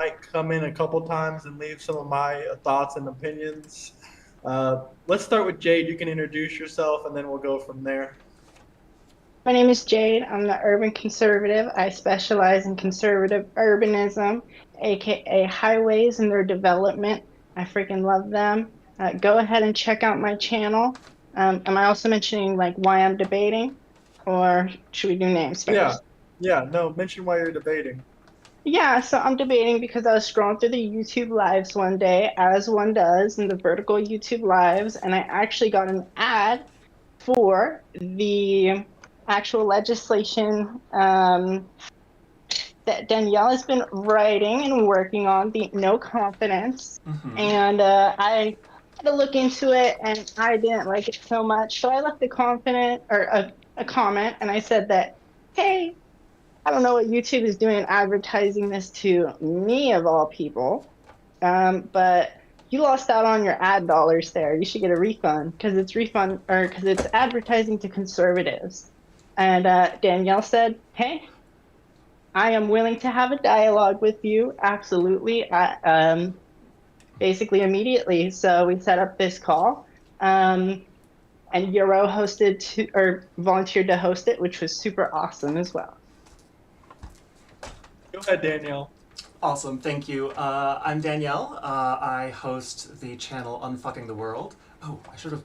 might come in a couple times and leave some of my thoughts and opinions. Let's start with Jade. You can introduce yourself, and then we'll go from there. My name is Jade. I'm the urban conservative. I specialize in conservative urbanism, aka highways and their development. I freaking love them. Go ahead and check out my channel. Am I also mentioning like why I'm debating, or should we do names Yeah, first? yeah. No, mention why you're debating. Yeah, so I'm debating because I was scrolling through the YouTube lives one day, as one does in the vertical YouTube lives, and I actually got an ad for the actual legislation that Danielle has been writing and working on, the no confidence. Mm-hmm. And I had to look into it and I didn't like it so much. So I left a comment and I said that, hey, I don't know what YouTube is doing advertising this to me of all people. But you lost out on your ad dollars there. You should get a refund because it's refund or because it's advertising to conservatives. And Danielle said, "Hey, I am willing to have a dialogue with you, absolutely, basically immediately." So we set up this call, and Euro hosted to or volunteered to host it, which was super awesome as well. Go ahead, Danielle. Awesome, thank you. I'm Danielle. I host the channel Unfucking the World. Oh, I should have.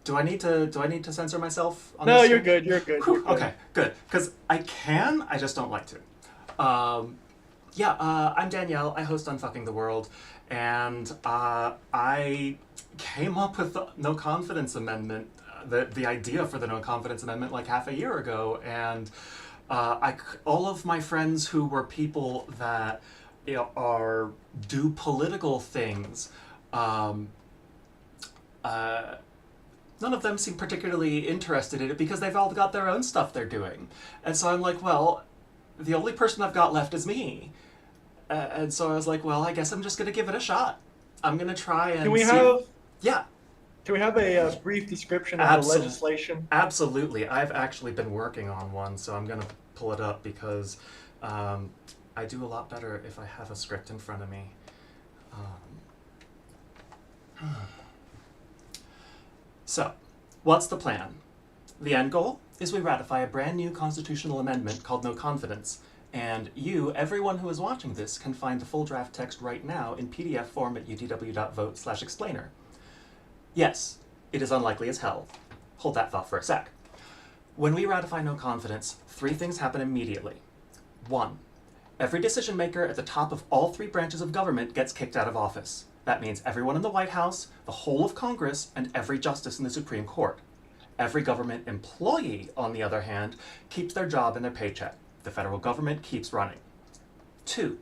Do I need to censor myself on No, this you're stream? good. You're good. You're Whew, good. okay, good. Because I can, I just don't like to. Yeah, I'm Danielle. I host Unfucking the World, and I came up with the No Confidence Amendment, the idea for the No Confidence Amendment, like half a year ago, and all of my friends who were people that are do political things. Um, uh, None of them seem particularly interested in it because they've all got their own stuff they're doing. And so I'm like, well, the only person I've got left is me. And so I was like, well, I guess I'm just going to give it a shot. I'm going to try Can and we see. have Yeah, can we have a brief description of the absolutely. legislation? Absolutely. I've actually been working on one, so I'm going to pull it up because um, I do a lot better if I have a script in front of me. Um, so, what's the plan? The end goal is we ratify a brand new constitutional amendment called No Confidence. And you, everyone who is watching this, can find the full draft text right now in PDF form at utw.vote/explainer. Yes, it is unlikely as hell. Hold that thought for a sec. When we ratify No Confidence, three things happen immediately. One, every decision maker at the top of all three branches of government gets kicked out of office. That means everyone in the White House, the whole of Congress, and every justice in the Supreme Court. Every government employee, on the other hand, keeps their job and their paycheck. The federal government keeps running. Two,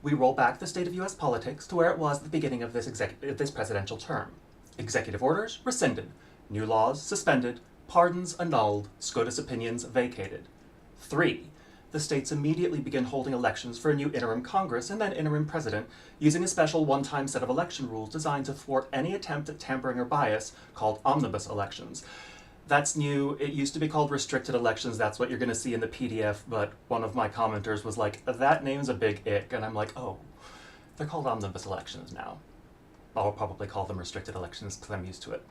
we roll back the state of US politics to where it was at the beginning of this presidential term. Executive orders rescinded, new laws suspended, pardons annulled, SCOTUS opinions vacated. Three, the states immediately begin holding elections for a new interim Congress and then interim president using a special one-time set of election rules designed to thwart any attempt at tampering or bias called omnibus elections. That's new. It used to be called restricted elections. That's what you're going to see in the PDF, but one of my commenters was like, that name's a big ick, and I'm like, oh, they're called omnibus elections now. I'll probably call them restricted elections because I'm used to it.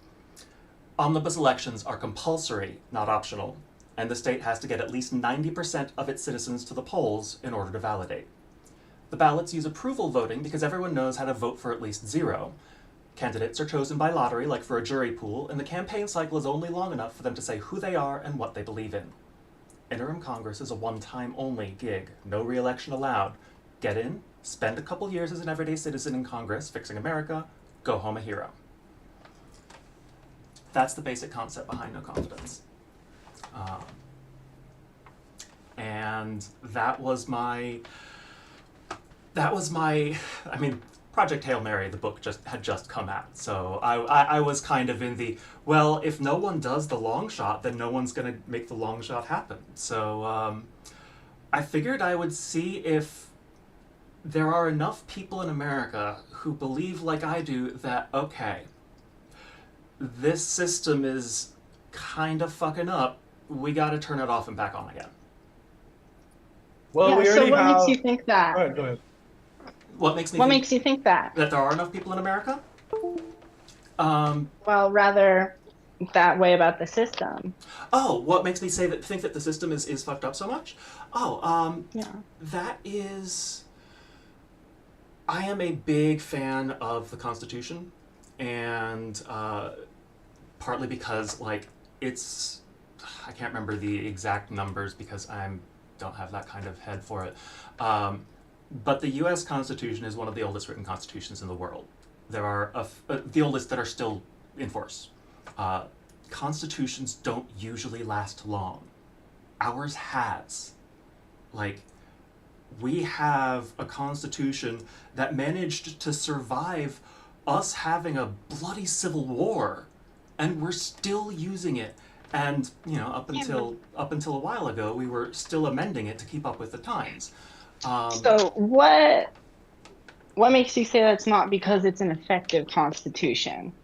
Omnibus elections are compulsory, not optional, and the state has to get at least 90% of its citizens to the polls in order to validate. The ballots use approval voting because everyone knows how to vote for at least zero. Candidates are chosen by lottery, like for a jury pool, and the campaign cycle is only long enough for them to say who they are and what they believe in. Interim Congress is a one-time only gig, no re-election allowed. Get in, spend a couple years as an everyday citizen in Congress, fixing America, go home a hero. That's the basic concept behind No Confidence. Um, and I mean, Project Hail Mary, the book had just come out. So I was kind of in the, well, if no one does the long shot, then no one's going to make the long shot happen. So I figured I would see if there are enough people in America who believe like I do that, okay, this system is kind of fucking up. We got to turn it off and back on again. Well, Yeah, we so already what makes have. you think that? Go ahead. Go ahead. What makes me What think makes you think that? that there are enough people in America? Well, rather that way about the system. Oh, what makes me think that the system is fucked up so much? Oh, Yeah. that is. I am a big fan of the Constitution, and partly because like it's. I can't remember the exact numbers because I don't have that kind of head for it. But the U.S. Constitution is one of the oldest written constitutions in the world. There are the oldest that are still in force. Constitutions don't usually last long. Ours has. Like, we have a constitution that managed to survive us having a bloody civil war, and we're still using it. And up until a while ago, we were still amending it to keep up with the times. So what makes you say that's not because it's an effective constitution?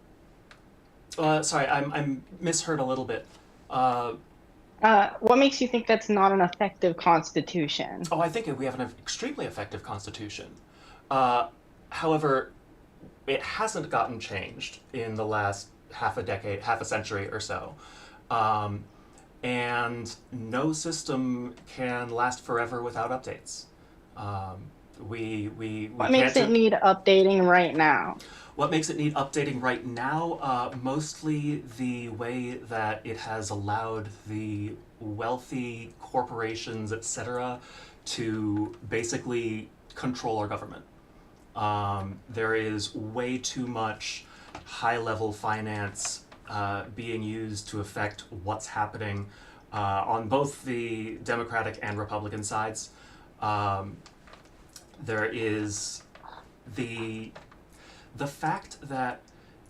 Sorry, I'm misheard a little bit. What makes you think that's not an effective constitution? Oh, I think we have an extremely effective constitution. However, it hasn't gotten changed in the last half a decade, half a century or so. And no system can last forever without updates. What makes it need updating right now? What makes it need updating right now? Mostly the way that it has allowed the wealthy corporations, etc., to basically control our government. There is way too much high-level finance being used to affect what's happening on both the Democratic and Republican sides. There is the fact that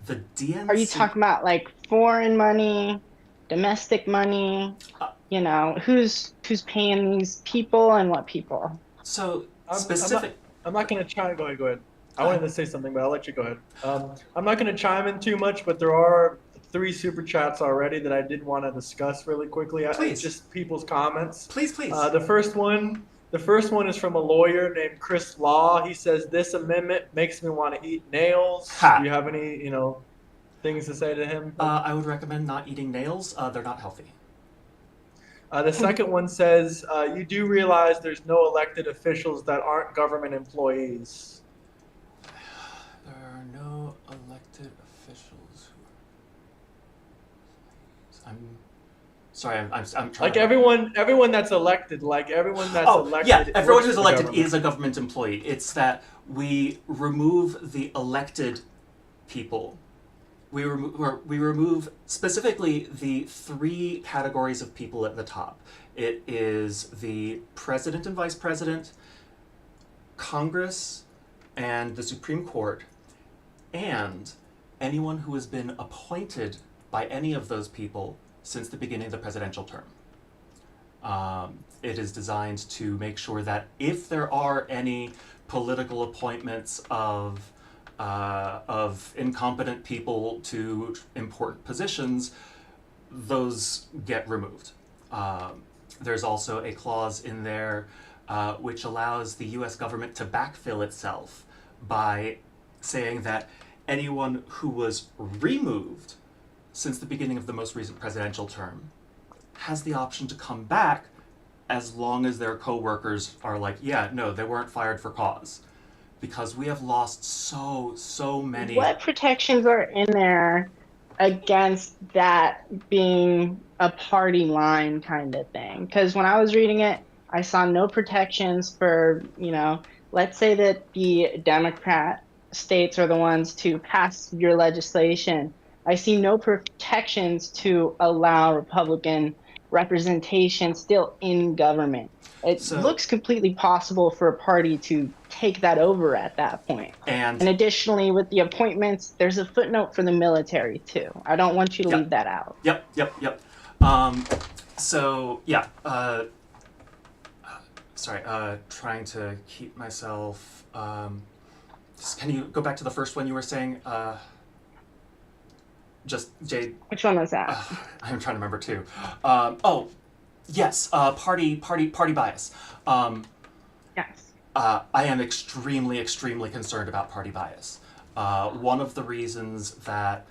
the DNC... Are you talking about like foreign money, domestic money? Who's paying these people and what people? So specific. I'm not going to chime. Go ahead. I wanted to say something, but I'll let you go ahead. I'm not going to chime in too much, but there are 3 super chats already that I did want to discuss really quickly. Please. Just people's comments. Please. The first one is from a lawyer named Chris Law. He says, "This amendment makes me want to eat nails." Ha. Do you have any, things to say to him? I would recommend not eating nails. They're not healthy. The second one says, "You do realize there's no elected officials that aren't government employees." There are no elected officials who are... I'm sorry. I'm trying. Like everyone that's elected, elected. Yeah, everyone who's works for elected government. is a government employee. It's that we remove the elected people. We remove specifically the 3 categories of people at the top. It is the president and vice president, Congress, and the Supreme Court, and anyone who has been appointed by any of those people since the beginning of the presidential term. It is designed to make sure that if there are any political appointments of incompetent people to important positions, those get removed. There's also a clause in there which allows the U.S. government to backfill itself by saying that anyone who was removed since the beginning of the most recent presidential term has the option to come back as long as their co-workers are like, yeah, no, they weren't fired for cause. Because we have lost so many... What protections are in there against that being a party line kind of thing? Because when I was reading it, I saw no protections for, let's say that the Democrat states are the ones to pass your legislation. I see no protections to allow Republican representation still in government. It looks completely possible for a party to take that over at that point. And additionally, with the appointments, there's a footnote for the military too. I don't want you to leave that out. Yep. Trying to keep myself... can you go back to the first one you were saying? Just, Jade... Which one was that? I'm trying to remember too. Yes, party bias. Yes. I am extremely, extremely concerned about party bias. One of the reasons that,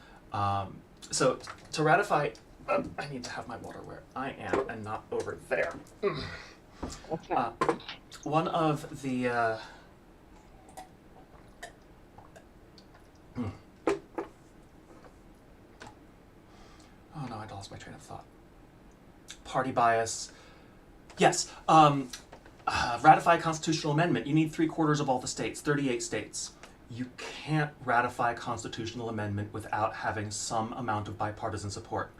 so to ratify, I need to have my water where I am and not over there. That's not. One of the, oh no, I lost my train of thought. Party bias. Yes. Ratify a constitutional amendment. You need 3/4 of all the states, 38 states. You can't ratify a constitutional amendment without having some amount of bipartisan support.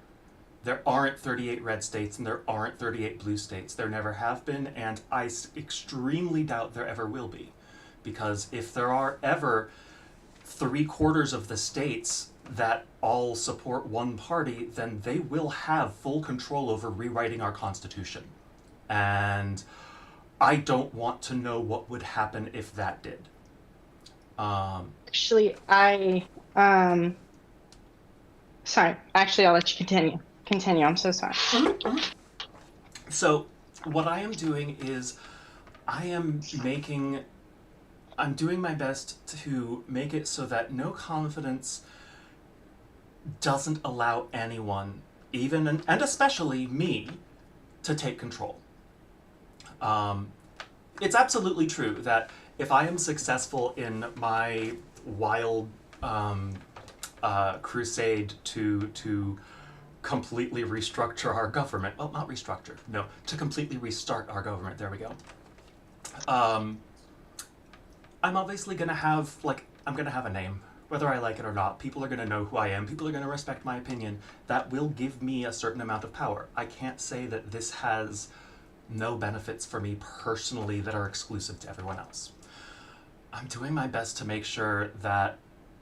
There aren't 38 red states and there aren't 38 blue states. There never have been, and I extremely doubt there ever will be. Because if there are ever 3/4 of the states that all support one party, then they will have full control over rewriting our Constitution. And I don't want to know what would happen if that did. Actually, sorry. Actually, I'll let you continue. Continue. I'm so sorry. So, what I am doing is I'm doing my best to make it so that no confidence doesn't allow anyone, even and especially me, to take control. It's absolutely true that if I am successful in my wild crusade to completely restructure our government, well, not restructure, no, to completely restart our government, there we go. I'm obviously gonna have, I'm gonna have a name. Whether I like it or not, people are gonna know who I am, people are gonna respect my opinion. That will give me a certain amount of power. I can't say that this has no benefits for me personally that are exclusive to everyone else. I'm doing my best to make sure that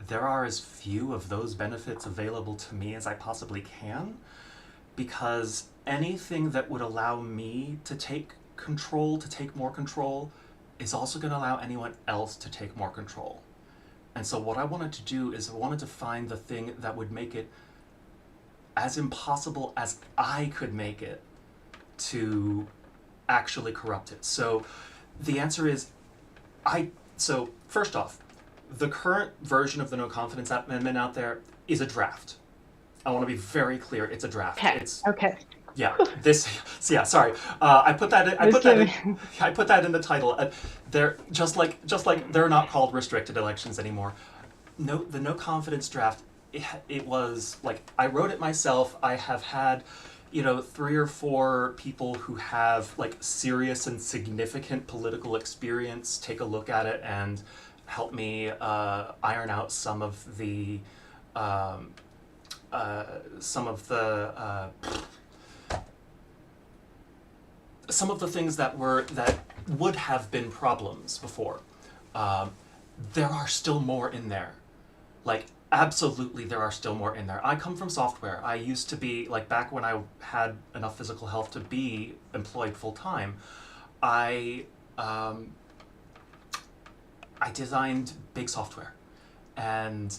there are as few of those benefits available to me as I possibly can, because anything that would allow me to take control, to take more control, is also going to allow anyone else to take more control. And so what I wanted to do is I wanted to find the thing that would make it as impossible as I could make it to actually corrupt it. So the answer is, so first off, the current version of the no confidence amendment out there is a draft. I want to be very clear, it's a draft. Okay. Okay. Yeah, sorry. I put that in the title. They're just like they're not called restricted elections anymore. No, the no confidence draft, it was like, I wrote it myself. I have had 3 or 4 people who have serious and significant political experience take a look at it and help me iron out some of the things that would have been problems before. There are still more in there. Absolutely, there are still more in there. I come from software. I used to be, back when I had enough physical health to be employed full time, I designed big software. And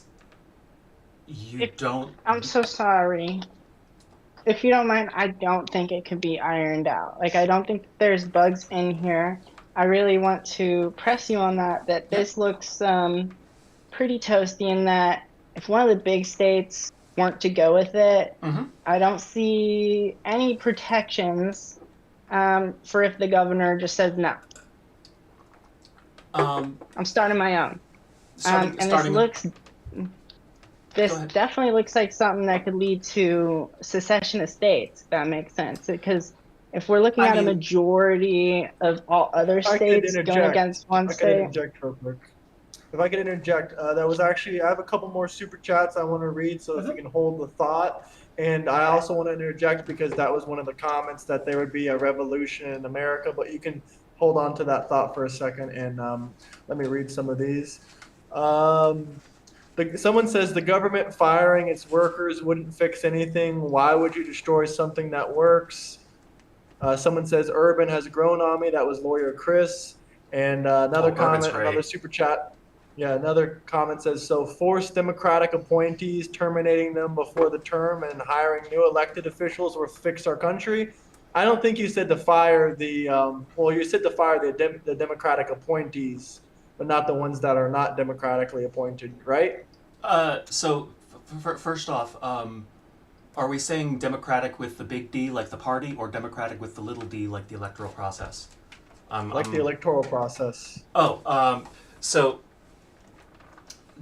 I'm so sorry. If you don't mind, I don't think it could be ironed out. I don't think there's bugs in here. I really want to press you on that this looks pretty toasty, in that if one of the big states weren't to go with it, I don't see any protections for if the governor just says no. I'm starting my own. This definitely looks like something that could lead to secession of states, if that makes sense. Because if we're looking at a majority of all other states going against one state. I could interject real quick. If I could interject, that was actually, I have a couple more super chats I want to read, so if you can hold the thought. And I also want to interject because that was one of the comments, that there would be a revolution in America, but you can hold on to that thought for a second, and let me read some of these. Someone says the government firing its workers wouldn't fix anything. Why would you destroy something that works? Someone says Urban has grown on me. That was lawyer Chris. And another comment, another super chat. Yeah, another comment says, so force Democratic appointees, terminating them before the term and hiring new elected officials will fix our country. I don't think you said to fire the, well, you said to fire the Democratic appointees, but not the ones that are not democratically appointed, right? So first off, are we saying democratic with the big D like the party, or democratic with the little d like the electoral process? Like the electoral process. Oh, so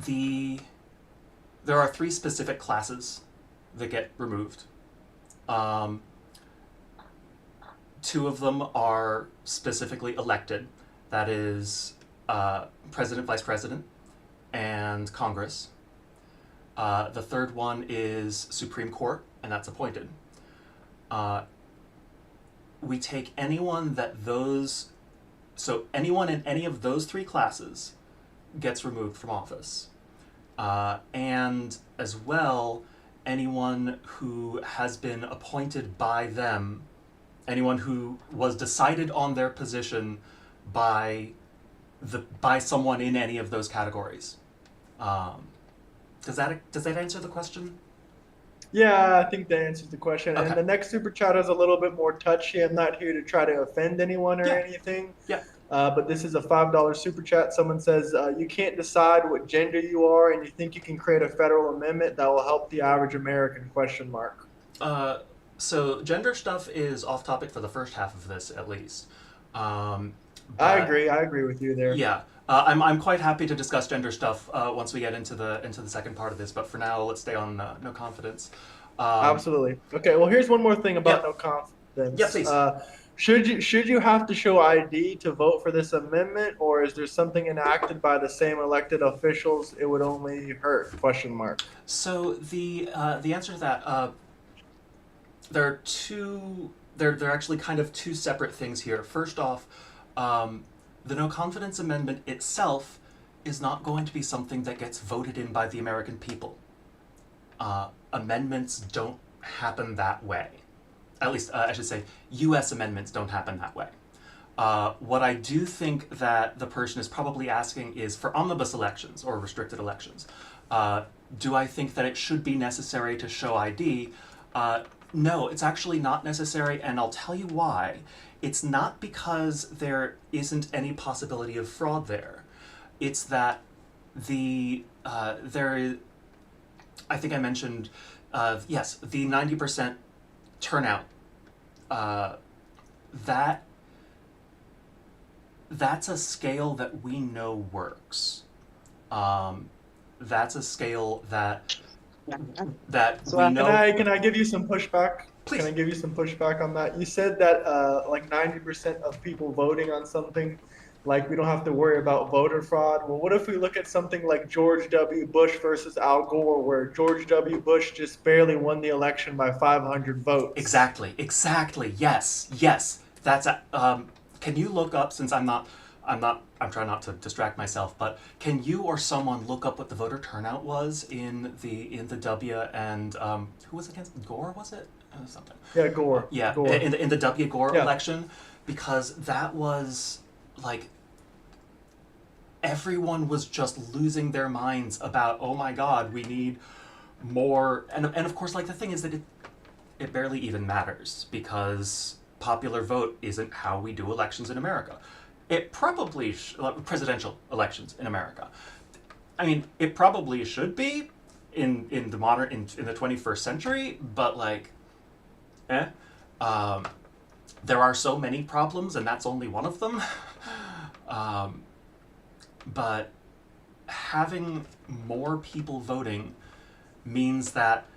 there are 3 specific classes that get removed. 2 of them are specifically elected. That is president, vice president, and Congress. The third one is Supreme Court, and that's appointed. We take anyone anyone in any of those 3 classes gets removed from office. And as well, anyone who has been appointed by them, anyone who was decided on their position by someone in any of those categories. Does that answer the question? Yeah, I think that answers the question. Okay. And the next super chat is a little bit more touchy. I'm not here to try to offend anyone or anything. Yeah. But this is a $5 super chat. Someone says, you can't decide what gender you are, and you think you can create a federal amendment that will help the average American, question mark. So gender stuff is off topic for the first half of this, at least. I agree with you there. Yeah. I'm quite happy to discuss gender stuff once we get into the second part of this, but for now, let's stay on no confidence. Absolutely. Okay. Well, here's one more thing about no confidence. Yeah, please. Should you have to show ID to vote for this amendment, or is there something enacted by the same elected officials it would only hurt? Question mark. So the answer to that, there are two. They're actually kind of 2 separate things here. First off, the no confidence amendment itself is not going to be something that gets voted in by the American people. Amendments don't happen that way. At least, I should say, U.S. amendments don't happen that way. What I do think that the person is probably asking is for omnibus elections or restricted elections. Do I think that it should be necessary to show ID? No, it's actually not necessary, and I'll tell you why. It's not because there isn't any possibility of fraud there. It's that there is, I think I mentioned, yes, the 90% turnout. That's a scale that we know works. That's a scale that So we know. Can I give you some pushback? Please. Can I give you some pushback on that? You said that like 90% of people voting on something, like we don't have to worry about voter fraud. Well, what if we look at something like George W. Bush versus Al Gore, where George W. Bush just barely won the election by 500 votes? Exactly. Yes. That's can you look up, since I'm trying not to distract myself, but can you or someone look up what the voter turnout was in the W, and who was it against? Gore, was it? Something. Yeah, Gore. Yeah, Gore. In the W. Gore Yeah. election, because that was like everyone was just losing their minds about, oh my God, we need more, and of course, like the thing is that it barely even matters, because popular vote isn't how we do elections in America. It probably presidential elections in America. I mean, it probably should be in the 21st century, but like, there are so many problems, and that's only one of them. But having more people voting means that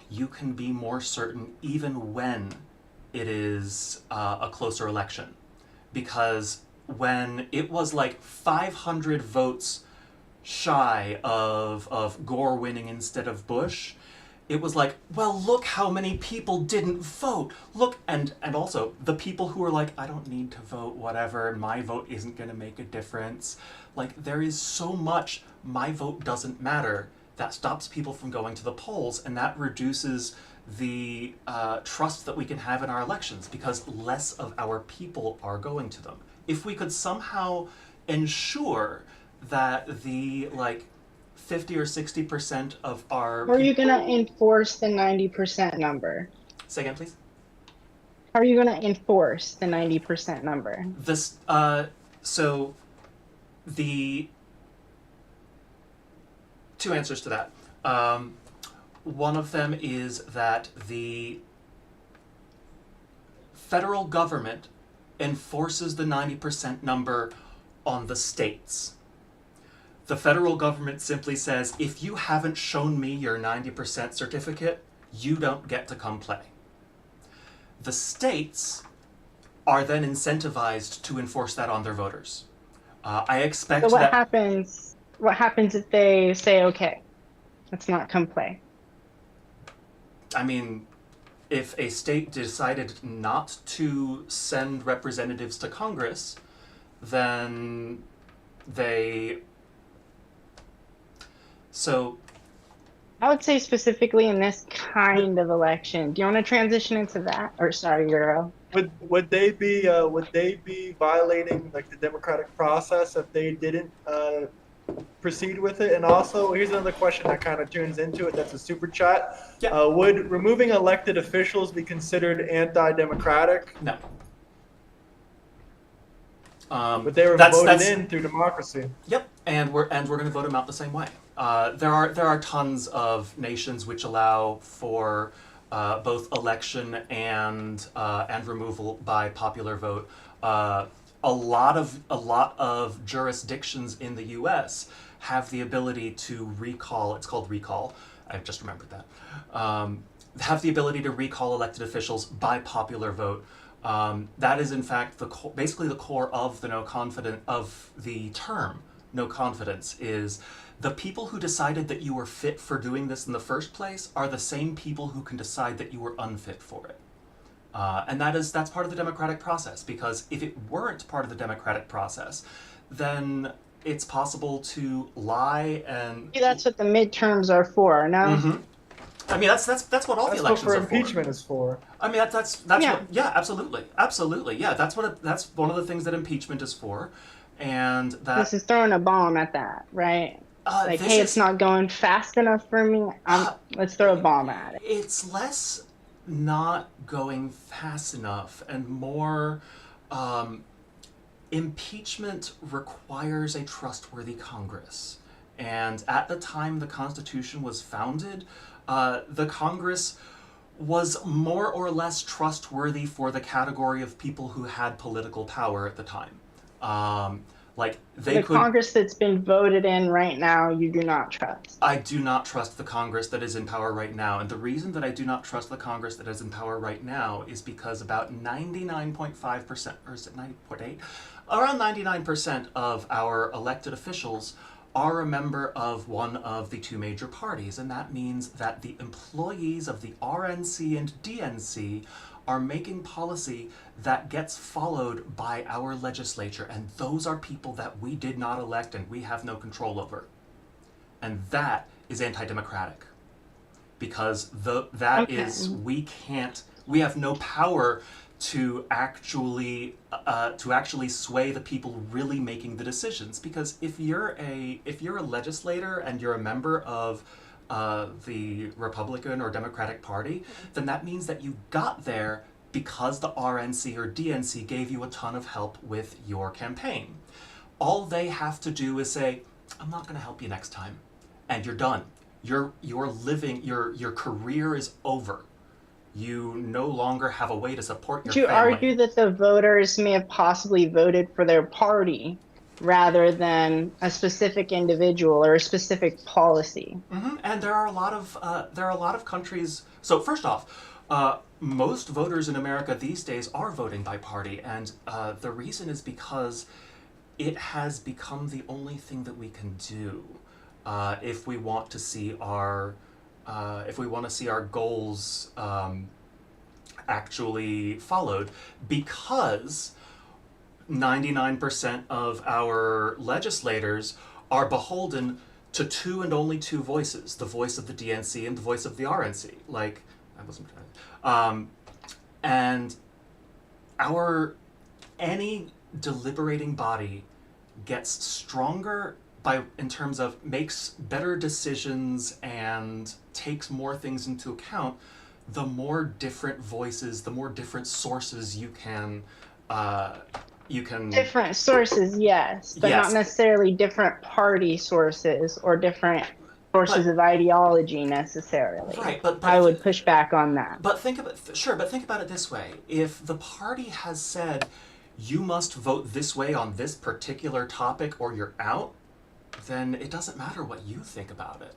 you can be more certain even when it is a closer election. Because when it was like 500 votes shy of Gore winning instead of Bush, it was like, well, look how many people didn't vote. Look, and also the people who were like, I don't need to vote, whatever, my vote isn't going to make a difference. Like, there is so much my vote doesn't matter that stops people from going to the polls, and that reduces the trust that we can have in our elections, because less of our people are going to them. If we could somehow ensure that the 50 or 60% of our Or are you gonna enforce the 90% number? Say again, please. How are you going to enforce the 90% number? This so the two answers to that. One of them is that the federal government enforces the 90% number on the states. The federal government simply says, if you haven't shown me your 90% certificate, you don't get to come play. The states are then incentivized to enforce that on their voters. I expect So what that. happens? What happens if they say, okay, let's not come play? I mean, if a state decided not to send representatives to Congress, then they. So, I would say specifically in this kind of election. Do you want to transition into that? Or sorry, Euro. Would they be violating like the democratic process if they didn't proceed with it? And also, here's another question that kind of turns into it. That's a super chat. yeah, Would removing elected officials be considered anti-democratic? no. But they were voted in through democracy. Yep, and we're going to vote them out the same way. There are tons of nations which allow for both election and removal by popular vote. A lot of jurisdictions in the U.S. have the ability to recall. It's called recall. I just remembered that. Have the ability to recall elected officials by popular vote. That is in fact basically the core of the term no confidence is the people who decided that you were fit for doing this in the first place are the same people who can decide that you were unfit for it. And that's part of the democratic process, because if it weren't part of the democratic process, then it's possible to lie and. That's what the midterms are for, no? Mm-hmm. I mean, that's what all the elections what are impeachment is for. I mean, that's Yeah. what, yeah, absolutely, yeah. That's one of the things that impeachment is for, and that This is throwing a bomb at that, right? Like, hey, it's not going fast enough for me. Let's throw a bomb at it. It's less not going fast enough and more impeachment requires a trustworthy Congress. And at the time the Constitution was founded, the Congress was more or less trustworthy for the category of people who had political power at the time. The Congress that's been voted in right now, you do not trust. I do not trust the Congress that is in power right now. And the reason that I do not trust the Congress that is in power right now is because about 99.5%, or is it 90.8? Around 99% of our elected officials are a member of one of the two major parties. And that means that the employees of the RNC and DNC are making policy that gets followed by our legislature, and those are people that we did not elect and we have no control over. And that is anti-democratic, because we have no power to actually sway the people really making the decisions. Because if you're a legislator and you're a member of the Republican or Democratic Party, then that means that you got there because the RNC or DNC gave you a ton of help with your campaign. All they have to do is say, I'm not going to help you next time, and you're done. Your career is over. You no longer have a way to support your family. Would you argue that the voters may have possibly voted for their party rather than a specific individual or a specific policy? Mm-hmm. And there are a lot of countries. So first off, most voters in America these days are voting by party, and the reason is because it has become the only thing that we can do if we want to see our goals actually followed, because 99% of our legislators are beholden to two and only two voices: the voice of the DNC and the voice of the RNC. And any deliberating body gets stronger in terms of makes better decisions and takes more things into account the more different voices, the more different sources you can Different sources, yes, but not yes, necessarily different party sources or different sources but of ideology necessarily. right, but I would push back on that. but think about sure, but think about it this way: if the party has said you must vote this way on this particular topic or you're out, then it doesn't matter what you think about it.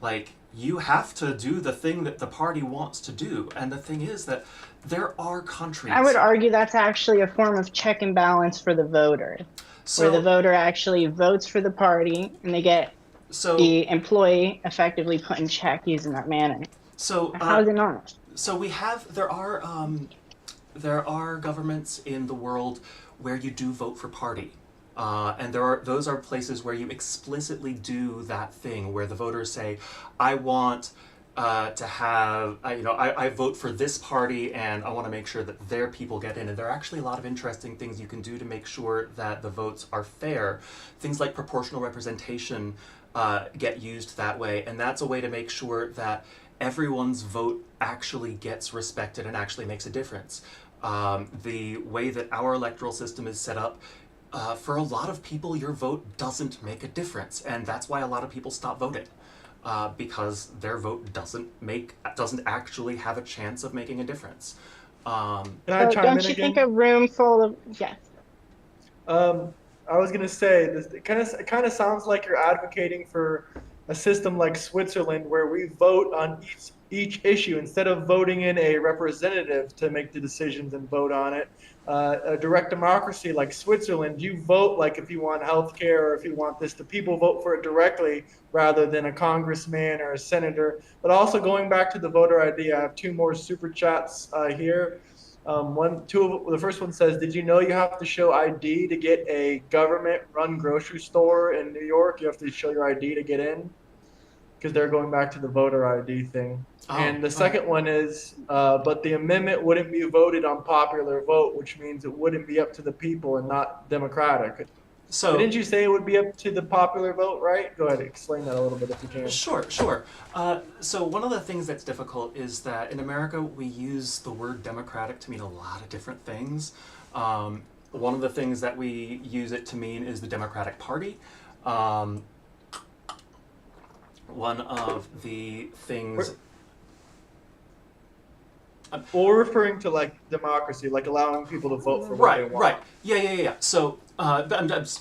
Like, you have to do the thing that the party wants to do. And the thing is that there are countries. I would argue that's actually a form of check and balance for the voter, where the So, voter actually votes for the party and they get so, the employee effectively put in check using that manner. so, How is it not? so we have, there are governments in the world where you do vote for party. And those are places where you explicitly do that thing where the voters say, I want to have, I vote for this party and I want to make sure that their people get in. And there are actually a lot of interesting things you can do to make sure that the votes are fair. Things like proportional representation get used that way. And that's a way to make sure that everyone's vote actually gets respected and actually makes a difference. The way that our electoral system is set up, for a lot of people, your vote doesn't make a difference, and that's why a lot of people stop voting, because their vote doesn't actually have a chance of making a difference. Can I So chime don't in you again? think a room full of, yes. I was gonna say this. It kind of sounds like you're advocating for a system like Switzerland, where we vote on each issue instead of voting in a representative to make the decisions and vote on it. A direct democracy like Switzerland, you vote like if you want health care or if you want this, the people vote for it directly rather than a congressman or a senator. But also going back to the voter ID, I have two more super chats here. The first one says, "Did you know you have to show ID to get a government-run grocery store in New York? You have to show your ID to get in." Because they're going back to the voter ID thing. Oh, And the second one is, but the amendment wouldn't be voted on popular vote, which means it wouldn't be up to the people and not democratic. But so didn't you say it would be up to the popular vote, right? Go ahead, explain that a little bit if you can. sure. So one of the things that's difficult is that in America we use the word democratic to mean a lot of different things. One of the things that we use it to mean is the Democratic Party. Um, One of the things. Or referring to like democracy, like allowing people to vote for what they want. Right. Yeah. So,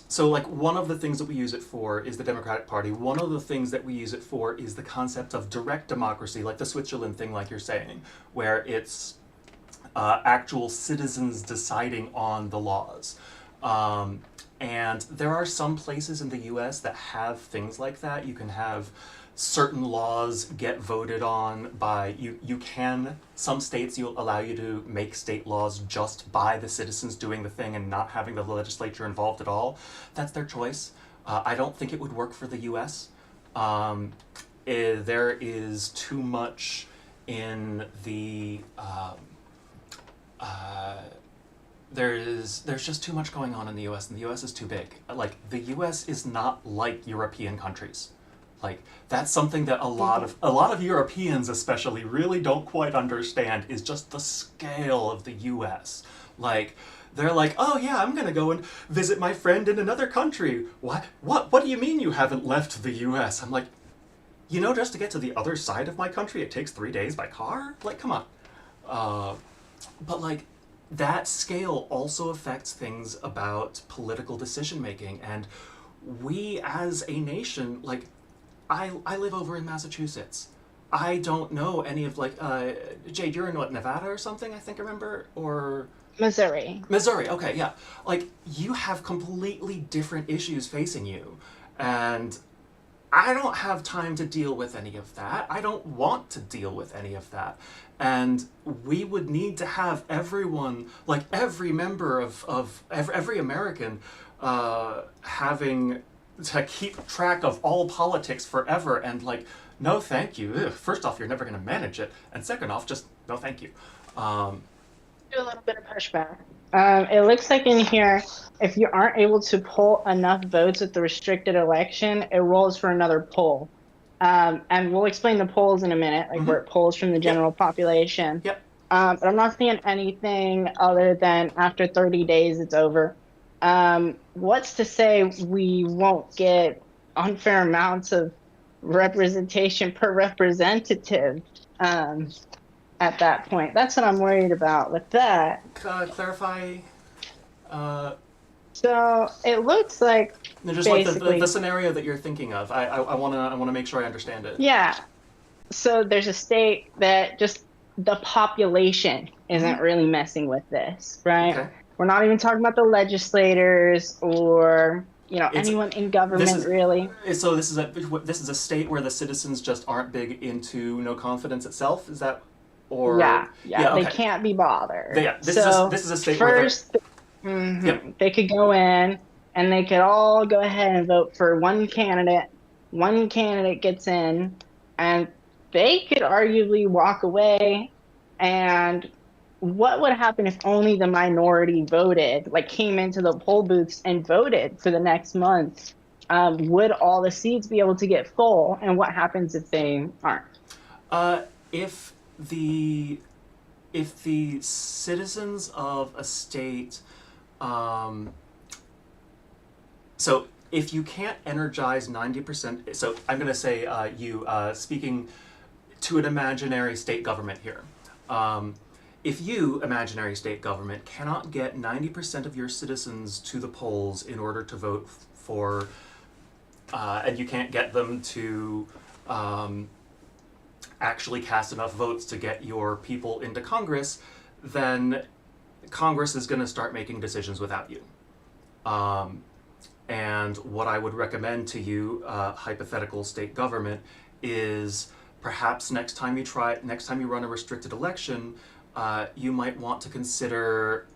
so like one of the things that we use it for is the Democratic Party. One of the things that we use it for is the concept of direct democracy, like the Switzerland thing, like you're saying, where it's actual citizens deciding on the laws. And there are some places in the U.S. that have things like that. You can have certain laws get voted on by some states will allow you to make state laws just by the citizens doing the thing and not having the legislature involved at all. That's their choice. I don't think it would work for the U.S. There is too much in the there's just too much going on in the U.S. and the U.S. is too big. Like, the U.S. is not like European countries. Like, that's something that a lot of Europeans especially really don't quite understand, is just the scale of the US. Like, they're like, "Oh yeah, I'm gonna go and visit my friend in another country." What do you mean you haven't left the US? I'm like, just to get to the other side of my country it takes 3 days by car? Like, come on. But like, that scale also affects things about political decision making, and we as a nation, like, I live over in Massachusetts. I don't know any of, like, Jade, you're in what, Nevada or something, I think I remember? Or Missouri. Missouri, okay, yeah. Like, you have completely different issues facing you. And I don't have time to deal with any of that. I don't want to deal with any of that. And we would need to have everyone, like every member of every American, having to keep track of all politics forever, and like, no thank you. Ugh, first off, you're never going to manage it, and second off, just no thank you. Do a little bit of pushback. It looks like in here, if you aren't able to pull enough votes at the restricted election, it rolls for another poll. And we'll explain the polls in a minute, like where it polls from the general population. Yep. But I'm not seeing anything other than after 30 days, it's over. What's to say we won't get unfair amounts of representation per representative at that point? That's what I'm worried about with that. Clarify. So it looks like Just basically, like the scenario that you're thinking of. I wanna make sure I understand it. yeah. So there's a state that just the population isn't really messing with this, right? Okay. We're not even talking about the legislators or It's- anyone in government really. So this is a state where the citizens just aren't big into no confidence itself. Is that, or Yeah, okay. they can't be bothered. This is a state first, where yep. they could go in and they could all go ahead and vote for one candidate. One candidate gets in, and they could arguably walk away. And what would happen if only the minority voted, like came into the poll booths and voted for the next month? Would all the seats be able to get full? And what happens if they aren't? If the citizens of a state, so if you can't energize 90%, so I'm going to say speaking to an imaginary state government here. If you, imaginary state government, cannot get 90% of your citizens to the polls in order to vote for, and you can't get them to actually cast enough votes to get your people into Congress, then Congress is going to start making decisions without you. And what I would recommend to you, hypothetical state government, is perhaps next time you run a restricted election, you might want to consider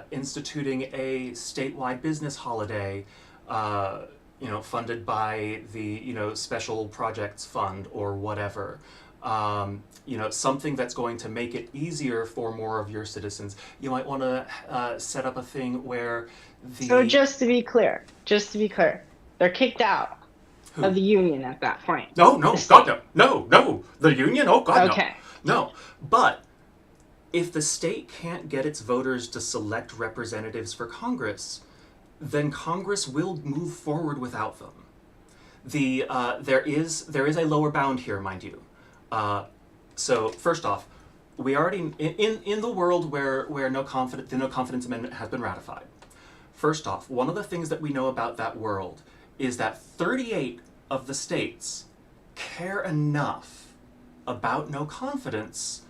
instituting a statewide business holiday, funded by the special projects fund or whatever. Something that's going to make it easier for more of your citizens. You might want to set up a thing where So just to be clear, they're kicked out of the union at that point. No, God, no. The union? Oh, God, okay. No. But if the state can't get its voters to select representatives for Congress, then Congress will move forward without them. There is a lower bound here, mind you. So first off, we already in the world where the no confidence amendment has been ratified. First off, one of the things that we know about that world is that 38 of the states care enough about no confidence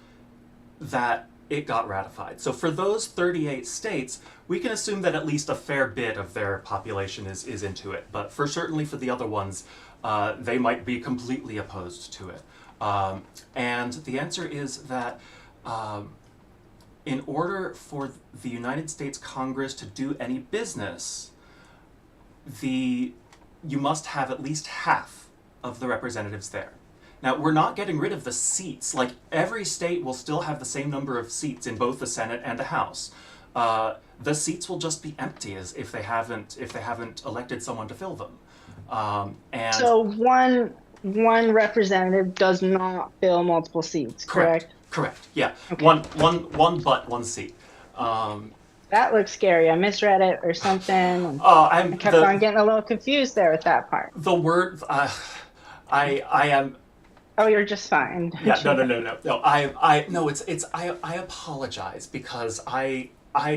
that it got ratified. So for those 38 states, we can assume that at least a fair bit of their population is into it. But certainly for the other ones, they might be completely opposed to it. And the answer is that in order for the United States Congress to do any business, you must have at least half of the representatives there. Now, we're not getting rid of the seats. Like, every state will still have the same number of seats in both the Senate and the House. The seats will just be empty as if they haven't elected someone to fill them. And so one representative does not fill multiple seats, correct? Correct. Yeah. Okay. One seat. That looks scary. I misread it or something. I kept on getting a little confused there with that part. The word, I am. Oh, you're just fine. Yeah. No. I apologize because I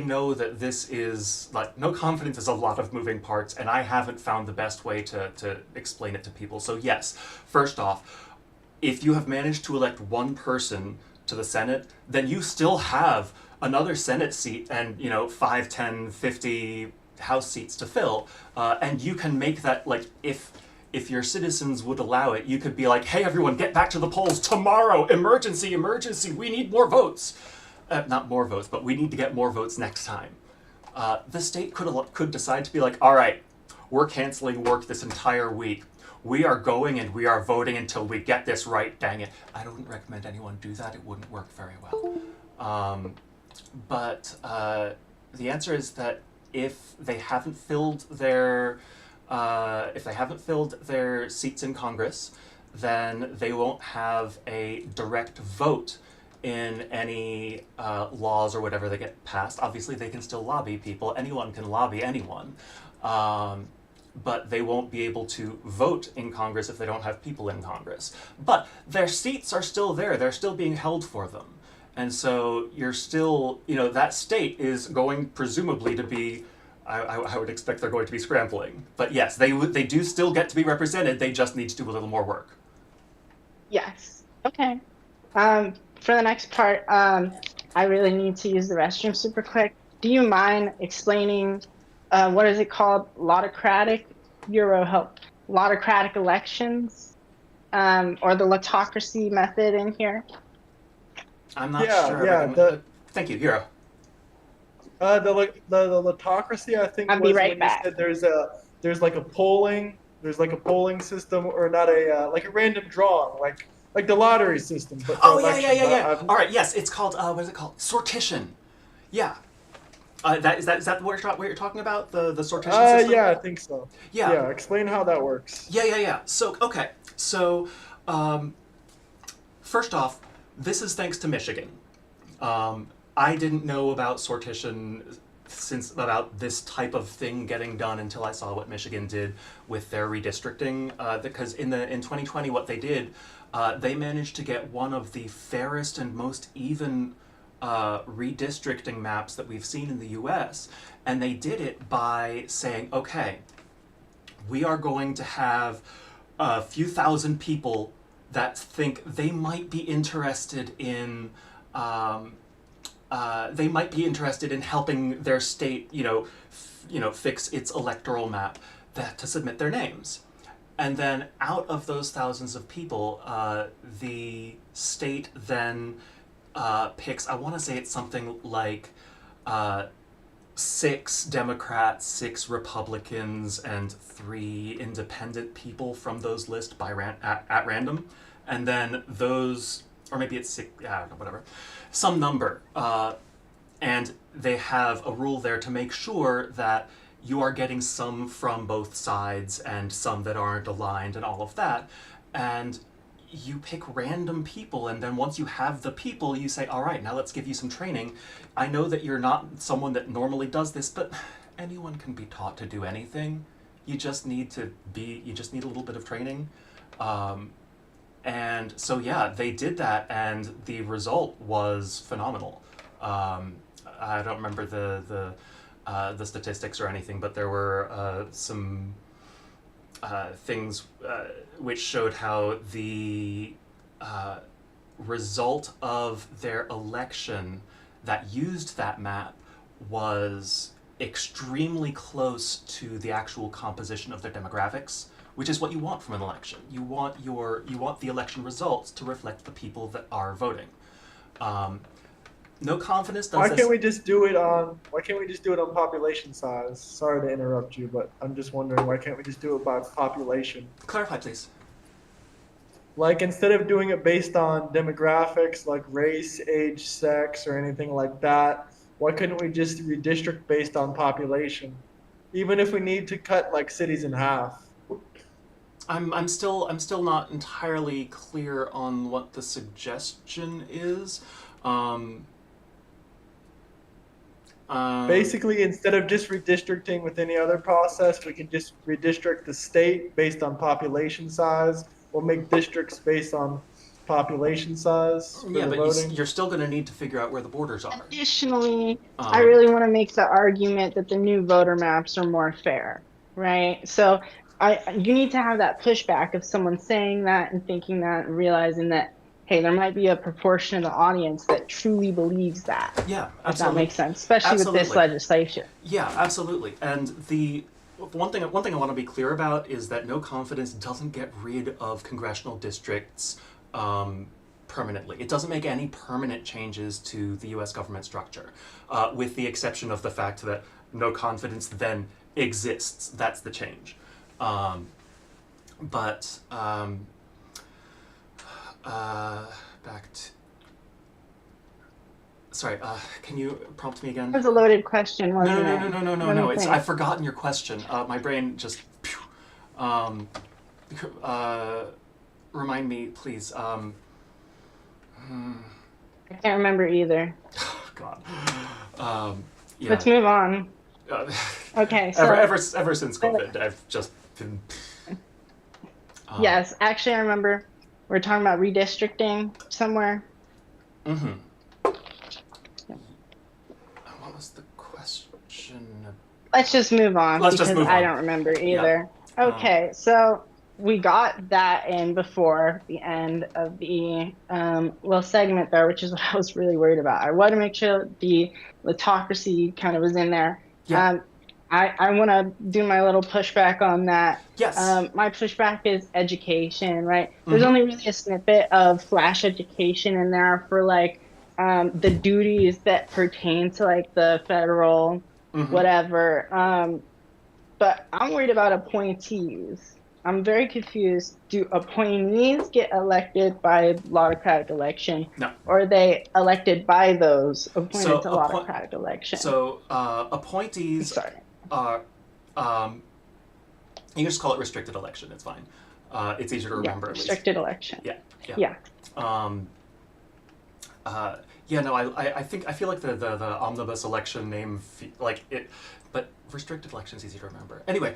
know that this is like no confidence is a lot of moving parts, and I haven't found the best way to explain it to people. So yes, first off, if you have managed to elect one person to the Senate, then you still have another Senate seat and 5, 10, 50 House seats to fill, and you can make that, like, if your citizens would allow it, you could be like, hey everyone, get back to the polls tomorrow, emergency, we need more votes. Not more votes, but we need to get more votes next time. The state could decide to be like, all right, we're canceling work this entire week. We are going and we are voting until we get this right, dang it. I wouldn't recommend anyone do that, it wouldn't work very well. But the answer is that if they haven't filled their seats in Congress, then they won't have a direct vote in any laws or whatever that get passed. Obviously, they can still lobby people. Anyone can lobby anyone. But they won't be able to vote in Congress if they don't have people in Congress. But their seats are still there. They're still being held for them. And so you're still, that state is going presumably to be, I would expect they're going to be scrambling. But yes, they do still get to be represented. They just need to do a little more work. Yes. Okay. For the next part, I really need to use the restroom super quick. Do you mind explaining what is it called? Lautocratic elections, or the lautocracy method in here? I'm not sure. Yeah. Thank you, Hero. The lautocracy, I think, I'll was be right when back. you said there's like a polling system, or not like a random drawing, like the lottery system. But for elections. Yeah. All right, yes, it's called what is it called? Sortition. Yeah. Is that what you're talking about? The sortition system? Yeah, I think so. Yeah. Yeah, explain how that works. Yeah. So, okay. So, first off, this is thanks to Michigan. I didn't know about sortition about this type of thing getting done until I saw what Michigan did with their redistricting. Because in 2020, what they did, they managed to get one of the fairest and most even redistricting maps that we've seen in the US, and they did it by saying, okay, we are going to have a few thousand people that think they might be interested in helping their state, fix its electoral map, to submit their names. And then out of those thousands of people, the state then picks, I want to say it's something like 6 Democrats, 6 Republicans, and 3 independent people from those lists at random. And then those, or maybe it's 6, I don't know, whatever, some number. And they have a rule there to make sure that you are getting some from both sides and some that aren't aligned and all of that. And you pick random people, and then once you have the people, you say, all right, now let's give you some training. I know that you're not someone that normally does this, but anyone can be taught to do anything. You just need a little bit of training. And so, yeah, they did that, and the result was phenomenal. I don't remember the statistics or anything, but there were some things which showed how the result of their election that used that map was extremely close to the actual composition of their demographics, which is what you want from an election. You want the election results to reflect the people that are voting. No confidence does Why this. can't we just do it on population size? Sorry to interrupt you, but I'm just wondering, why can't we just do it by population? Clarify, please. Like, instead of doing it based on demographics like race, age, sex, or anything like that, why couldn't we just redistrict based on population? Even if we need to cut like cities in half. I'm still not entirely clear on what the suggestion is. Basically, instead of just redistricting with any other process, we can just redistrict the state based on population size. We'll make districts based on population size for Yeah, the but voting. you're still going to need to figure out where the borders are. Additionally, I really want to make the argument that the new voter maps are more fair, right? So you need to have that pushback of someone saying that and thinking that and realizing that, hey, there might be a proportion of the audience that truly believes that. Yeah, absolutely. If that makes sense, especially with this legislation. Yeah, absolutely. And the one thing I want to be clear about is that no confidence doesn't get rid of congressional districts permanently. It doesn't make any permanent changes to the U.S. government structure, with the exception of the fact that no confidence then exists. That's the change. Back to... Sorry, can you prompt me again? That was a loaded question, wasn't it? No. I've forgotten your question. My brain just... remind me, please. I can't remember either. God. Yeah. Let's move on. Uh, Okay, so ever since COVID, I've just been. yes, actually, I remember we're talking about redistricting somewhere. Mm-hmm. What was the question? Let's just move on Let's just because move I on. don't remember either. Yeah. Okay, so we got that in before the end of the little segment there, which is what I was really worried about. I want to make sure the autocracy kind of was in there. Yeah. I want to do my little pushback on that. Yes. My pushback is education, right? There's Mm-hmm. only really a snippet of flash education in there for like the duties that pertain to like the federal Mm-hmm. whatever. But I'm worried about appointees. I'm very confused. Do appointees get elected by autocratic election? No. Or are they elected by those appointed So to autocratic election? So appointees Sorry. are. You just call it restricted election. It's fine. It's easier to remember. Restricted election. Yeah. Yeah. Yeah, no, I feel like the omnibus election name like it, but restricted election is easy to remember. Anyway,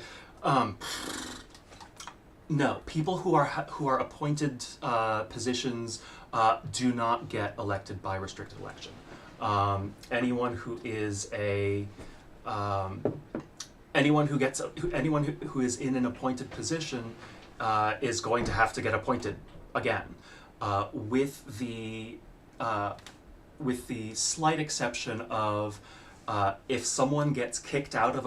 no, people who are appointed positions do not get elected by restricted election. Anyone who is anyone who is in an appointed position is going to have to get appointed again, with the slight exception of if someone gets kicked out of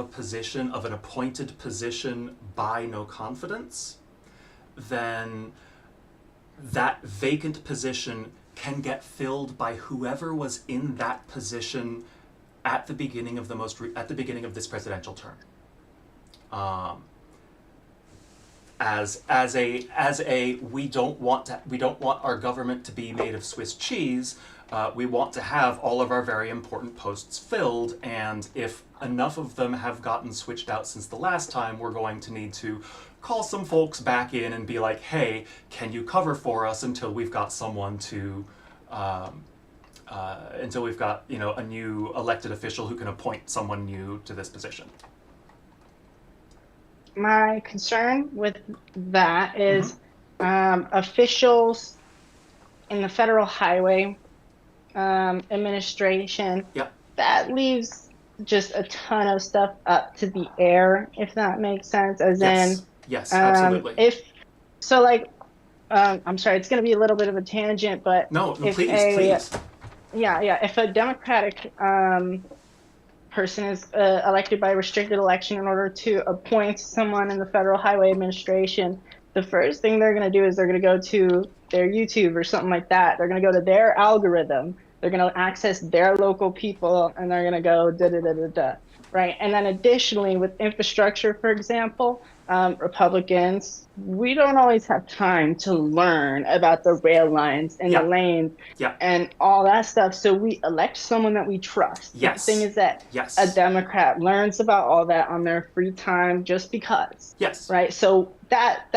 an appointed position by no confidence, then that vacant position can get filled by whoever was in that position at the beginning of this presidential term. As a we don't want our government to be made of Swiss cheese. We want to have all of our very important posts filled, and if enough of them have gotten switched out since the last time, we're going to need to call some folks back in and be like, hey, can you cover for us until we've got someone to, until we've got, a new elected official who can appoint someone new to this position. My concern with that is officials in the Federal Highway Administration. Yep. That leaves just a ton of stuff up to the air, if that makes sense. Yes, absolutely. I'm sorry, it's going to be a little bit of a tangent, but no, please. Yeah. If a Democratic person is elected by restricted election in order to appoint someone in the Federal Highway Administration, the first thing they're going to do is they're going to go to their YouTube or something like that. They're going to go to their algorithm. They're going to access their local people, and they're going to go da-da-da-da-da, right? And then additionally, with infrastructure, for example, Republicans, we don't always have time to learn about the rail lines and the lanes and all that stuff. So we elect someone that we trust. Yes. The thing is that a Democrat learns about all that on their free time just because. Yes. Right. So that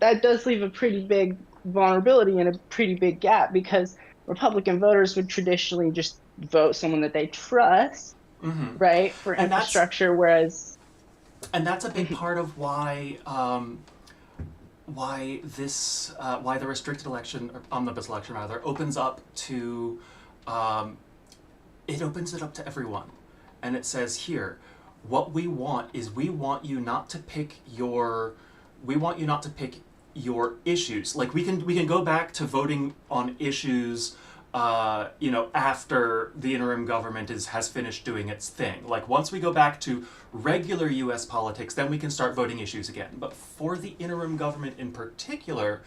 does leave a pretty big vulnerability and a pretty big gap, because Republican voters would traditionally just vote someone that they trust, right, for infrastructure, whereas. And that's a big part of why the restricted election, or omnibus election rather, opens up to it opens it up to everyone, and it says here, what we want is we want you not to pick your issues. Like we can go back to voting on issues after the interim government has finished doing its thing. Like once we go back to regular US politics, then we can start voting issues again. But for the interim government in particular,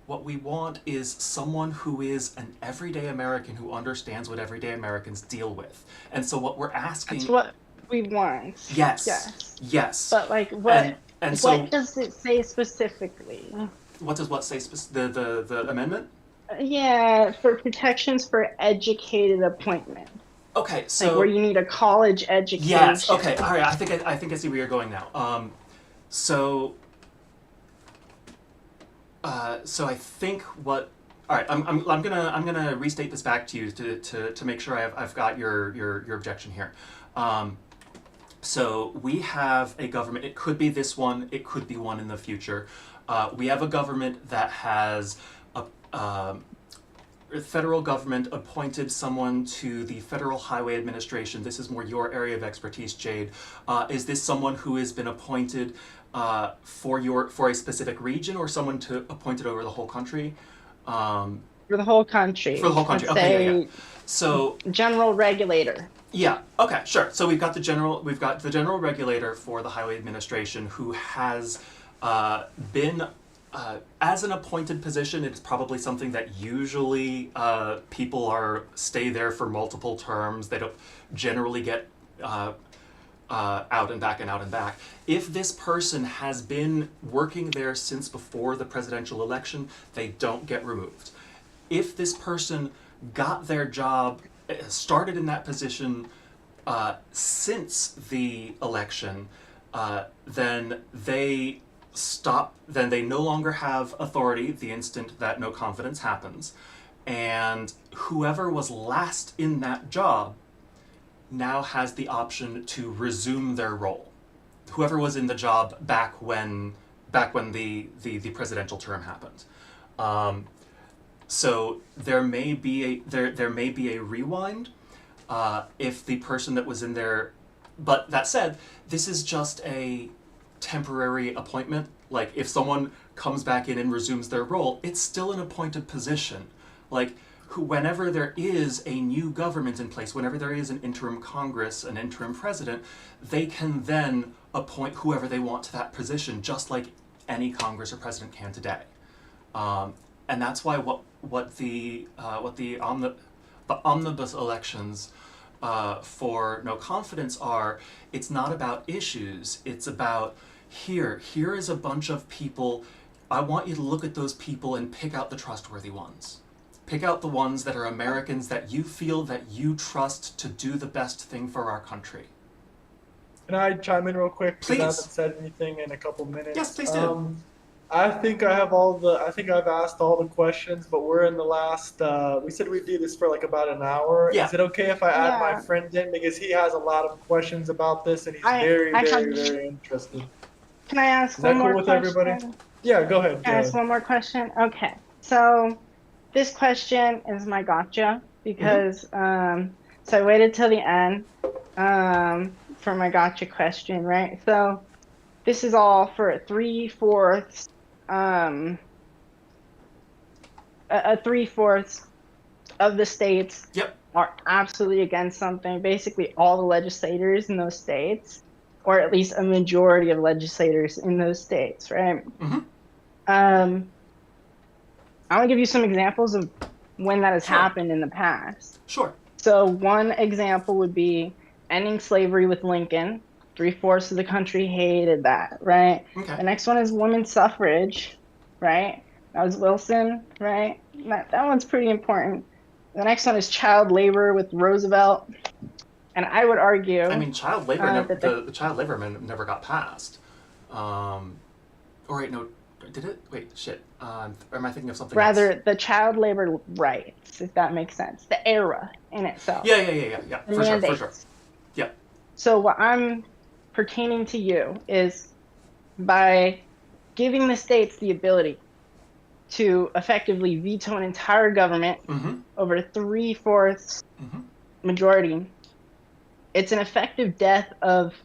what we want is someone who is an everyday American who understands what everyday Americans deal with. And so what we're asking... That's what we want. Yes. But like what does it say specifically? What does what say the amendment? Yeah, for protections for educated appointment. Okay, so like where you need a college education. Yes. Okay. All right. I think I see where you're going now. So I think what. All right, I'm gonna restate this back to you to make sure I've got your objection here. So we have a government. It could be this one. It could be one in the future. We have a government that has the federal government appointed someone to the Federal Highway Administration. This is more your area of expertise, Jade. Is this someone who has been appointed for a specific region, or someone appointed over the whole country? For the whole country. For the whole country. Let's Okay, say yeah. So general regulator. yeah. Okay. Sure. So we've got the general regulator for the Highway Administration, who has been as an appointed position. It's probably something that usually people stay there for multiple terms. They don't generally get out and back and out and back. If this person has been working there since before the presidential election, they don't get removed. If this person got their job, started in that position since the election, then they no longer have authority the instant that no confidence happens. And whoever was last in that job now has the option to resume their role. Whoever was in the job back when the presidential term happened. So there may be a rewind if the person that was in there. But that said, this is just a temporary appointment. Like, if someone comes back in and resumes their role, it's still an appointed position. Like, whenever there is a new government in place, whenever there is an interim Congress, an interim president, they can then appoint whoever they want to that position, just like any Congress or president can today. And that's why what the omnibus elections for no confidence are. It's not about issues. It's about here is a bunch of people. I want you to look at those people and pick out the trustworthy ones. Pick out the ones that are Americans that you feel that you trust to do the best thing for our country. Can I chime in real quick? Please. I haven't said anything in a couple minutes. Yes, please do. I think I've asked all the questions, but we're in the last. We said we'd do this for like about an hour. Yeah. Is it okay if I add my Yeah. friend in, because he has a lot of questions about this and he's I very have- interested? Can I ask Is one that more cool with question? everybody? Yeah, go ahead. Can I ask one more question? Okay. So this question is my gotcha because so I waited till the end for my gotcha question, right? So this is all for a 3/4 a 3/4 of the states Yep. are absolutely against something. Basically all the legislators in those states, or at least a majority of legislators in those states, right? Mm-hmm. I want to give you some examples of when that has Sure. happened in the past. Sure. So one example would be ending slavery with Lincoln. 3/4 of the country hated that, right? Okay. The next one is women's suffrage, right? That was Wilson, right? That one's pretty important. The next one is child labor with Roosevelt. And I would argue... I mean, child labor. that The child labor amendment never got passed. Or wait, no, did it? Wait, shit. Am I thinking of something rather, else? the child labor rights, if that makes sense. The era in itself. Yeah. The For sure. mandates. Yeah. So what I'm pertaining to you is by giving the states the ability to effectively veto an entire government Mm-hmm. over 3/4 Mm-hmm. majority, it's an effective death of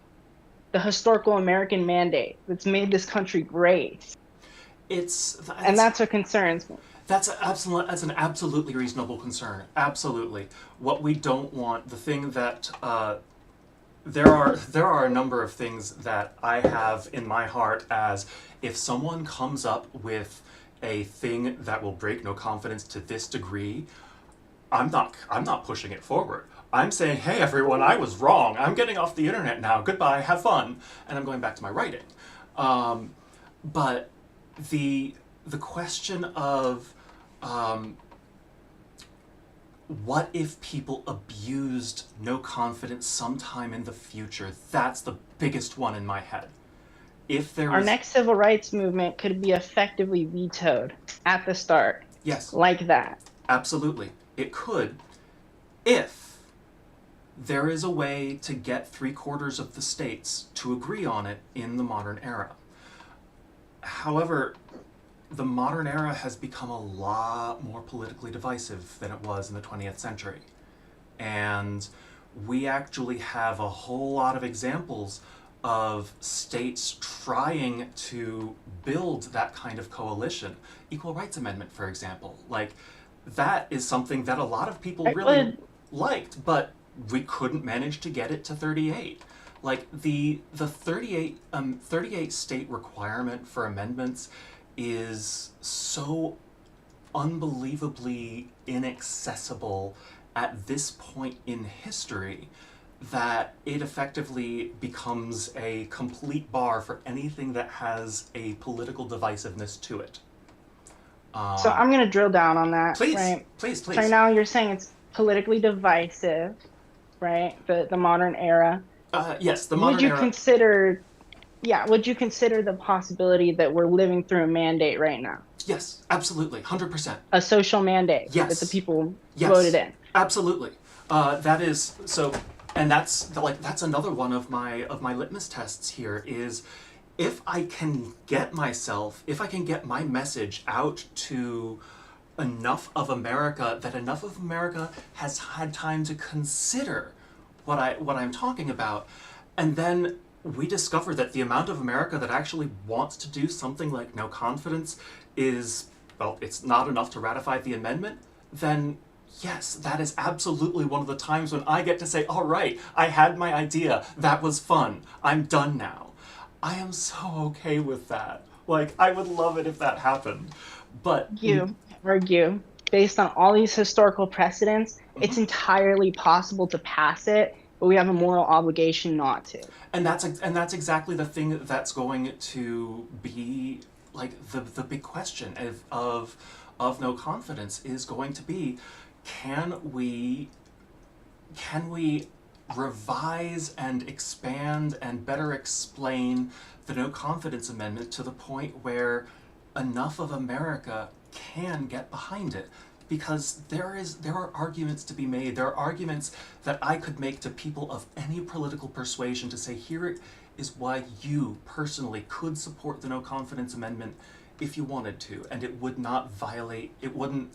the historical American mandate that's made this country great. And that's what concerns me. That's an absolutely reasonable concern. Absolutely. What we don't want, the thing that there are a number of things that I have in my heart as, if someone comes up with a thing that will break no confidence to this degree, I'm not pushing it forward. I'm saying, hey everyone, I was wrong. I'm getting off the internet now. Goodbye, have fun, and I'm going back to my writing. But the question of what if people abused no confidence sometime in the future? That's the biggest one in my head. if there Our was next civil rights movement could be effectively vetoed at the start, yes, like that. absolutely, it could, if there is a way to get 3/4 of the states to agree on it in the modern era. However, the modern era has become a lot more politically divisive than it was in the 20th century. And we actually have a whole lot of examples of states trying to build that kind of coalition. Equal Rights Amendment, for example. Like, that is something that a lot of people really liked, but we couldn't manage to get it to 38. Like, the 38 state requirement for amendments is so unbelievably inaccessible at this point in history that it effectively becomes a complete bar for anything that has a political divisiveness to it. So I'm going to drill down on that. Please, right? please. So now you're saying it's politically divisive, right? The modern era. Yes, the modern Would you era. consider, would you consider the possibility that we're living through a mandate right now? Yes, absolutely, 100%. A social mandate Yes. that the people Yes, voted in. Absolutely. That is so, and that's another one of my litmus tests here is if I can get my message out to enough of America that enough of America has had time to consider what I'm talking about, and then we discover that the amount of America that actually wants to do something like no confidence is, well, it's not enough to ratify the amendment, then yes, that is absolutely one of the times when I get to say, all right, I had my idea, that was fun, I'm done now. I am so okay with that. Like, I would love it if that happened. But You argue, based on all these historical precedents, it's entirely possible to pass it, but we have a moral obligation not to. And that's exactly the thing that's going to be like the big question of no confidence is going to be, can we revise and expand and better explain the no confidence amendment to the point where enough of America can get behind it? Because there are arguments to be made. There are arguments that I could make to people of any political persuasion to say, here is why you personally could support the no confidence amendment if you wanted to, and it would not violate, it wouldn't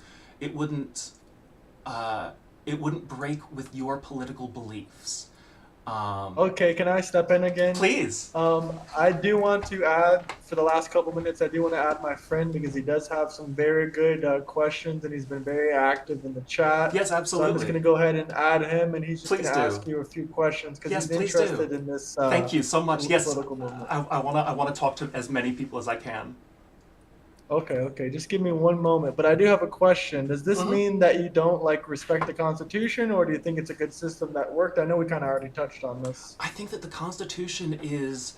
break with your political beliefs. Okay, can I step in again? Please. I do want to add, for the last couple minutes, I do want to add my friend because he does have some very good questions and he's been very active in the chat. Yes, absolutely. So I'm just going to go ahead and add him, and he's just going Please to do. ask you a few questions because Yes, he's please interested do. in this. Thank you so much. Yes, political movement. I want to talk to as many people as I can. Okay. Just give me one moment. But I do have a question. Does this mean that you don't respect the Constitution, or do you think it's a good system that worked? I know we kind of already touched on this. I think that the Constitution is,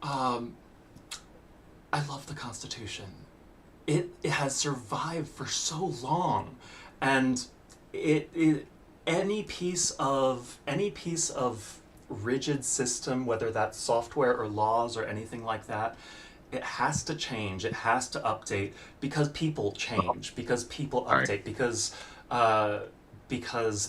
I love the Constitution. It has survived for so long, and any piece of rigid system, whether that's software or laws or anything like that, it has to change, it has to update, because people change, because people update, because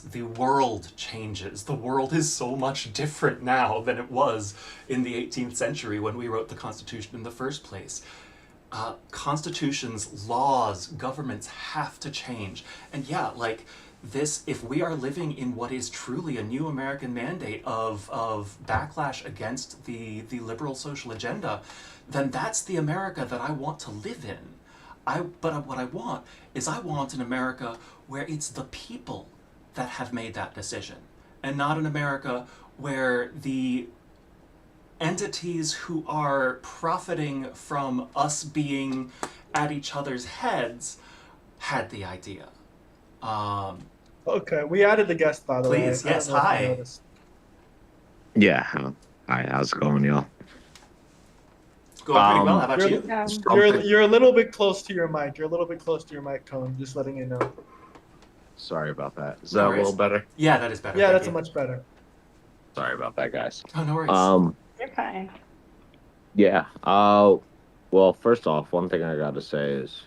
the world changes. The world is so much different now than it was in the 18th century when we wrote the Constitution in the first place. Constitutions, laws, governments have to change. And yeah, this, if we are living in what is truly a new American mandate of backlash against the liberal social agenda, then that's the America that I want to live in. But what I want is I want an America where it's the people that have made that decision, and not an America where the entities who are profiting from us being at each other's heads had the idea. Okay, we added the guest, by the way. Please, yes, hi. Yeah. Hi, how's it going, y'all? Going pretty well. How about you? You're a little bit close to your mic. You're a little bit close to your mic, Cone. Just letting you know. Sorry about that. Is No that worries. a little better? Yeah, that is better. Yeah, Thank you. much better. Sorry about that, guys. Oh, no worries. You're fine. Yeah. Well, first off, one thing I got to say is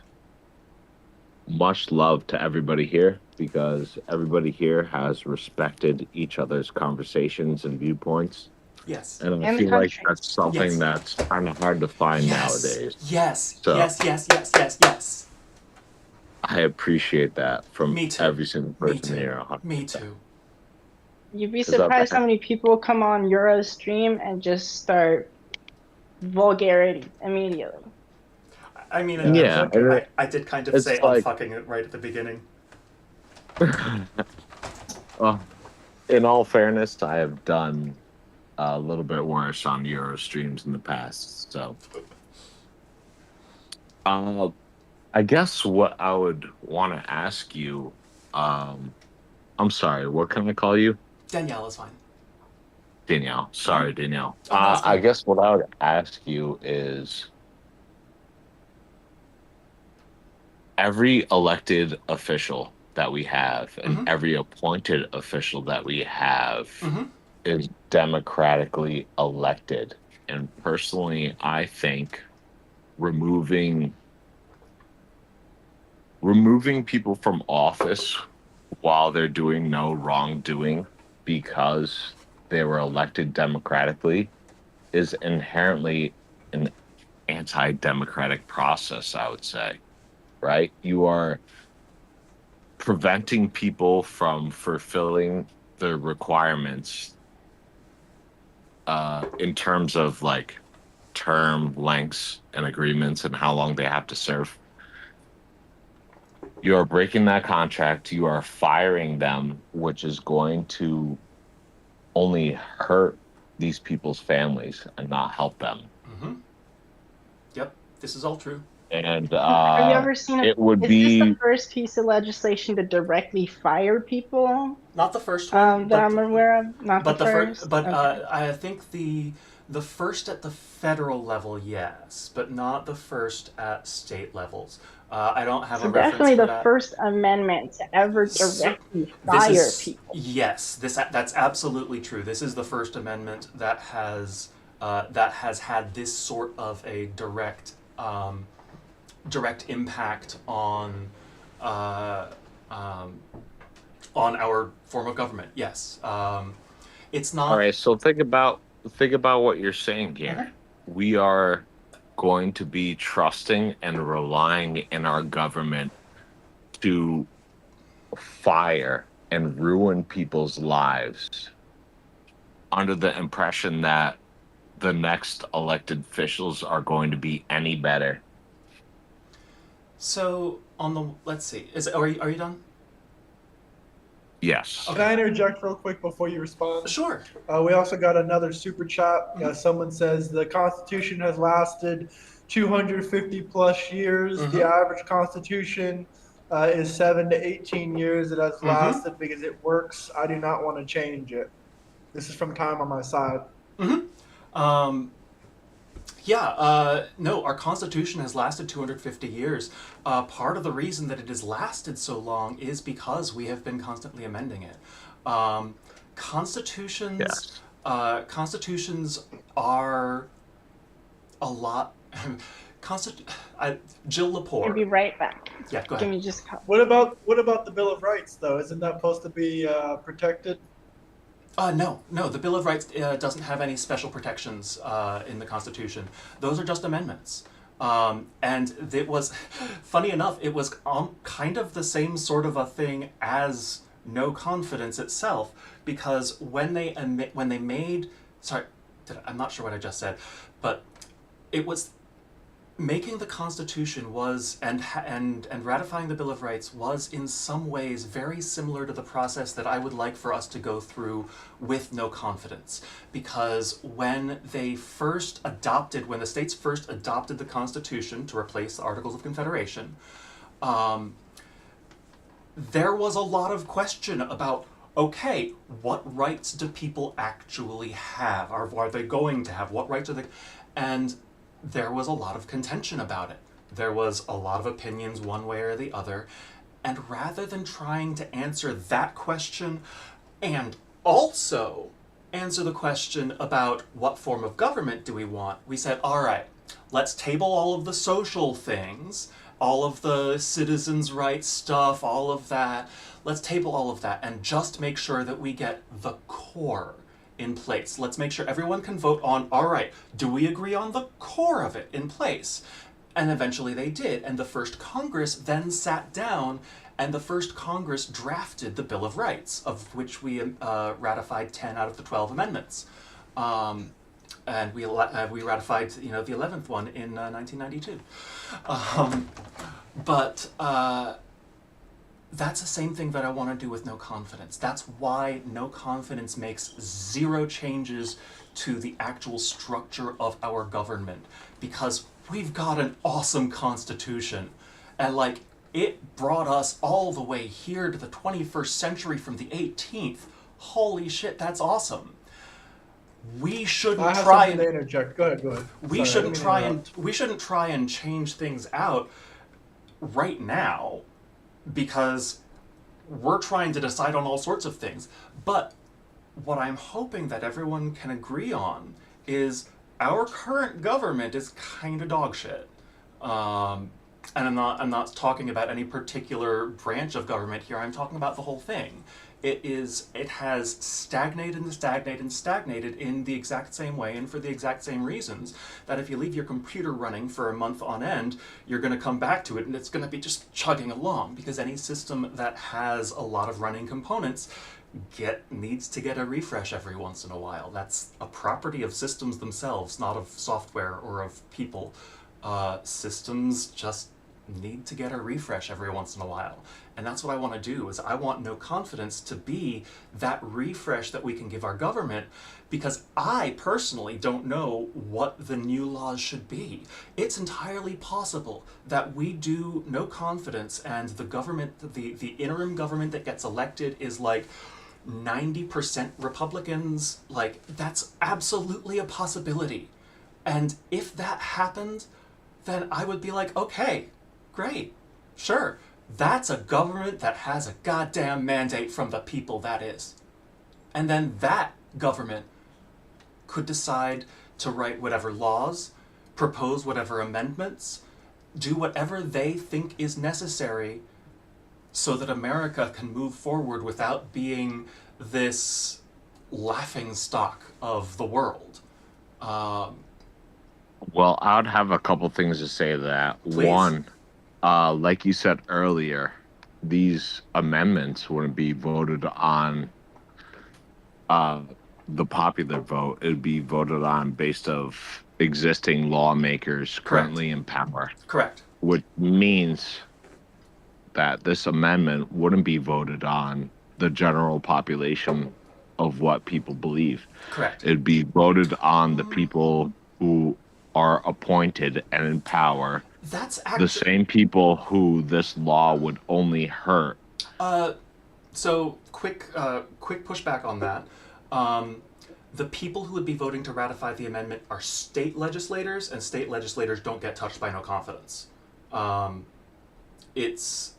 much love to everybody here because everybody here has respected each other's conversations and viewpoints. Yes. And I And the feel like country. that's something Yes. that's kind of hard to find Yes. nowadays. Yes. So Yes. Yes. Yes. Yes. Yes. I appreciate that from Me too. every single Me person too. here. Me too. You'd be Because surprised how many people come on Euro's stream and just start vulgarity immediately. I mean, Yeah, it's yeah, like a I did kind of say it's like, unfucking it right at the beginning. well, in all fairness, I have done a little bit worse on Euro streams in the past. So, uh, I guess what I would want to ask you, um, I'm sorry, what can I call you? Danielle is fine. Danielle. Uh-huh. Sorry, Danielle. Oh, no, it's I fine. guess what I would ask you is every elected official that we have and Mm-hmm. every appointed official that we have Mm-hmm. is democratically elected. And personally, I think removing removing people from office while they're doing no wrongdoing because they were elected democratically is inherently an anti-democratic process, I would say. Right? You are preventing people from fulfilling the requirements in terms of like term lengths and agreements and how long they have to serve. You are breaking that contract. You are firing them, which is going to only hurt these people's families and not help them. Mm-hmm. Yep. This is all true. And Have you ever seen it would is this the be, first piece of legislation to directly fire people Not the first one, that I'm aware of? Not the but the first, first? but Okay. I think the first at the federal level, yes, but not the first at state levels. I don't have a So reference definitely for the that. first amendment to ever So directly this fire is people. yes, that's absolutely true. This is the first amendment that has had this sort of a direct impact uh, um, on our form of government. Yes, it's all not. right. So think about what you're saying here. Mhm. We are going to be trusting and relying in our government to fire and ruin people's lives under the impression that the next elected officials are going to be any better. So on the let's see, are you done? Yes. Can Okay, I interject real quick before you respond? sure. We also got another super chat. Mm-hmm. Someone says the Constitution has lasted 250 plus years. The Mm-hmm. average Constitution is 7 to 18 years. It has Mm-hmm. lasted because it works. I do not want to change it. This is from time on my side. Mm-hmm. Yeah, no, our Constitution has lasted 250 years. Part of the reason that it has lasted so long is because we have been constantly amending it. Um, constitutions, Yes. constitutions are a lot. Constitu- Jill I'll Lepore. be right back. Yeah, go Give ahead. me just a couple. What about the Bill of Rights though? Isn't that supposed to be protected? No, the Bill of Rights doesn't have any special protections in the Constitution. Those are just amendments. And it was, funny enough, it was kind of the same sort of a thing as no confidence itself, because when they made, sorry, I'm not sure what I just said, but it was making the Constitution was and ratifying the Bill of Rights was in some ways very similar to the process that I would like for us to go through with no confidence, because when the states first adopted the Constitution to replace the Articles of Confederation, um, there was a lot of question about, okay, what rights do people actually have? Are they going to have? What rights are they? And there was a lot of contention about it. There was a lot of opinions one way or the other. And rather than trying to answer that question and also answer the question about what form of government do we want, we said, all right, let's table all of the social things, all of the citizens' rights stuff, all of that. Let's table all of that and just make sure that we get the core in place. Let's make sure everyone can vote on, all right, do we agree on the core of it in place? And eventually they did. And the first Congress then sat down, and the first Congress drafted the Bill of Rights, of which we ratified 10 out of the 12 amendments. And we ratified, the 11th one in 1992. But that's the same thing that I want to do with no confidence. That's why no confidence makes zero changes to the actual structure of our government, because we've got an awesome constitution, and like it brought us all the way here to the 21st century from the 18th. Holy shit, that's awesome. We shouldn't I have try something and to interject. Go ahead. we Sorry, I didn't mean to we shouldn't try and change things out right now, because we're trying to decide on all sorts of things. But what I'm hoping that everyone can agree on is our current government is kind of dog shit. And I'm not talking about any particular branch of government here. I'm talking about the whole thing. It has stagnated and stagnated and stagnated in the exact same way and for the exact same reasons that if you leave your computer running for a month on end, you're going to come back to it and it's going to be just chugging along, because any system that has a lot of running components needs to get a refresh every once in a while. That's a property of systems themselves, not of software or of people. Systems just need to get a refresh every once in a while. And that's what I want to do, is I want no confidence to be that refresh that we can give our government, because I personally don't know what the new laws should be. It's entirely possible that we do no confidence and the government, the interim government that gets elected is like 90% Republicans. Like, that's absolutely a possibility. And if that happened, then I would be like, okay, great, sure. That's a government that has a goddamn mandate from the people, that is. And then that government could decide to write whatever laws, propose whatever amendments, do whatever they think is necessary so that America can move forward without being this laughing stock of the world. Well, I'd have a couple things to say to that. Please. One, like you said earlier, these amendments wouldn't be voted on the popular vote. It would be voted on based of existing lawmakers currently in power. Correct. Which means that this amendment wouldn't be voted on the general population of what people believe. Correct. It'd be voted on the people who are appointed and in power, That's actually the same people who this law would only hurt. So quick pushback on that. The people who would be voting to ratify the amendment are state legislators, and state legislators don't get touched by no confidence. It's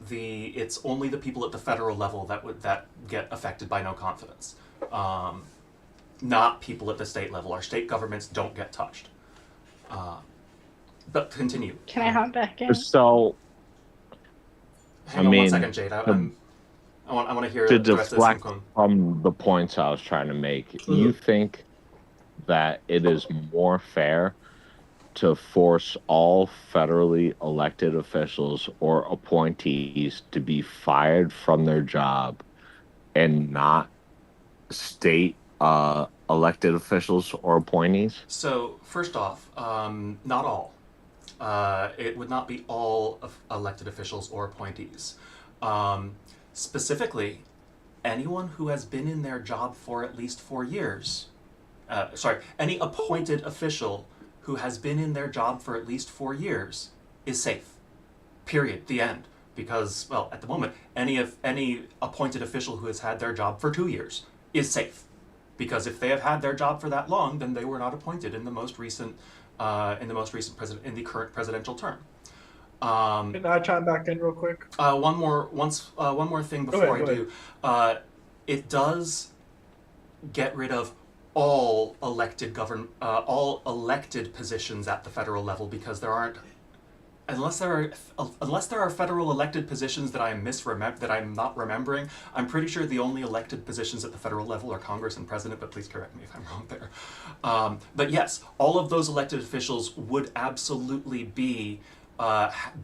only the people at the federal level that get affected by no confidence. Not people at the state level. Our state governments don't get touched. But continue. Can I hop back in? So, Hang on 1 second, Jade. I want to hear to the rest of this. deflect from the points I was trying to make, you think that it is more fair to force all federally elected officials or appointees to be fired from their job and not state elected officials or appointees? So, first off, not all. It would not be all of elected officials or appointees. Specifically, anyone who has been in their job for at least 4 years. Any appointed official who has been in their job for at least 4 years is safe. Period. The end. Because, well, at the moment, any appointed official who has had their job for 2 years is safe. Because if they have had their job for that long, then they were not appointed in the current presidential term. Can I chime back in real quick? One more thing before I do. It does get rid of all all elected positions at the federal level, because there aren't, unless there are federal elected positions that that I'm not remembering. I'm pretty sure the only elected positions at the federal level are Congress and President, but please correct me if I'm wrong there. But yes, all of those elected officials would absolutely be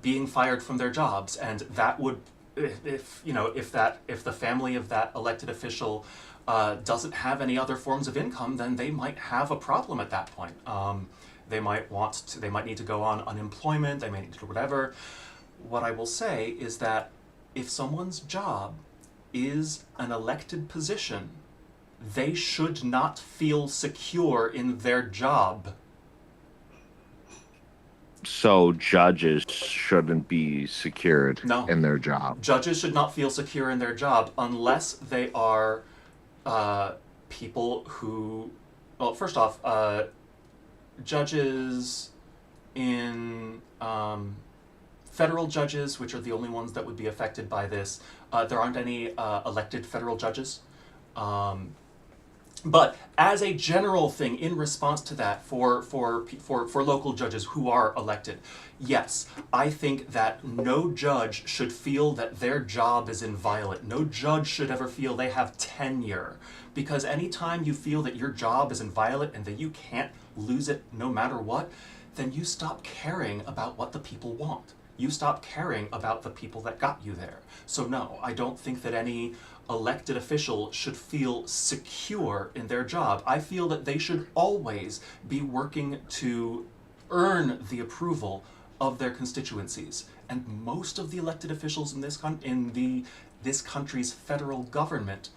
being fired from their jobs, and that would, if the family of that elected official doesn't have any other forms of income, then they might have a problem at that point. They might need to go on unemployment, they may need to do whatever. What I will say is that if someone's job is an elected position, they should not feel secure in their job. So judges shouldn't be secured No. in their job. Judges should not feel secure in their job unless they are people who, well, first off, judges in federal judges, which are the only ones that would be affected by this, there aren't any elected federal judges. But as a general thing, in response to that, for local judges who are elected, yes, I think that no judge should feel that their job is inviolate. No judge should ever feel they have tenure, because anytime you feel that your job is inviolate and that you can't lose it no matter what, then you stop caring about what the people want. You stop caring about the people that got you there. So no, I don't think that any elected official should feel secure in their job. I feel that they should always be working to earn the approval of their constituencies. And most of the elected officials in this country's federal government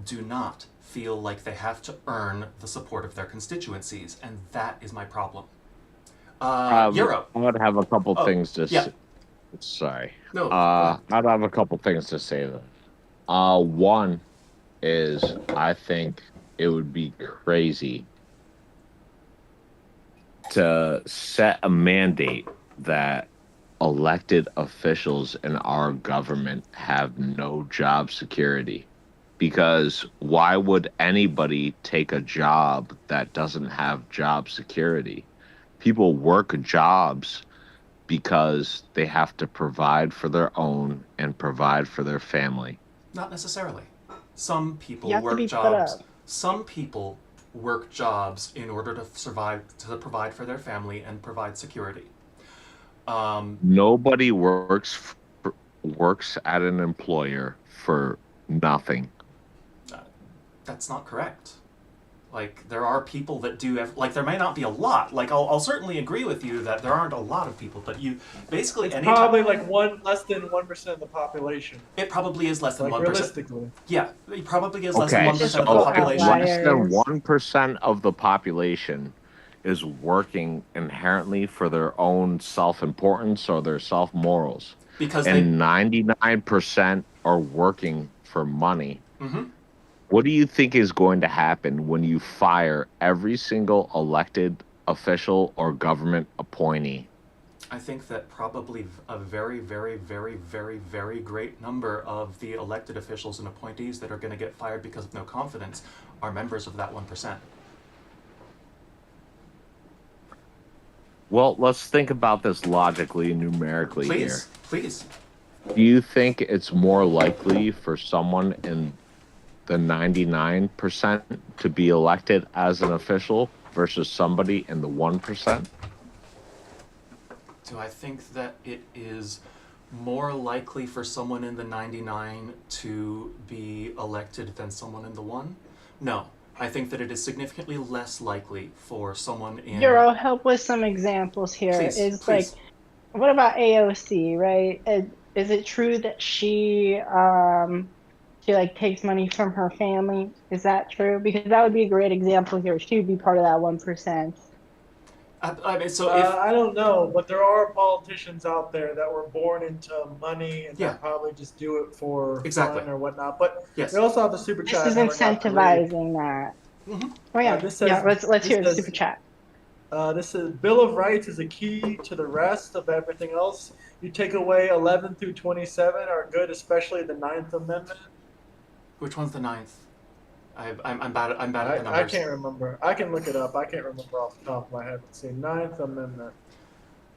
do not feel like they have to earn the support of their constituencies, and that is my problem. Euro. I would have a couple things to yeah. say. Sorry. No. I'd have a couple things to say though. One is I think it would be crazy to set a mandate that elected officials in our government have no job security. Because why would anybody take a job that doesn't have job security? People work jobs because they have to provide for their own and provide for their family. Not necessarily. Some people You have to work be put jobs. up. Some people work jobs in order to survive, to provide for their family and provide security. Nobody works at an employer for nothing. That's not correct. Like, there are people that do, like, there may not be a lot. Like, I'll certainly agree with you that there aren't a lot of people, but you basically It's anytime, probably like less than 1% of the population. it probably is less than Like 1%. realistically. Yeah, it probably is less than Okay, 1% so of the population. less than Outliers. 1% of the population is working inherently for their own self-importance or their self-morals. Because And 99% are working for money. hmm What do you think is going to happen when you fire every single elected official or government appointee? I think that probably a very, very, very, very, very great number of the elected officials and appointees that are going to get fired because of no confidence are members of that 1%. Well, let's think about this logically and numerically Please, here. please. Do you think it's more likely for someone in the 99% to be elected as an official versus somebody in the 1%? Do I think that it is more likely for someone in the 99 to be elected than someone in the 1? No. I think that it is significantly less likely for someone in... Euro, help with some examples here. Please, Is please. like, what about AOC, right? Is it true that she like takes money from her family? Is that true? Because that would be a great example here. She would be part of that 1%. I mean, so if... I don't know, but there are politicians out there that were born into money and Yeah. that probably just do it for Exactly. fun or whatnot. But Yes. we also have the super chat. This is I never got to read. incentivizing that. Mhm. Oh yeah, this says- yeah. Let's this hear the says- super chat. This is Bill of Rights is a key to the rest of everything else. You take away 11 through 27 are good, especially the 9th Amendment. Which one's the 9th? I'm bad at the I numbers. can't remember. I can look it up. I can't remember off the top of my head. Let's see. Ninth Amendment.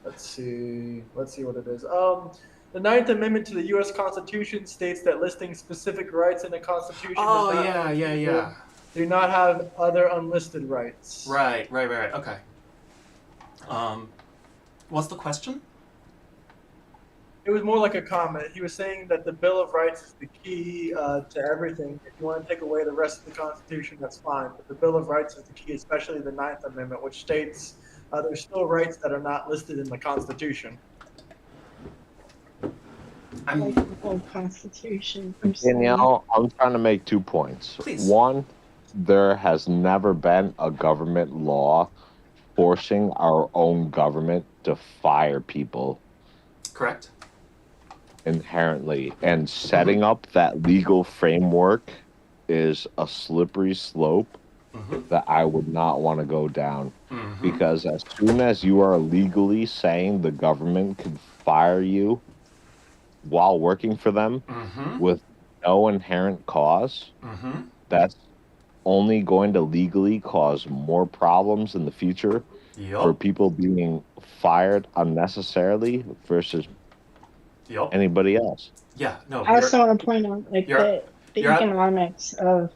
Let's see. Let's see what it is. The Ninth Amendment to the U.S. Constitution states that listing specific rights in the Constitution Oh does not yeah, mean yeah, people yeah. do not have other unlisted rights. Right. Okay. What's the question? It was more like a comment. He was saying that the Bill of Rights is the key to everything. If you want to take away the rest of the Constitution, that's fine. But the Bill of Rights is the key, especially the Ninth Amendment, which states there's still rights that are not listed in the Constitution. Like the whole Constitution per se. Danielle, I'm trying to make 2 points. Please. One, there has never been a government law forcing our own government to fire people Correct. inherently. And setting up that legal framework is a slippery slope that I would not want to go down. Because as soon as you are legally saying the government can fire you while working for them with no inherent cause, that's only going to legally cause more problems in the future for people being fired unnecessarily versus anybody else. Yeah. No. I also want to point out like the economics of.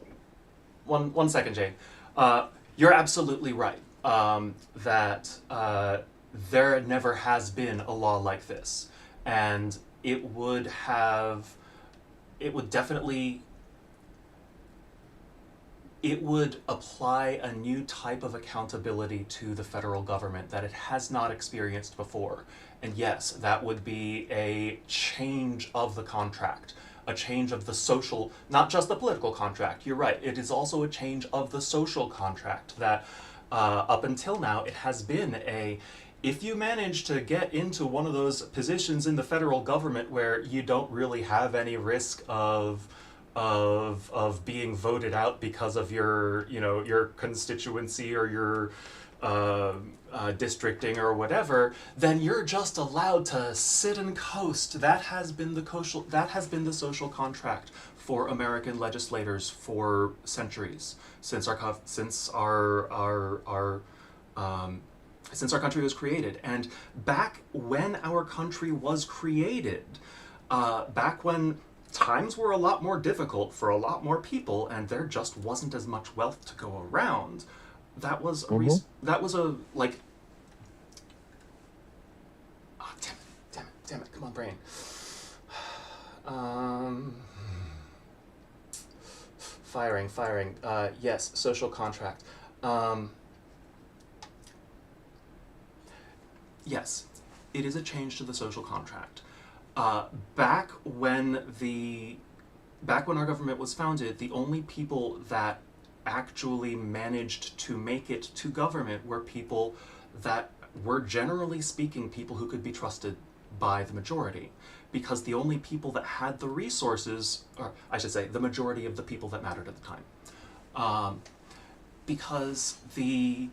One second, Jane. You're absolutely right. That there never has been a law like this, and it would apply a new type of accountability to the federal government that it has not experienced before. And yes, that would be a change of the contract, a change of the social, not just the political contract. You're right. It is also a change of the social contract that up until now it has been if you manage to get into one of those positions in the federal government where you don't really have any risk of being voted out because of your constituency or your districting or whatever, then you're just allowed to sit and coast. That has been the social contract for American legislators for centuries, since our country was created. And back when our country was created, back when times were a lot more difficult for a lot more people and there just wasn't as much wealth to go around, that was a like, oh, damn it, come on, brain. Firing. Yes, social contract. Yes, it is a change to the social contract. Back when our government was founded, the only people that actually managed to make it to government were people that were, generally speaking, people who could be trusted by the majority. Because the only people that had the resources, or I should say, the majority of the people that mattered at the time. Because the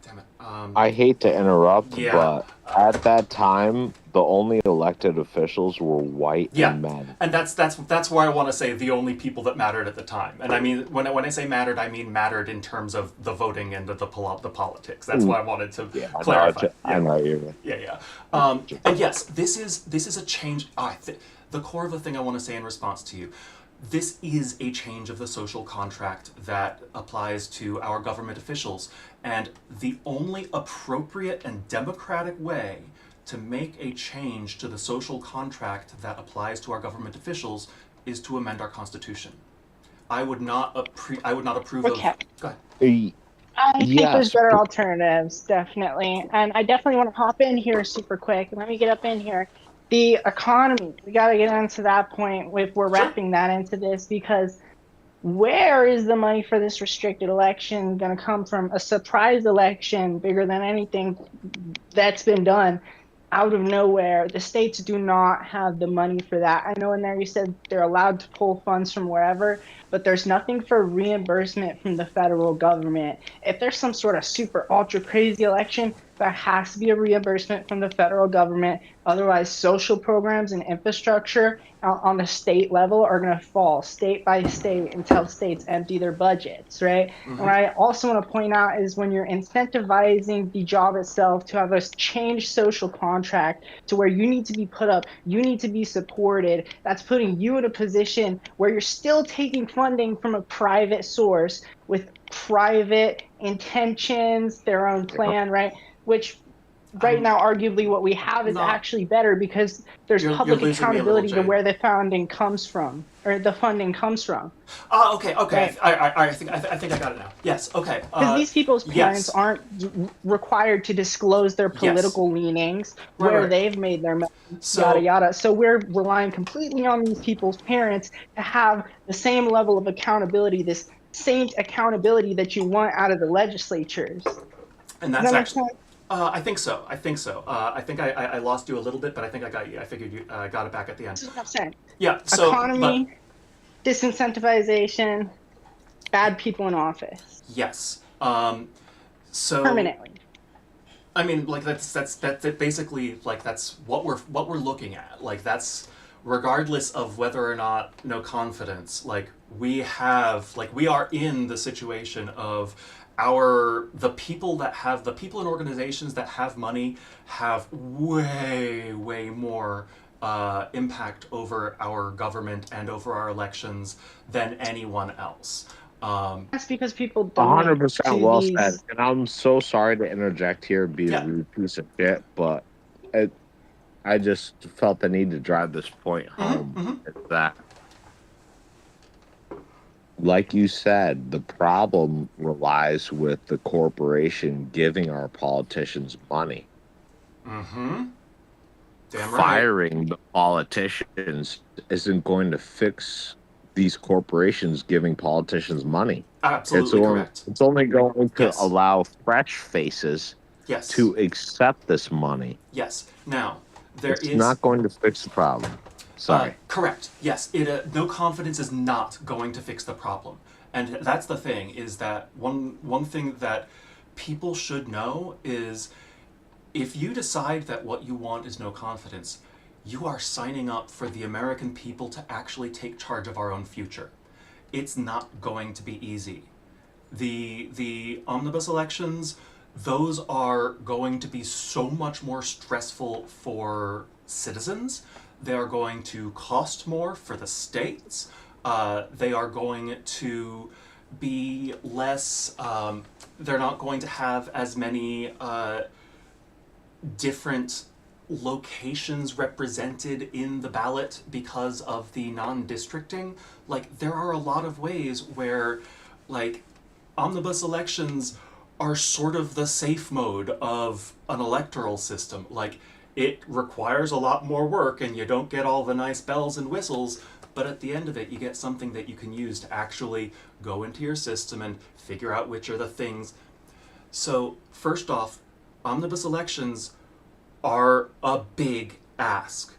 damn it. I hate to interrupt, Yeah. but at that time, the only elected officials were white and men. And that's why I want to say the only people that mattered at the time. And I mean, when I say mattered, I mean mattered in terms of the voting and the politics. That's why I wanted to clarify. I know you. Yeah. And yes, this is a change. The core of the thing I want to say in response to you. This is a change of the social contract that applies to our government officials. And the only appropriate and democratic way to make a change to the social contract that applies to our government officials is to amend our Constitution. I would not approve of... Go ahead. I think there's better alternatives, definitely. And I definitely want to hop in here super quick. Let me get up in here. The economy, we got to get into that point if we're wrapping that into this, because where is the money for this restricted election going to come from? A surprise election bigger than anything that's been done out of nowhere. The states do not have the money for that. I know in there you said they're allowed to pull funds from wherever, but there's nothing for reimbursement from the federal government. If there's some sort of super ultra crazy election, There has to be a reimbursement from the federal government. Otherwise, social programs and infrastructure on the state level are going to fall state by state until states empty their budgets, right? And what I also want to point out is when you're incentivizing the job itself to have a change social contract to where you need to be put up, you need to be supported, that's putting you in a position where you're still taking funding from a private source with private intentions, their own plan, right? Which right now, arguably, what we have is actually better because there's You're public losing me a little, accountability to Jay. where the funding comes from, or the funding comes from. Oh, okay. Right. I think I got it now. Yes. Okay. Because these people's parents yes. aren't required to disclose their political leanings, where Right. they've made their money, So- yada yada. So we're relying completely on these people's parents to have the same level of accountability, this same accountability that you want out of the legislatures. And Does that's that make actually. sense? I think so. I think I lost you a little bit, but I think I got you. I figured you got it back at the end. This is what I'm saying. Yeah. So, Economy, disincentivization, bad people in office. Yes. So Permanently. I mean, like that's basically like that's what we're looking at. Like that's regardless of whether or not no confidence. Like we are in the situation of the people and organizations that have money have way more impact over our government and over our elections than anyone else. That's because people don't. 100% well said. And I'm so sorry to interject here, be a rude piece of shit, but I just felt the need to drive this point home. It's that, like you said, the problem relies with the corporation giving our politicians money. Damn right. Firing the politicians isn't going to fix these corporations giving politicians money. Absolutely correct. It's only going to allow fresh faces to accept this money. Yes. Now, it's not going to fix the problem. Sorry. Correct. Yes. No confidence is not going to fix the problem. And that's the thing, is that one thing that people should know is if you decide that what you want is no confidence, you are signing up for the American people to actually take charge of our own future. It's not going to be easy. The omnibus elections, those are going to be so much more stressful for citizens. They are going to cost more for the states. They are going to be less, they're not going to have as many different locations represented in the ballot because of the non-districting. Like, there are a lot of ways where, like, omnibus elections are sort of the safe mode of an electoral system. Like, it requires a lot more work and you don't get all the nice bells and whistles, but at the end of it, you get something that you can use to actually go into your system and figure out which are the things. So, first off, omnibus elections are a big ask.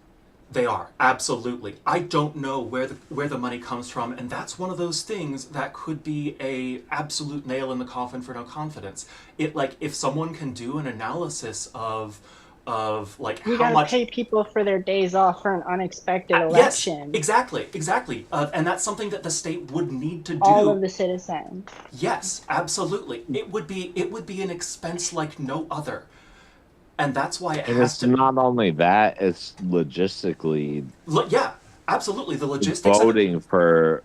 They are, absolutely. I don't know where the money comes from, and that's one of those things that could be a absolute nail in the coffin for no confidence. If someone can do an analysis of like you how much pay people for their days off for an unexpected election. Yes, exactly. And that's something that the state would need to do. All of the citizens. Yes, absolutely. It would be an expense like no other. And that's why it has to. And it's not only that; it's logistically. Yeah, absolutely. The logistics. Voting for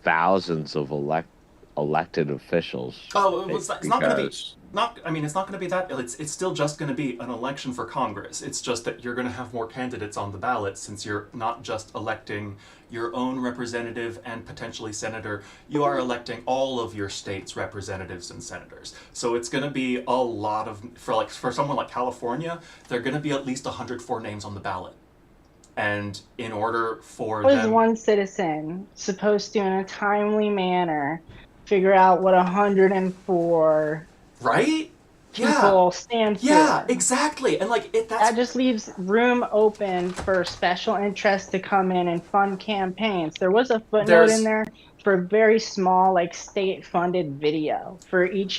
thousands of elected officials. Oh, it's not going to be. It's not going to be that. It's still just going to be an election for Congress. It's just that you're going to have more candidates on the ballot since you're not just electing your own representative and potentially senator. You are electing all of your state's representatives and senators. So it's going to be a lot of for someone like California, there are going to be at least 104 names on the ballot. And in order for what is one citizen supposed to, in a timely manner, figure out what 104 right? people stand for? Yeah, exactly. And that just leaves room open for special interests to come in and fund campaigns. There was a footnote in there for a very small, like, state-funded video for each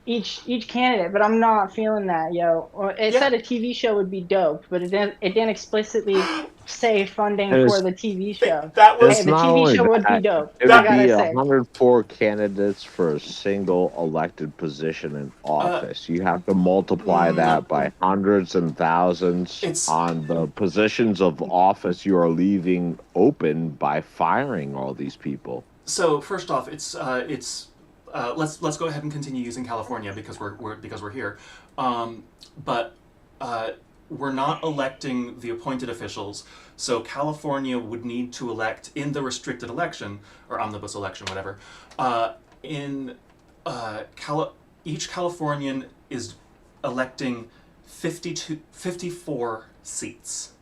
each candidate, but I'm not feeling that, yo. Or it Yeah. said a TV show would be dope, but it didn't explicitly say funding And for the TV show. That Hey, was it's the not TV only show would be that, dope. it I would that. gotta be say. 104 candidates for a single elected position in Uh, office. You have to multiply no, that by hundreds and thousands it's on the positions of office you are leaving open by firing all these people. so first off, let's go ahead and continue using California because we're here, but uh, we're not electing the appointed officials. So California would need to elect in the restricted election or omnibus election, whatever. In each Californian is electing 54 seats.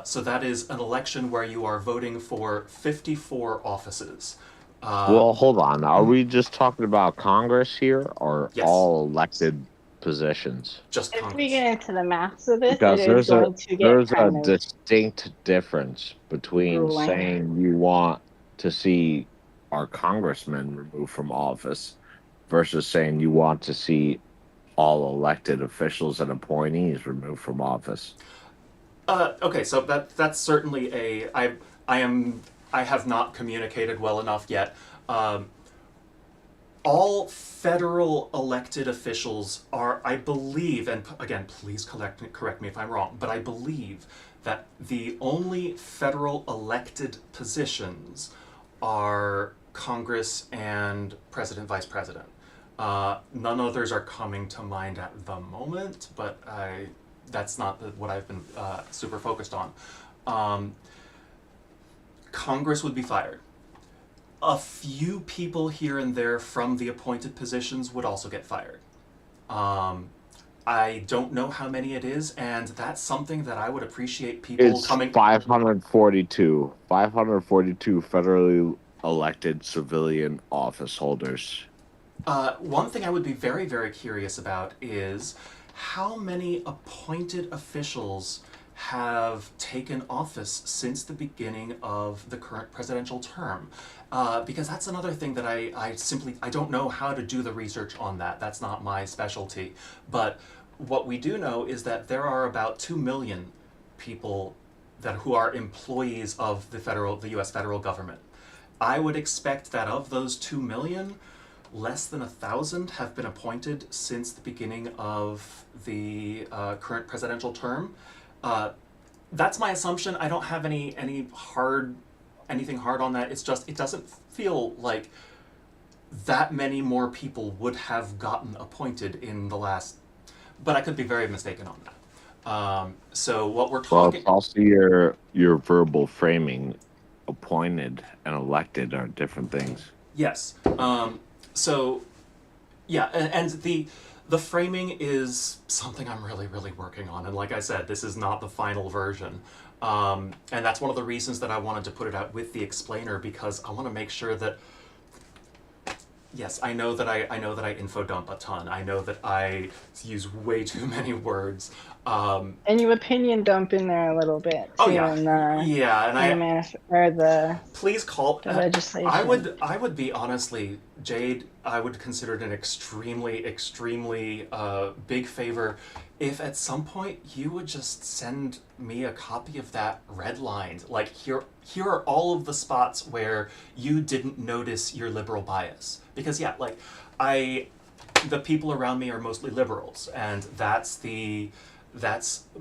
So that is an election where you are voting for 54 offices. Well, hold on. Are we just talking about Congress here or Yes, all elected positions? just If we Congress. get into the maths of this, it Because is going to get there's a kind of distinct difference between grueling. saying you want to see our congressmen removed from office versus saying you want to see all elected officials and appointees removed from office. Okay, so that's certainly I have not communicated well enough yet. All federal elected officials are, I believe, and again, please correct me if I'm wrong, but I believe that the only federal elected positions are Congress and President, Vice President. None others are coming to mind at the moment, but that's not what I've been super focused on. Congress would be fired. A few people here and there from the appointed positions would also get fired. I don't know how many it is, and that's something that I would appreciate people It's coming. 542. 542 federally elected civilian office holders. One thing I would be very, very curious about is how many appointed officials have taken office since the beginning of the current presidential term. Because that's another thing that I don't know how to do the research on that. That's not my specialty. But what we do know is that there are about 2 million people who are employees of the U.S. federal government. I would expect that of those 2 million, less than 1,000 have been appointed since the beginning of the current presidential term. That's my assumption. I don't have anything hard on that. It's just it doesn't feel like that many more people would have gotten appointed in the last. But I could be very mistaken on that. So what we're Well, talking. it's also your verbal framing. Appointed and elected are different things. Yes. So, yeah, and the framing is something I'm really, really working on. And like I said, this is not the final version. And that's one of the reasons that I wanted to put it out with the explainer, because I want to make sure that. Yes, I know that I info dump a ton. I know that I use way too many words. And you opinion dump in there a little bit too. Oh yeah, in yeah, and the please call. legislation. I would be honestly, Jade. I would consider it an extremely, extremely big favor if at some point you would just send me a copy of that redlined. Like here are all of the spots where you didn't notice your liberal bias. Because yeah, like the people around me are mostly liberals, and that's the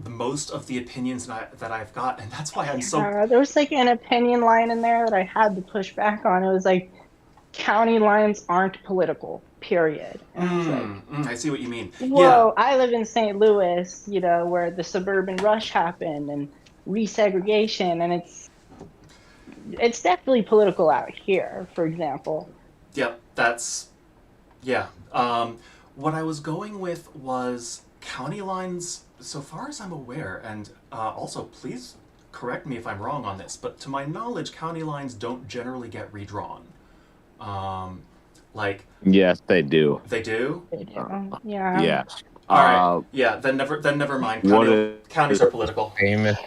most of the opinions that I've got, and that's why I'm so. There was like an opinion line in there that I had to push back on. It was like, county lines aren't political, period. I see what you mean. Whoa, yeah. I live in St. Louis, where the suburban rush happened and resegregation, and it's definitely political out here, for example. Yep, yeah. What I was going with was county lines, so far as I'm aware, and also please correct me if I'm wrong on this, but to my knowledge, county lines don't generally get redrawn. Yes, they do. They do? They do. Yeah. Yeah. All right. Yeah. Then never mind. Counties are political. Famous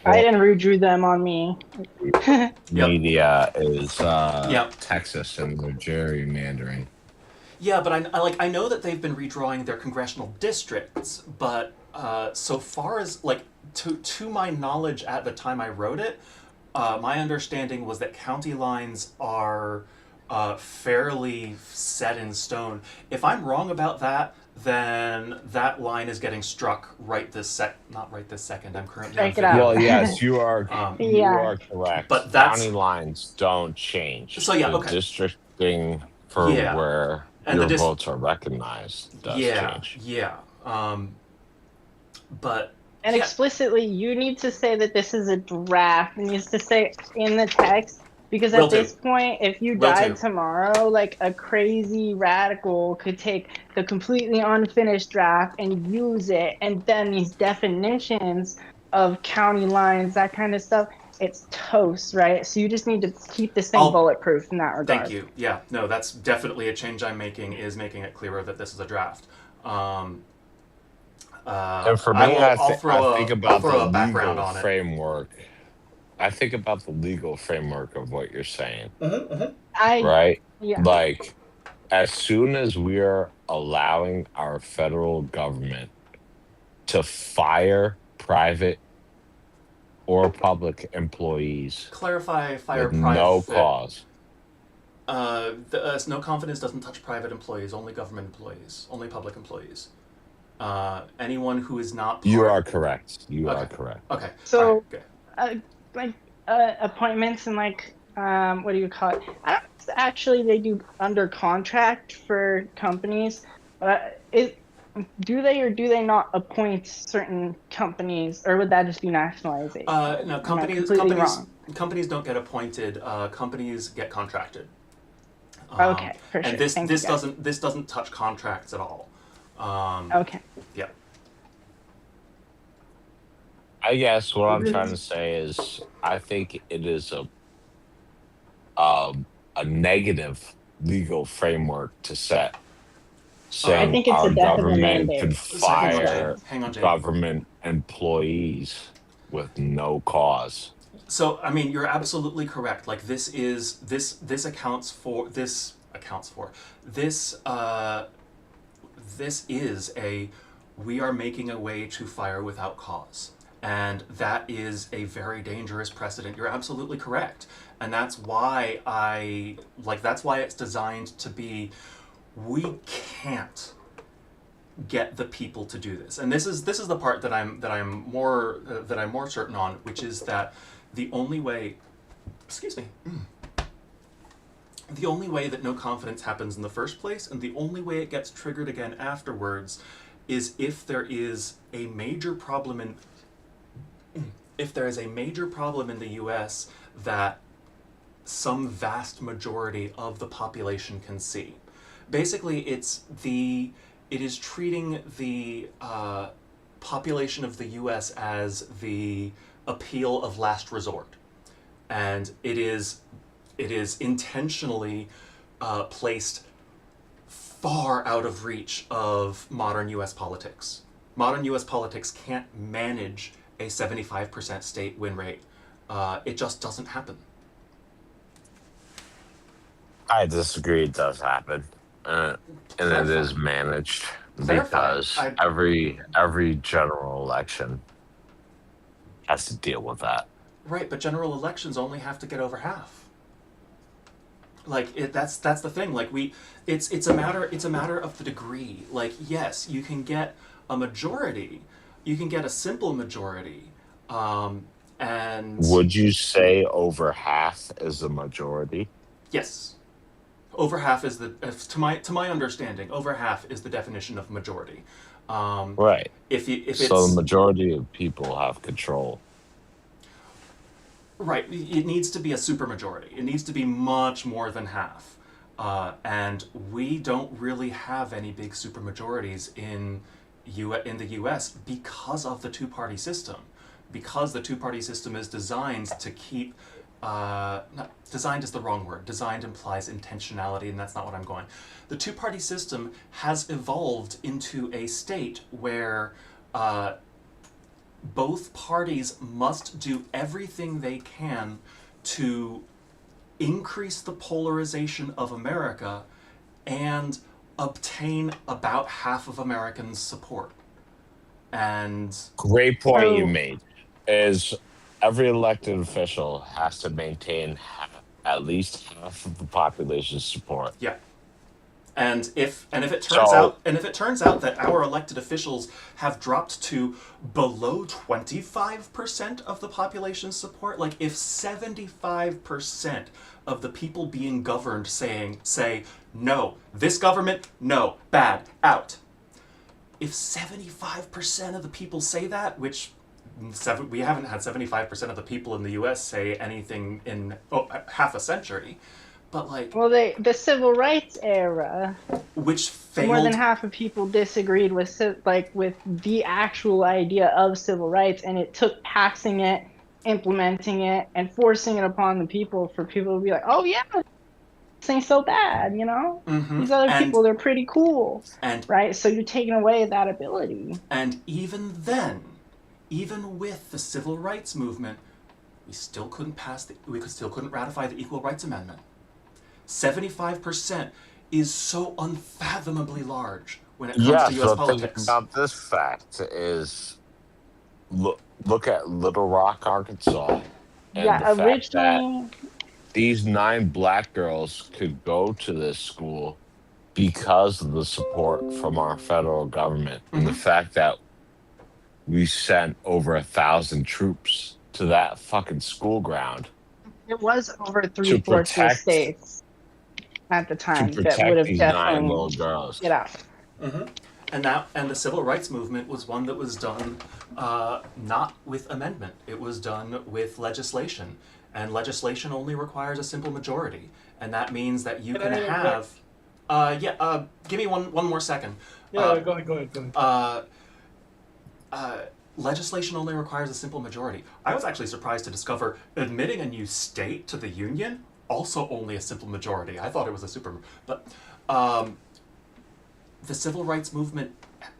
I didn't redrew them on me. media is Yep. Texas and their gerrymandering. Yeah, but I know that they've been redrawing their congressional districts, but so far as to my knowledge at the time I wrote it, my understanding was that county lines are fairly set in stone. If I'm wrong about that, then that line is getting struck not right this second. I'm currently on Strike it video. out. Well, yes, you are. You Yeah. are correct. But that's County lines don't change. so yeah, The okay. districting for Yeah. where And your votes are recognized does yeah, change. yeah. But And yeah, explicitly, you need to say that this is a draft. It needs to say in the text, because will at do. this point, if you Will died do. tomorrow, like a crazy radical could take the completely unfinished draft and use it, and then these definitions of county lines, that kind of stuff, it's toast, right? So you just need to keep this thing I'll bulletproof in that Thank regard. you. Yeah, no, that's definitely a change I'm making. Is making it clearer that this is a draft. And for I me, will. I think I'll about the throw a background legal on it. framework. I think about the legal framework of what you're saying, I, right? yeah. Like, as soon as we are allowing our federal government to fire private or public employees Clarify fire with no private. cause, No confidence doesn't touch private employees. Only government employees. Only public employees. Anyone who is not part. you are correct. You Okay. are correct. Okay. So, All right. Okay. like appointments and what do you call it? I don't actually they do under contract for companies, but do they or do they not appoint certain companies, or would that just be nationalization? No, Am I completely wrong? companies don't get appointed. Companies get contracted. Okay, for And sure. this Thank this you, guys. doesn't touch contracts at all. Okay. Yeah. I guess what I'm trying to say is I think it is a, a negative legal framework to set, I saying think it's our a death of a government mandate. could So hang on, Jane. fire Hang on, Jane. government employees with no cause. So I mean, you're absolutely correct. Like this accounts for this accounts for this. This is a we are making a way to fire without cause. And that is a very dangerous precedent. You're absolutely correct. And that's why that's why it's designed to be we can't get the people to do this. And this is the part that I'm more certain on, which is that the only way the only way that no confidence happens in the first place, and the only way it gets triggered again afterwards, is if there is a major problem in the US that some vast majority of the population can see. Basically, it is treating the population of the US as the appeal of last resort, and it is intentionally placed far out of reach of modern US politics. Modern US politics can't manage a 75% state win rate. It just doesn't happen. I disagree. It does happen, and it is managed because every general election has to deal with that. Right, but general elections only have to get over half. That's the thing. It's a matter of the degree. Like, yes, you can get a majority, you can get a simple majority, and Would you say over half is a majority? yes, over half is to my understanding, over half is the definition of majority. Right. If So it's the majority of people have control. right, it needs to be a supermajority. It needs to be much more than half, and we don't really have any big supermajorities in the U.S. because of the two-party system. Because the two-party system is designed to keep. Designed is the wrong word. Designed implies intentionality, and that's not what I'm going. The two-party system has evolved into a state where both parties must do everything they can to increase the polarization of America and obtain about half of Americans' support. And Great point you So made. Is every elected official has to maintain at least half of the population's support. yeah. And if it turns So out that our elected officials have dropped to below 25% of the population's support, like if 75% of the people being governed say no, this government, no, bad, out. If 75% of the people say that, which we haven't had 75% of the people in the US say anything in half a century, but like, well, the civil rights era, which more than failed. half of people disagreed with with the actual idea of civil rights, and it took passing it, implementing it, and forcing it upon the people for people to be like, oh yeah, this ain't so bad, you know? Mhm. These other and people, they're pretty cool, and right? So you're taking away that ability. and even then, even with the civil rights movement, we still couldn't ratify the Equal Rights Amendment. 75% is so unfathomably large when it comes yeah, to US so think politics. about this fact is look at Little Rock, Arkansas, and the Yeah, fact that originally, these 9 black girls could go to this school because of the support from our federal government and the Mm-hmm. fact that we sent over 1,000 troops to that fucking school ground it was over to three-fourths of the protect states at the time that would have these 9 little definitely girls. get out. Mm-hmm. And the civil rights movement was one that was done not with amendment. It was done with legislation, and legislation only requires a simple majority, and that means that you Can can I interject? have. Give me one more second. Yeah, go ahead. Legislation only requires a simple majority. I was actually surprised to discover admitting a new state to the union also only a simple majority. I thought it was a super, but the civil rights movement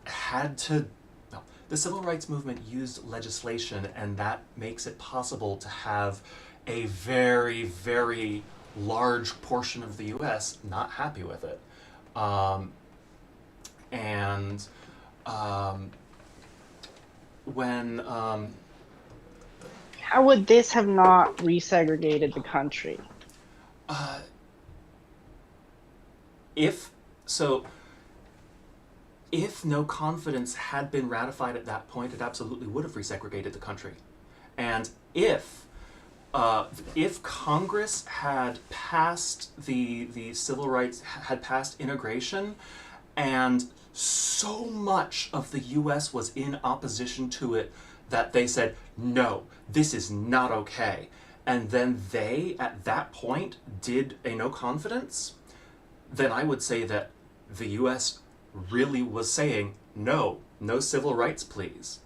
had to. No, the civil rights movement used legislation, and that makes it possible to have a very, very large portion of the U.S. not happy with it, and. When How would this have not resegregated the country? if so if no confidence had been ratified at that point, it absolutely would have resegregated the country. And if Congress had passed the civil rights, had passed integration, and so much of the US was in opposition to it that they said, no, this is not okay. And then they, at that point, did a no confidence, then I would say that the US really was saying, no civil rights, please.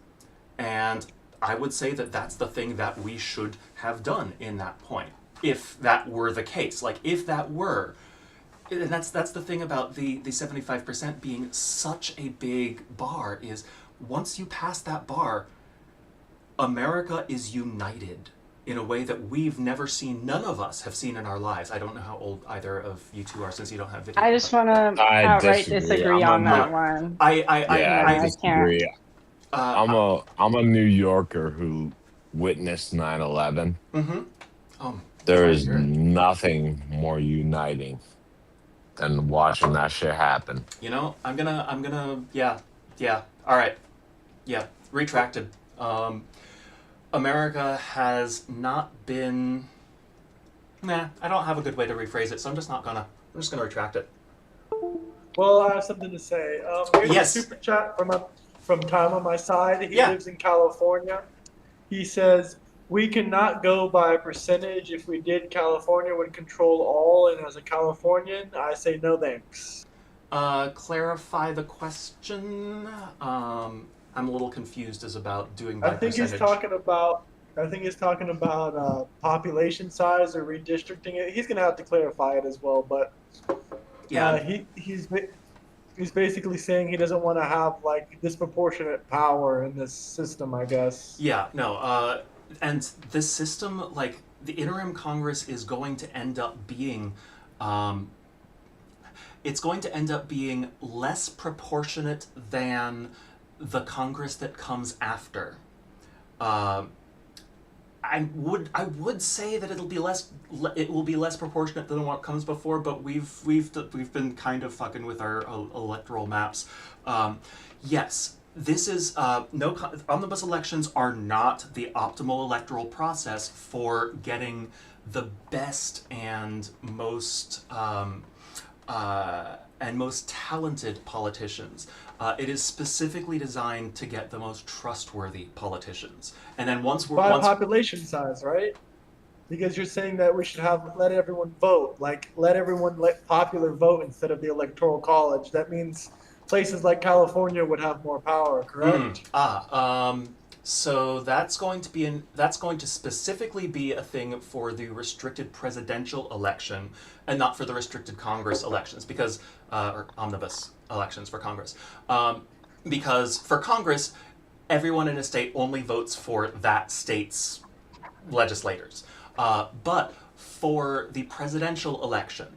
And I would say that that's the thing that we should have done in that point, if that were the case. Like, if that were. And that's the thing about the 75% being such a big bar, is once you pass that bar, America is united in a way that we've never seen, none of us have seen in our lives. I don't know how old either of you two are, since you don't have video. I just want to I outright disagree. disagree I'm on a that New- one. Yeah, I I can't. disagree. I'm a New Yorker who witnessed 9/11. There is nothing more uniting than watching that shit happen. You know, I'm gonna, yeah, all right, yeah, retracted. America has not been. Nah, I don't have a good way to rephrase it, so I'm just gonna retract it. Well, I have something to say. Here's Yes. a super chat from Tom on my side. He Yeah. lives in California. He says, we cannot go by percentage. If we did, California would control all. And as a Californian, I say no thanks. Clarify the question. I'm a little confused as about doing by I think percentage. he's talking about population size or redistricting it. He's gonna have to clarify it as well. But Yeah. he's basically saying he doesn't want to have like disproportionate power in this system, I guess. Yeah, no, and this system, like, the interim Congress is going to end up being, it's going to end up being less proportionate than the Congress that comes after. I would say that it will be less proportionate than what comes before, but we've been kind of fucking with our electoral maps. Yes, this is omnibus elections are not the optimal electoral process for getting the best and most talented politicians. It is specifically designed to get the most trustworthy politicians. And then once population size, right? Because you're saying that we should let everyone vote, like let everyone let popular vote instead of the electoral college. That means places like California would have more power, correct? So that's going to specifically be a thing for the restricted presidential election, and not for the restricted Congress elections, because or omnibus elections for Congress, because for Congress, everyone in a state only votes for that state's legislators, but for the presidential election,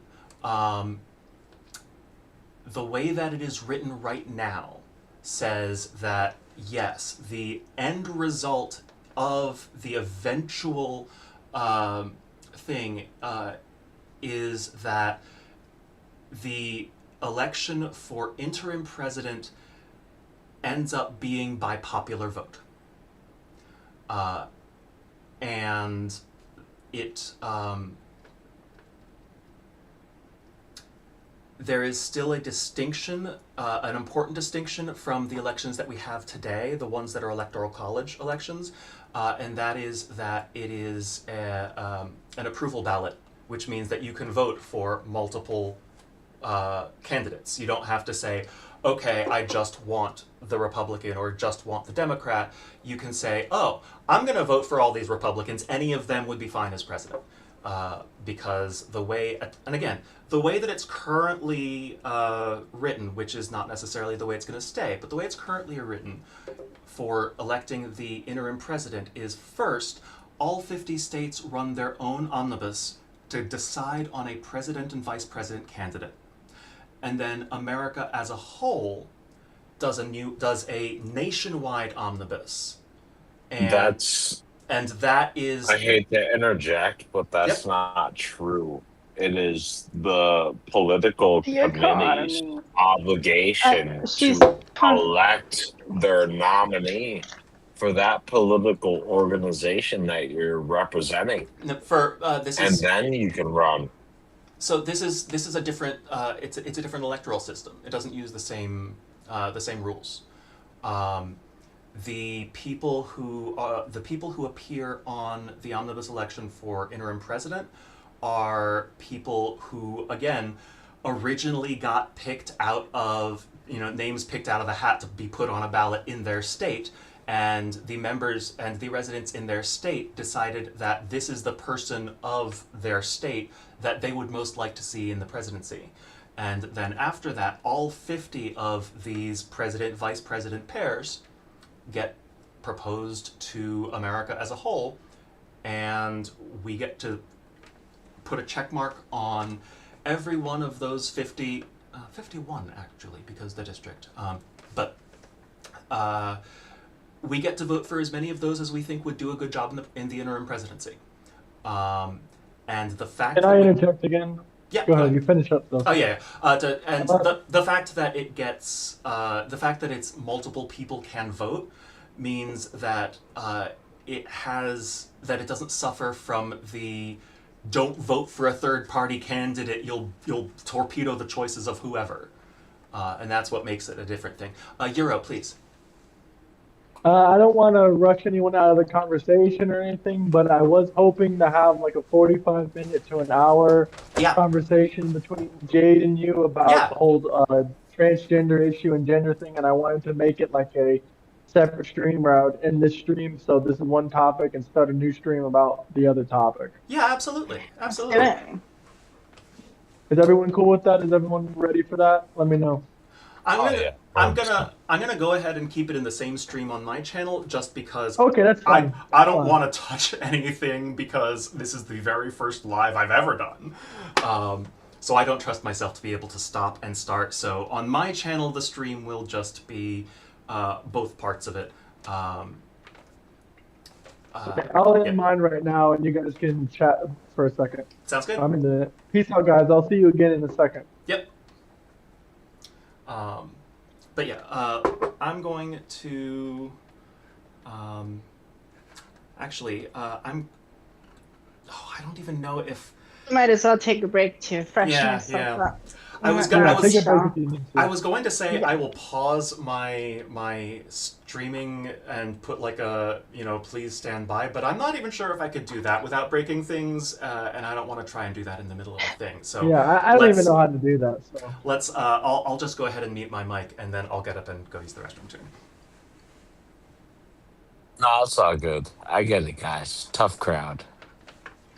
the way that it is written right now says that yes, the end result of the eventual thing is that the election for interim president ends up being by popular vote. And it there is still a distinction, an important distinction from the elections that we have today, the ones that are electoral college elections, and that is that it is an approval ballot, which means that you can vote for multiple candidates. You don't have to say, okay, I just want the Republican or just want the Democrat. You can say, oh, I'm going to vote for all these Republicans. Any of them would be fine as president. Because the way, and again, the way that it's currently written, which is not necessarily the way it's going to stay, but the way it's currently written for electing the interim president is first, all 50 states run their own omnibus to decide on a president and vice president candidate. And then America as a whole does a nationwide omnibus. And that is... I hate to interject, but that's Yep. not true. It is the political committee's obligation to elect their nominee for that political organization that you're representing. And then you can run. So this is a different it's a different electoral system. It doesn't use the same rules. The people who appear on the omnibus election for interim president are people who, again, originally got picked out of, names picked out of the hat to be put on a ballot in their state, and the members and the residents in their state decided that this is the person of their state that they would most like to see in the presidency. And then after that, all 50 of these president-vice president pairs get proposed to America as a whole, and we get to put a check mark on every one of those 50, 51 actually, because the district, but we get to vote for as many of those as we think would do a good job in the interim presidency. And the fact Can I interject again? Yeah, go ahead. You finish up though. Oh yeah, the fact that it gets the fact that it's multiple people can vote means that it doesn't suffer from the don't vote for a third party candidate, you'll torpedo the choices of whoever, and that's what makes it a different thing. Euro, please. I don't want to rush anyone out of the conversation or anything, but I was hoping to have like a 45-minute to an hour conversation between Jade and you about the whole transgender issue and gender thing, and I wanted to make it like a separate stream route in this stream, so this is one topic and start a new stream about the other topic. Yeah, absolutely. Absolutely. Is everyone cool with that? Is everyone ready for that? Let me know. I'm gonna go ahead and keep it in the same stream on my channel, just because that's fine. I don't want to touch anything, because this is the very first live I've ever done. So I don't trust myself to be able to stop and start. So on my channel, the stream will just be both parts of it. Okay, I'll end Yeah. mine right now, and you guys can chat for a second. Sounds good? I'm in the peace out, guys. I'll see you again in a second. Yep. But yeah, I'm going to. Actually, I'm. Oh, I don't even know if. Might as well take a break to freshen Yeah, yourself yeah. up. I was Yeah, gonna. take a break if you need to. I was going to say Yeah. I will pause my streaming and put like a please stand by, but I'm not even sure if I could do that without breaking things, and I don't want to try and do that in the middle of a thing. So Yeah, I don't even know how to do that. So let's. I'll just go ahead and mute my mic, and then I'll get up and go use the restroom too. No, it's all good. I get it, guys. Tough crowd.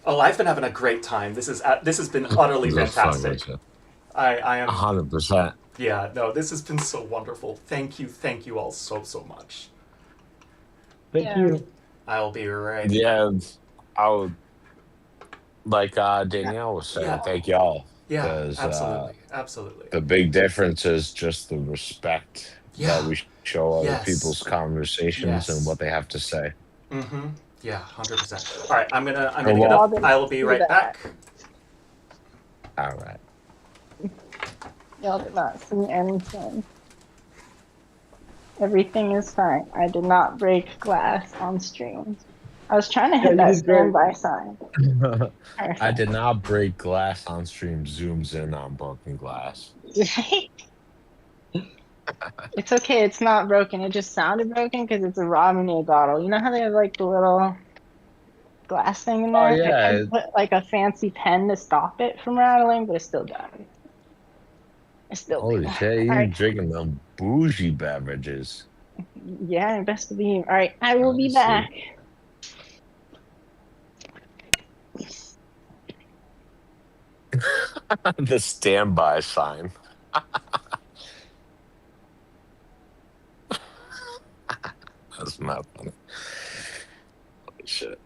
Oh, I've been having a great time. This has been utterly Just fucking fantastic. with you. I am. 100%. Yeah, no, this has been so wonderful. Thank you all so much. thank Yeah. you. I'll be right. Yeah, I would, like Danielle was saying, Yeah. thank y'all. Yeah, 'Cause, absolutely. the big difference is just the respect Yeah. that we show other Yes. people's conversations Yes. and what they have to say. Mm-hmm. Yeah, 100%. All right, I'm gonna Oh, get well. up. I will be Do right that. back. All right. Y'all did not see anything. Everything is fine. I did not break glass on stream. I was trying to hit you that did great. standby sign. I Perfect. did not break glass on stream. Zooms in on broken glass. It's okay. It's not broken. It just sounded broken because it's a ramen bottle. You know how they have like the little glass thing in there? Oh, yeah. I put like a fancy pen to stop it from rattling, but it's still done. It's still Holy big. shit, you All right. drinking them bougie beverages. Yeah, best believe. All right, I will be Honestly. back. The standby sign. That's not funny. Holy shit.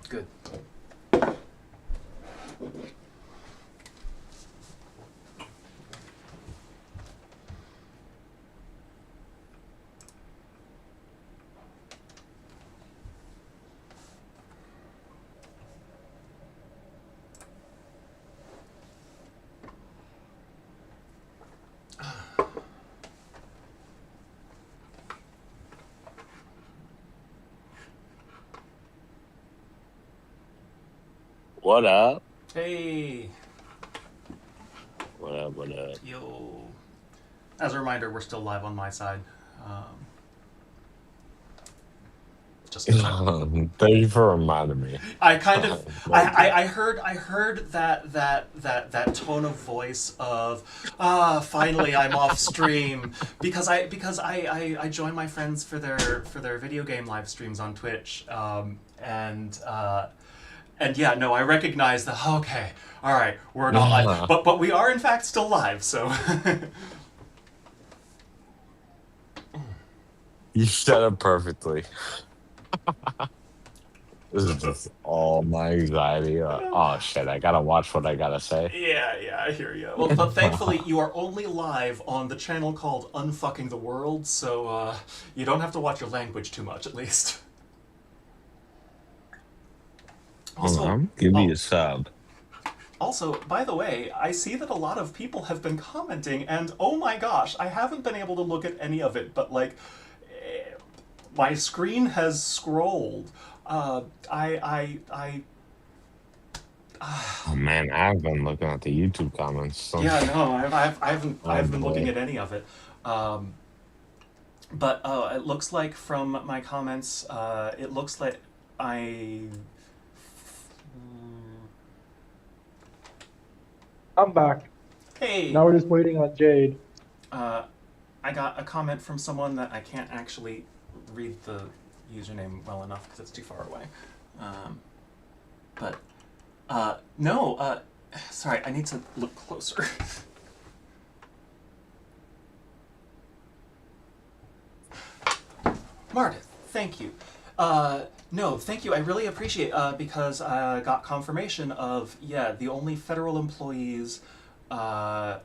Good. What up? Hey, What up? What up? yo. As a reminder, we're still live on my side. Just 'cause Thank you for reminding me. I kind of I heard that tone of voice of finally I'm off stream because I join my friends for their video game live streams on Twitch and yeah, no, I recognize that. Okay, all right, we're not live, but we are in fact still live. So You said it perfectly. This is just all my anxiety. Oh shit! I gotta watch what I gotta say. yeah, I hear you. Well, but thankfully you are only live on the channel called Unfucking the World, so you don't have to watch your language too much, at least. Also, Give me a sub. Also, by the way, I see that a lot of people have been commenting, and oh my gosh, I haven't been able to look at any of it, but like, my screen has scrolled. I Oh man, I've been looking at the YouTube comments. So. Yeah, no, I haven't been boy. looking at any of it. But it looks like from my comments, it looks like I. I'm back. Hey. Now we're just waiting on Jade. I got a comment from someone that I can't actually read the username well enough because it's too far away. No. Sorry, I need to look closer. Martith, thank you. No, thank you. I really appreciate because I got confirmation of, the only federal employees that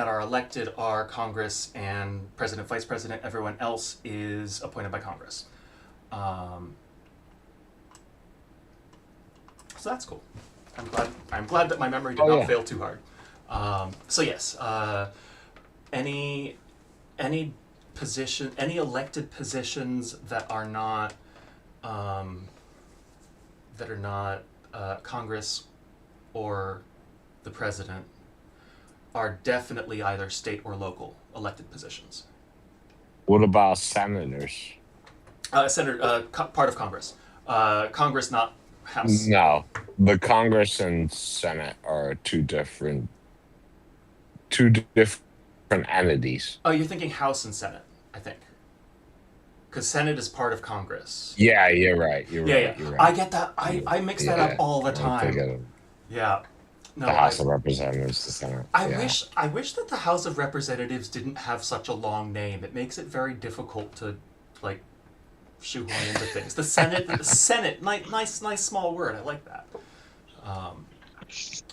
are elected are Congress and President, Vice President. Everyone else is appointed by Congress. So that's cool. I'm glad that my memory did not fail too hard. So yes, any position, any elected positions that are not Congress or the president are definitely either state or local elected positions. What about senators? Part of Congress. Congress, not House. No, the Congress and Senate are two different entities. Oh, you're thinking House and Senate, I think. Because Senate is part of Congress. Yeah, you're right. You're right. I get that. I mix that up all the time. Yeah. No, the House of Representatives, the Senate. I wish that the House of Representatives didn't have such a long name. It makes it very difficult to shoehorn into things. The Senate, nice small word. I like that.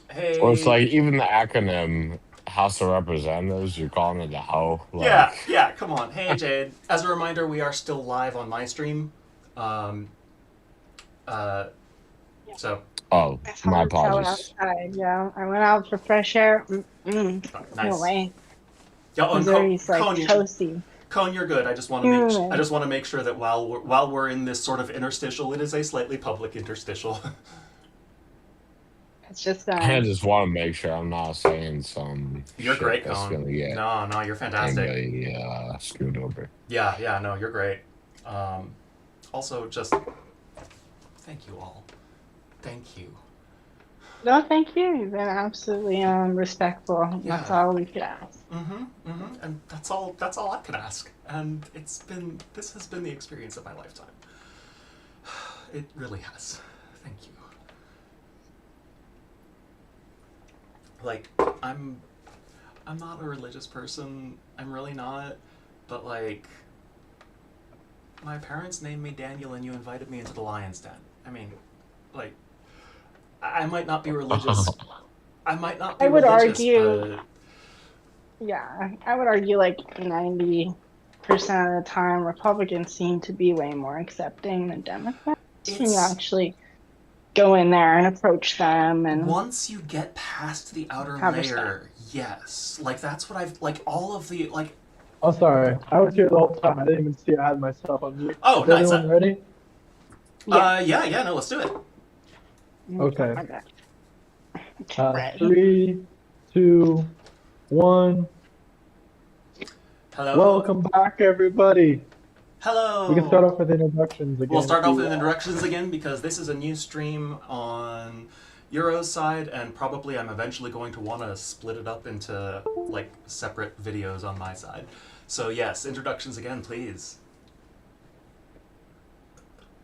Hey. Well, it's like even the acronym House of Representatives, you're calling it the HO. Yeah. Come on. Hey, Jade. As a reminder, we are still live on my stream. So. Oh, my apologies. Outside, yeah, I went out for fresh air. Nice. No way. Yeah, Missouri's toasty. Cone, you're good. I just want to make sure that while we're in this sort of interstitial, it is a slightly public interstitial. It's just. I just want to make sure I'm not saying some. You're great, Cone. No, you're fantastic. Really, screwed over. Yeah, no, you're great. Also, just thank you all. Thank you. No, thank you. You've been absolutely respectful. Yeah. That's all we could ask. And that's all I could ask. And this has been the experience of my lifetime. It really has. Thank you. Like, I'm not a religious person. I'm really not. But my parents named me Daniel and you invited me into the lion's den. I mean, I might not be religious. I would argue. Yeah, I would argue 90% of the time, Republicans seem to be way more accepting than Democrats. When you actually go in there and approach them, and once you get past the outer layer, yes, that's what I've all of the Oh, sorry, I was here the whole time. I didn't even see I had myself on mute. Oh, is nice. Everyone ready? Yeah. No, let's do it. Okay. Ready. 3, 2, 1. Hello. Welcome back, everybody. Hello. We can start off with introductions again. We'll start off with introductions again because this is a new stream on Euro's side, and probably I'm eventually going to want to split it up into separate videos on my side. So yes, introductions again, please.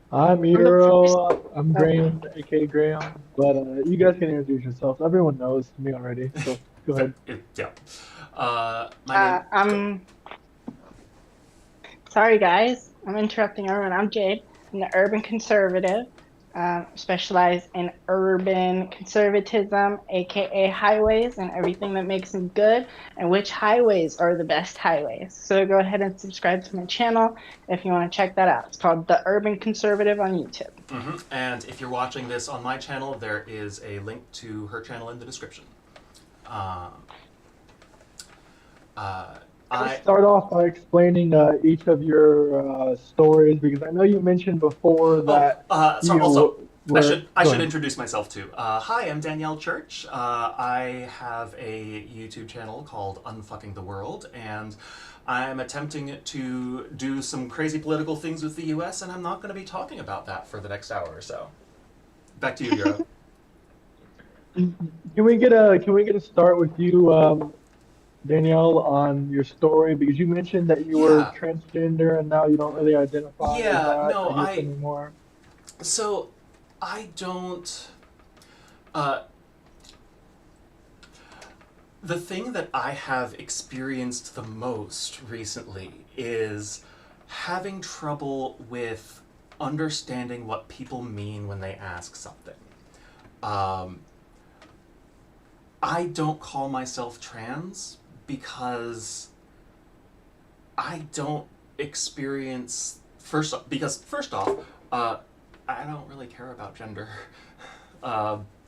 I'm Euro. I'm Graham, aka Graham. But you guys can introduce yourselves. Everyone knows me already, so go ahead. Yeah. My name. Sorry, guys. I'm interrupting everyone. I'm Jade. I'm the urban conservative. Specialize in urban conservatism, aka highways, and everything that makes them good, and which highways are the best highways. So go ahead and subscribe to my channel if you want to check that out. It's called The Urban Conservative on YouTube. And if you're watching this on my channel, there is a link to her channel in the description. I'll start off by explaining each of your stories, because I know you mentioned before that I should introduce myself too. Hi, I'm Danielle Church. I have a YouTube channel called Unfucking the World, and I'm attempting to do some crazy political things with the U.S., and I'm not going to be talking about that for the next hour or so. Back to you, Bureau. Can we get a start with you, Danielle, on your story? Because you mentioned that you were transgender and now you don't really identify as that, I guess, anymore. So, I don't. The thing that I have experienced the most recently is having trouble with understanding what people mean when they ask something. I don't call myself trans because I don't experience first off, I don't really care about gender.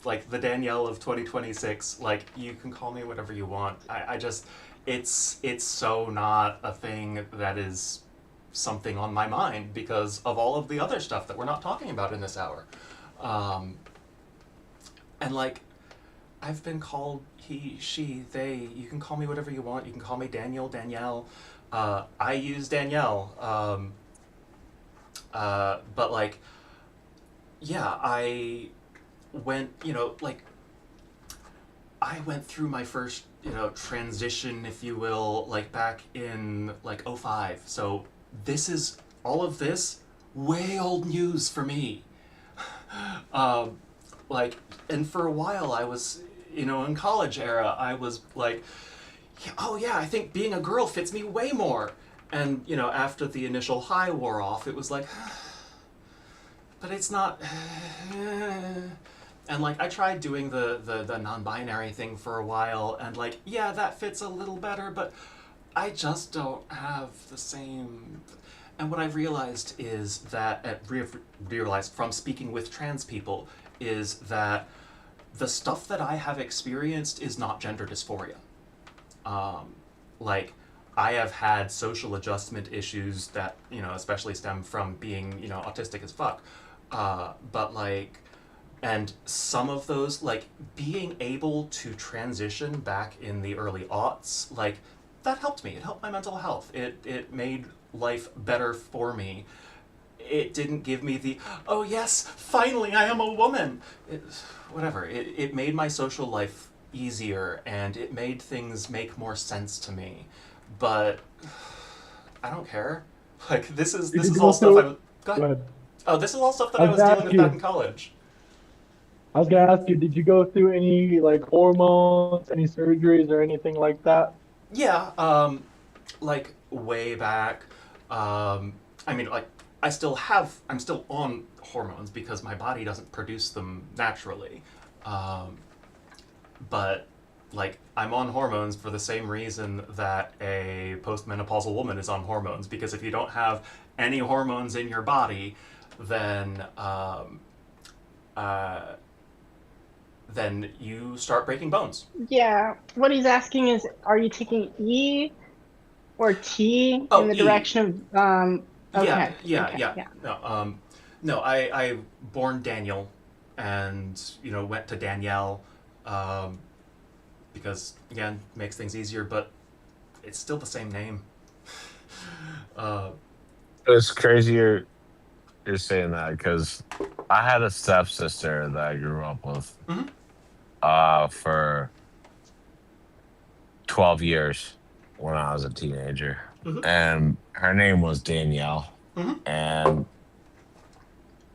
Like the Danielle of 2026, like you can call me whatever you want. I just it's so not a thing that is something on my mind because of all of the other stuff that we're not talking about in this hour. And like I've been called he, she, they. You can call me whatever you want. You can call me Daniel, Danielle. I use Danielle. But like, yeah, I went, I went through my first, transition, if you will, like back in like '05. So all of this, way old news for me. And for a while I was, in college era, I was like, oh yeah, I think being a girl fits me way more. And, after the initial high wore off, it was like, but it's not. And like I tried doing the non-binary thing for a while, and like, yeah, that fits a little better, but I just don't have the same. And what I've realized is that, realized from speaking with trans people, is that the stuff that I have experienced is not gender dysphoria. Like, I have had social adjustment issues that, especially stem from being, autistic as fuck. But like, and some of those, like, being able to transition back in the early aughts, like, that helped me. It helped my mental health. It made life better for me. It didn't give me the, oh yes, finally I am a woman. Whatever. It made my social life easier, and it made things make more sense to me. But I don't care. Like, this is all stuff I was. Go ahead. Oh, this is all stuff that I was dealing with back in college. I was gonna ask you, did you go through any like hormones, any surgeries, or anything like that? Yeah, like way back. I mean, like I'm still on hormones because my body doesn't produce them naturally. But like I'm on hormones for the same reason that a postmenopausal woman is on hormones, because if you don't have any hormones in your body, then you start breaking bones. Yeah. What he's asking is, are you taking E or T in the direction of okay. Yeah. No, I born Daniel, and went to Danielle, because again makes things easier, but it's still the same name. It's crazier you're saying that because I had a stepsister that I grew up with for 12 years when I was a teenager. And her name was Danielle. And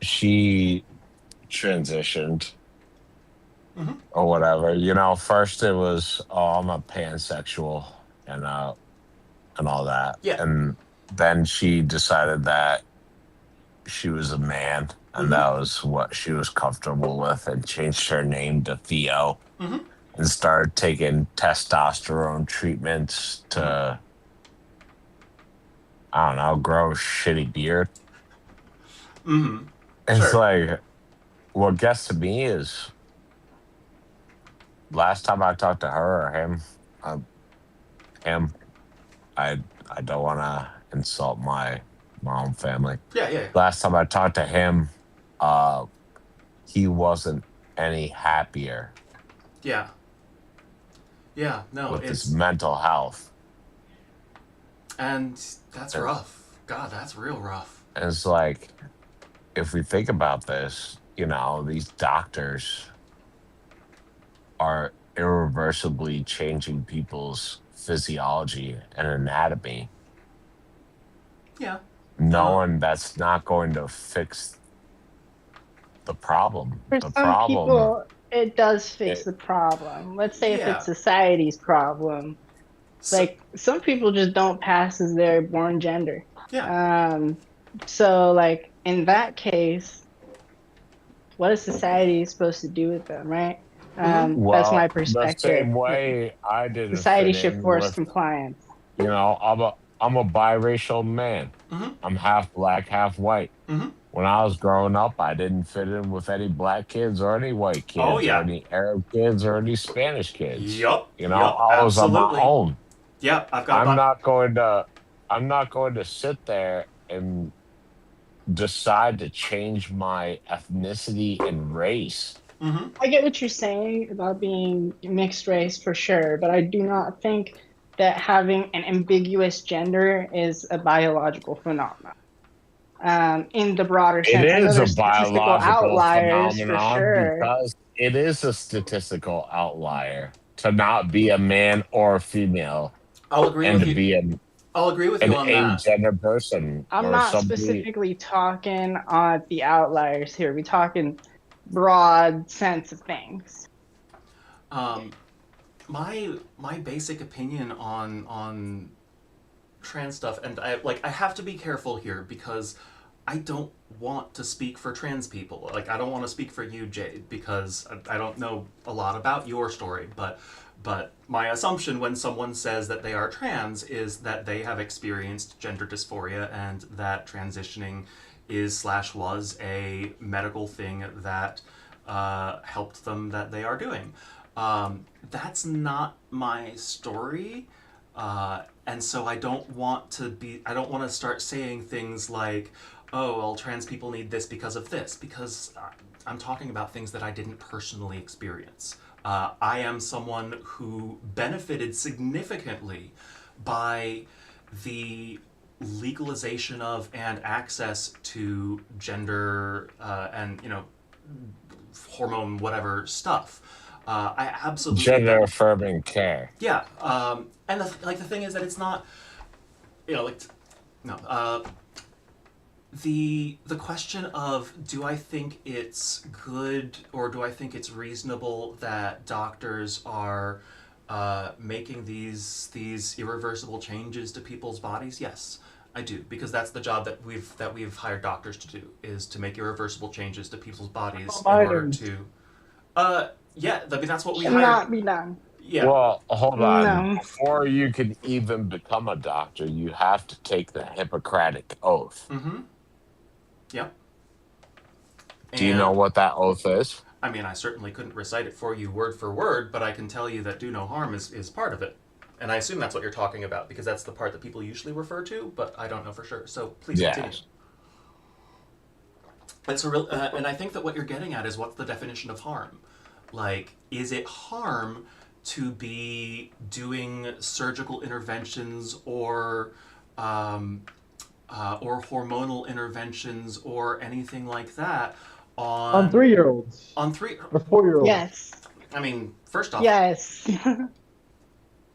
she transitioned or whatever. First it was, oh, I'm a pansexual and all that. Yeah. And then she decided that she was a man, and that was what she was comfortable with, and changed her name to Theo, and started taking testosterone treatments to, I don't know, grow a shitty beard. It's like, what gets to me is, last time I talked to her or him, I don't want to insult my own family. Yeah. Last time I talked to him, he wasn't any happier Yeah. Yeah, no, with his it's mental health. and that's And rough. God, that's real rough. it's like, if we think about this, these doctors are irreversibly changing people's physiology and anatomy, Yeah. knowing that's not going to fix the problem. For The some problem, people, it does fix it, the problem. Let's say if Yeah. it's society's problem. So, Like some people just don't pass as their born gender. yeah. So like in that case, what is society supposed to do with them, right? Mm-hmm. That's my well, the perspective. same way I didn't Society fit should in force with, compliance. I'm a biracial man. Mm-hmm. I'm half black, half white. Mm-hmm. When I was growing up, I didn't fit in with any black kids or any white Oh kids or yeah. any Arab kids or any Spanish kids. Yup. Yup. I was on my Absolutely. own. Yep. I've got I'm about. not going to I'm not going to sit there and decide to change my ethnicity and race. Mm-hmm. I get what you're saying about being mixed race for sure, but I do not think that having an ambiguous gender is a biological phenomenon. In the broader It sense, I know is a there's statistical biological outliers for phenomenon sure. because it is a statistical outlier to not be a man or a female I'll agree and with to you. be I'll agree with an you on that. agender person I'm or not somebody. specifically talking on the outliers here. We're talking broad sense of things. Um, my basic opinion on trans stuff, and I have to be careful here because I don't want to speak for trans people. Like I don't want to speak for you, Jade, because I don't know a lot about your story, but my assumption when someone says that they are trans is that they have experienced gender dysphoria and that transitioning is/was a medical thing that helped them that they are doing. That's not my story. And so I don't want to start saying things like, oh, well, trans people need this because I'm talking about things that I didn't personally experience. I am someone who benefited significantly by the legalization of and access to gender and, hormone whatever stuff. I absolutely Gender affirming care. yeah, and the thing is that it's not, like, no, the question of do I think it's good or do I think it's reasonable that doctors are making these irreversible changes to people's bodies? Yes, I do, because that's the job that we've hired doctors to do, is to make irreversible changes to people's bodies in order to. Yeah, I mean that's what we hired. Cannot be done. Yeah. Well, hold on. No. Before you can even become a doctor, you have to take the Hippocratic Oath. Mm-hmm. Yep. Do you know And what that oath is? I mean, I certainly couldn't recite it for you word for word, but I can tell you that do no harm is part of it. And I assume that's what you're talking about because that's the part that people usually refer to, but I don't know for sure. So please continue. Yes. It's a real, and I think that what you're getting at is what's the definition of harm? Like, is it harm to be doing surgical interventions or hormonal interventions or anything like that On 3-year-olds on three? or 4-year-olds. Yes. I mean, first off, Yes.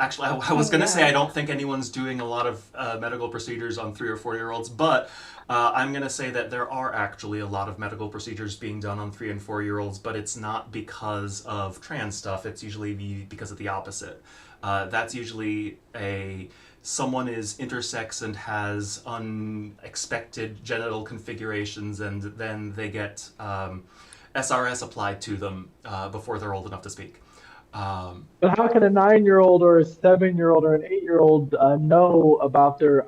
actually, I was going to say I don't think anyone's doing a lot of medical procedures on 3 or 4-year-olds, but I'm going to say that there are actually a lot of medical procedures being done on 3 and 4-year-olds, but it's not because of trans stuff. It's usually because of the opposite. That's usually someone is intersex and has unexpected genital configurations, and then they get SRS applied to them before they're old enough to speak. But how can a 9-year-old or a 7-year-old or an 8-year-old know about their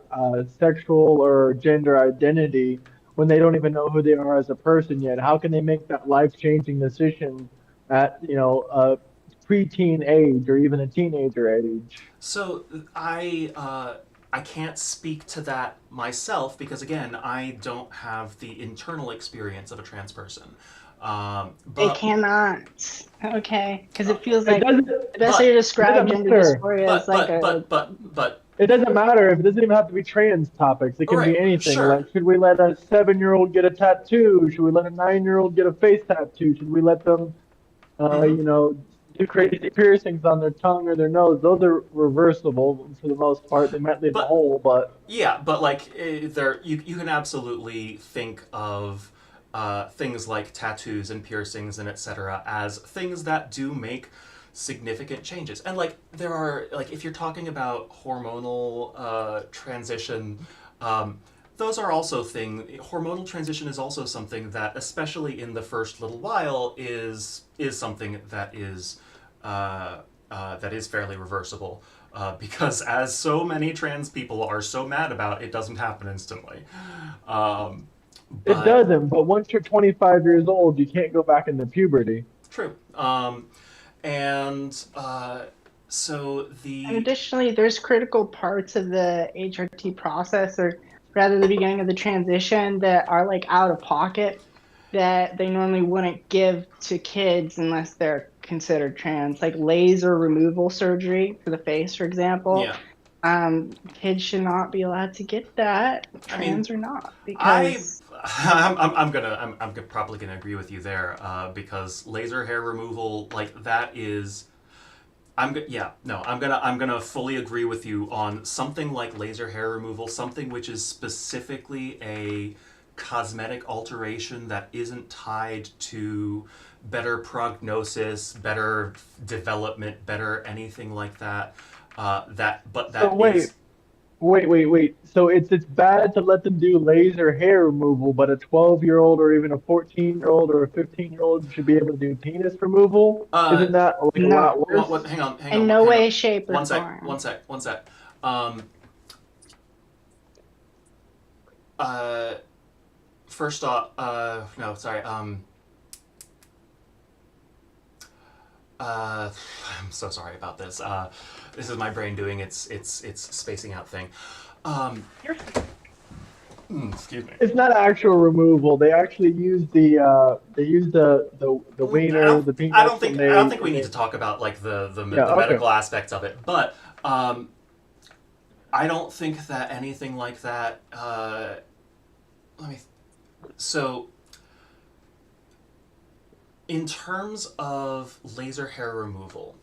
sexual or gender identity when they don't even know who they are as a person yet? How can they make that life-changing decision at a preteen age or even a teenager age? So I can't speak to that myself because again I don't have the internal experience of a trans person. They But cannot. Okay, because it feels It like doesn't. the best but way to describe doesn't gender matter. dysphoria is like a. but It doesn't matter if it doesn't even have to be trans topics. It all can right, be anything. sure. Like, should we let a 7-year-old get a tattoo? Should we let a 9-year-old get a face tattoo? Should we let them, Mm-hmm. do crazy piercings on their tongue or their nose? Those are reversible for the most part. They might leave a But hole, but yeah, but like there, you can absolutely think of things like tattoos and piercings and etc. as things that do make significant changes. And like there are like if you're talking about hormonal transition. Those are also hormonal transition is also something that, especially in the first little while, is something that is fairly reversible. Because as so many trans people are so mad about, it doesn't happen instantly. Um, it but doesn't. But once you're 25 years old, you can't go back into puberty. true. And so And the additionally, there's critical parts of the HRT process, or rather the beginning of the transition, that are like out of pocket that they normally wouldn't give to kids unless they're considered trans, like laser removal surgery for the face, for example. yeah, Kids should not be allowed to get that, I mean, trans or not, I because I'm probably gonna agree with you there because laser hair removal like that is I'm gonna fully agree with you on something like laser hair removal, something which is specifically a cosmetic alteration that isn't tied to better prognosis, better development, better anything like that. But So that is wait. So it's bad to let them do laser hair removal, but a 12-year-old or even a 14-year-old or a 15-year-old should be able to do penis removal? uh, Isn't that like a no, lot worse? hang in on, no hang on. way, shape, or One sec, form. one sec. Um, uh, first off, no, sorry. I'm so sorry about this. This is my brain doing its spacing out thing. Um, You're excuse me. It's not actual removal. They actually use the wiener, the penis, and I don't they think we and need they to talk about like the yeah, okay. medical aspects of it, but I don't think that anything like that. Let me. So, in terms of laser hair removal,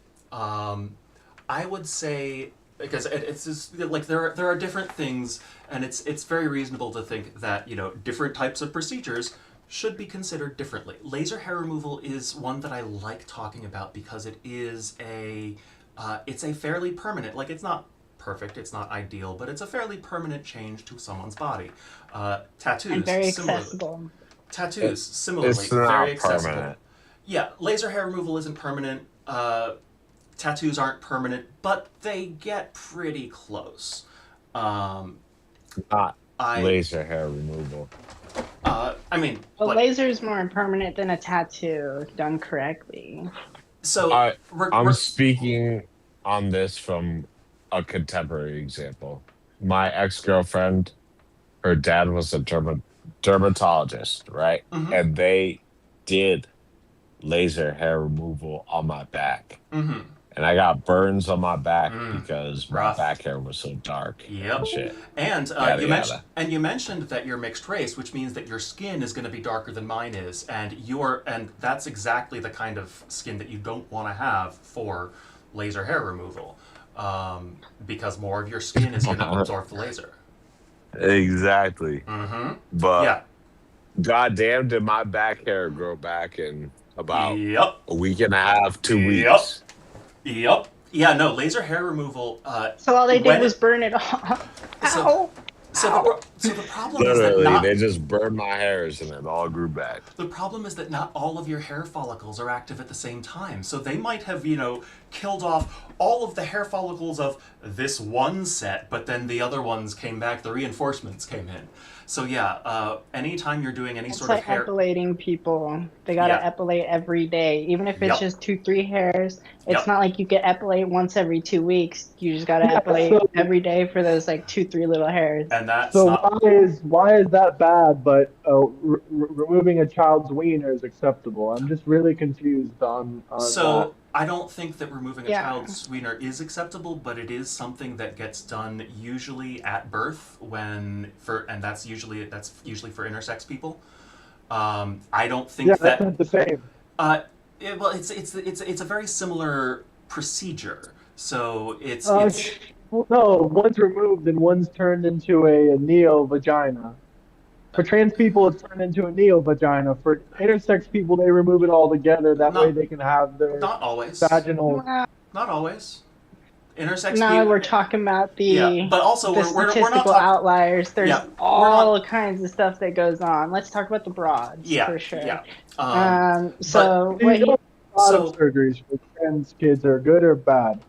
I would say because it's just like there are different things, and it's very reasonable to think that different types of procedures should be considered differently. Laser hair removal is one that I like talking about because it's a fairly permanent, like it's not perfect, it's not ideal, but it's a fairly permanent change to someone's body. and Tattoos very similarly. accessible. Tattoos similarly It's very not accessible. permanent. Yeah, laser hair removal isn't permanent. Tattoos aren't permanent, but they get pretty close. Um, Not I laser hair removal. I mean, A like, laser is more permanent than a tattoo done correctly. so I'm speaking on this from a contemporary example. My ex-girlfriend, her dad was a dermatologist, right? mhm, And they did laser hair removal on my back. mhm, And I got burns on my back mm, because my rough. back hair was so dark and Yep. shit. And Yada yada. you mentioned that you're mixed race, which means that your skin is going to be darker than mine is, and that's exactly the kind of skin that you don't want to have for laser hair removal, because more of your skin is going to absorb the laser. Exactly. Mm-hmm. But Yeah. goddamn, did my back hair grow back in about Yep. a week and a half, 2 weeks. Yep. Yep. Yeah. No, laser hair removal. So all they did when was burn it off. so Ow! Ow! so the problem is that Literally, not they just burned my hairs and it all grew back. the problem is that not all of your hair follicles are active at the same time. So they might have, killed off all of the hair follicles of this one set, but then the other ones came back, the reinforcements came in. So yeah, anytime you're doing any It's sort like of hair... epilating people. They gotta Yeah. epilate every day. Even if it's Yep. just 2-3 hairs. It's Yep. not like you get epilate once every 2 weeks. You just gotta Yeah, epilate so- every day for those like 2-3 little hairs. And that's So not... why is that bad? But removing a child's wiener is acceptable. I'm just really confused on So that. I don't think that removing a Yeah. child's wiener is acceptable, but it is something that gets done usually at birth and that's usually for intersex people. I don't think Yeah, that that's not the same. well, it's a very similar procedure. So it's Well, no, one's removed and one's turned into a neo-vagina. For trans people, it's turned into a neo-vagina. For intersex people, they remove it all together. That way they can have their not always. vaginal... Not always. Intersex Now people... we're talking about the Yeah, but also the we're not statistical talking... outliers. There's Yeah, all kinds of stuff that goes on. Let's talk about the broads for sure. Yeah. So Do you know bottom So- surgeries for trans kids are good or bad?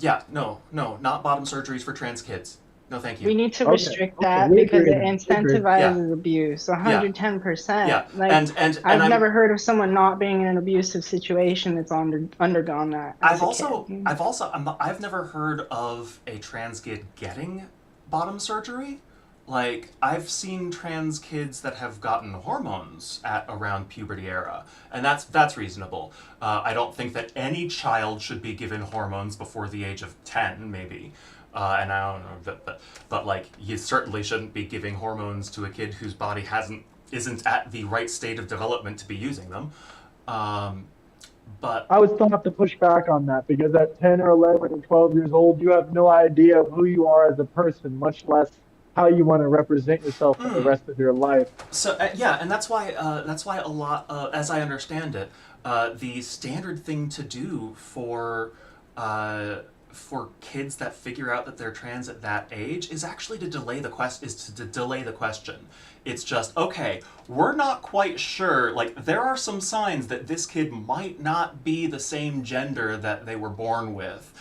Yeah, no, not bottom surgeries for trans kids. No, thank you. we need to Okay, restrict okay, that we because agree it then, we agree. incentivizes abuse. 110%. Yeah, Like, and I've I'm, never heard of someone not being in an abusive situation that's undergone that. as a kid. I've never heard of a trans kid getting bottom surgery. Like, I've seen trans kids that have gotten hormones at around puberty era, and that's reasonable. I don't think that any child should be given hormones before the age of 10, maybe. And I don't know, but like, you certainly shouldn't be giving hormones to a kid whose body isn't at the right state of development to be using them. But I would still have to push back on that because at 10 or 11 or 12 years old, you have no idea of who you are as a person, much less how you want to represent yourself for the rest of your life. So yeah, and that's why a lot, as I understand it, the standard thing to do for kids that figure out that they're trans at that age is actually to delay the question. It's just, okay, we're not quite sure, like, there are some signs that this kid might not be the same gender that they were born with.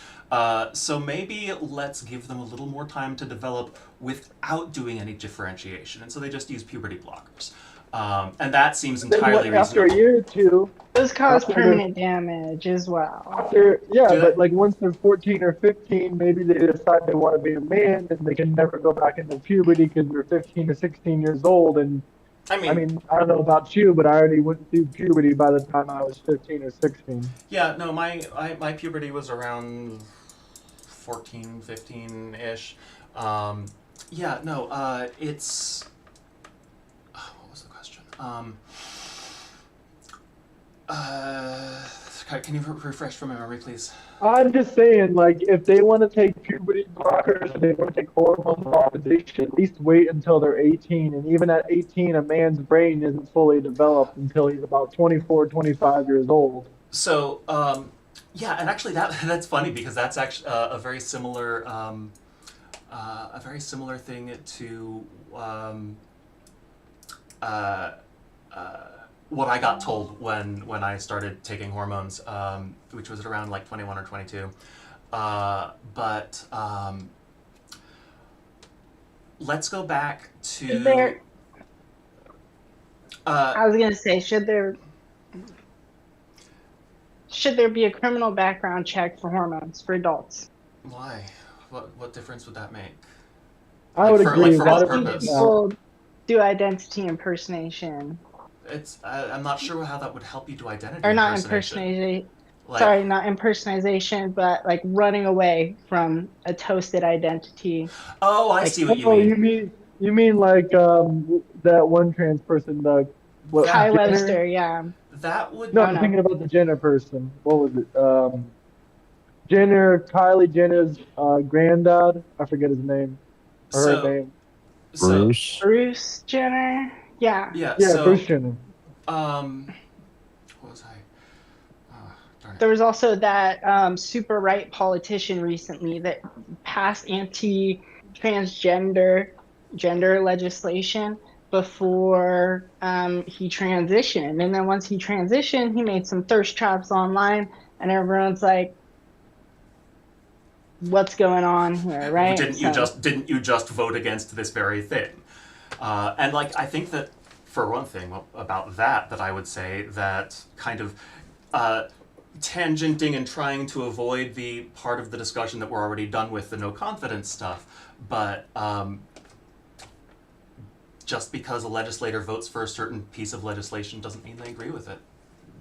So maybe let's give them a little more time to develop without doing any differentiation. And so they just use puberty blockers. And that seems entirely reasonable. After a year or two, Those cause permanent damage as well. But like once they're 14 or 15, maybe they decide they want to be a man and they can never go back into puberty because they're 15 or 16 years old. And I mean, I don't know about you, but I already went through puberty by the time I was 15 or 16. Yeah, no, my puberty was around 14, 15-ish. Yeah, no, it's... what was the question? Can you refresh from my memory, please? I'm just saying, like, if they want to take puberty blockers, they want to take hormone blockers, they should at least wait until they're 18. And even at 18, a man's brain isn't fully developed until he's about 24, 25 years old. So, yeah, and actually that's funny because that's actually a very similar thing to what I got told when I started taking hormones, which was around like 21 or 22. But let's go back to... I was gonna say, should there be a criminal background check for hormones for adults? Why? What difference would that make? I would agree. For what purpose? People do identity impersonation. I'm not sure how that would help you do identity Or not impersonation. Not impersonation, but like running away from a toasted identity. Oh, I see what you mean. You mean like that one trans person, Kai Webster, yeah. That would... No, I'm thinking about the Jenner person. What was it? Kylie Jenner's granddad. I forget his name. Her name. Bruce Jenner. Yeah. Yeah. Bruce Jenner. What was I? Darn it. There was also that super right politician recently that passed anti-transgender legislation before he transitioned, and then once he transitioned, he made some thirst traps online and everyone's like, what's going on here, right? Didn't you just vote against this very thing? And like, I think that for one thing about that I would say that kind of tangenting and trying to avoid the part of the discussion that we're already done with, the no confidence stuff, but just because a legislator votes for a certain piece of legislation doesn't mean they agree with it.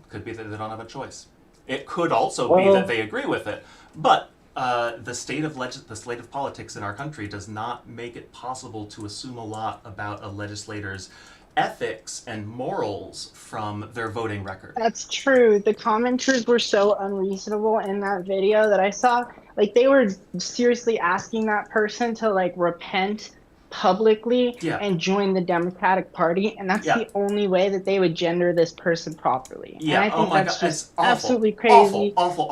Could be that they don't have a choice. It could also be that they agree with it, but the state of politics in our country does not make it possible to assume a lot about a legislator's ethics and morals from their voting record. That's true. The commenters were so unreasonable in that video that I saw. Like, they were seriously asking that person to like repent publicly and join the Democratic Party, and that's the only way that they would gender this person properly. Yeah. And I think that's just awful. absolutely crazy. Awful.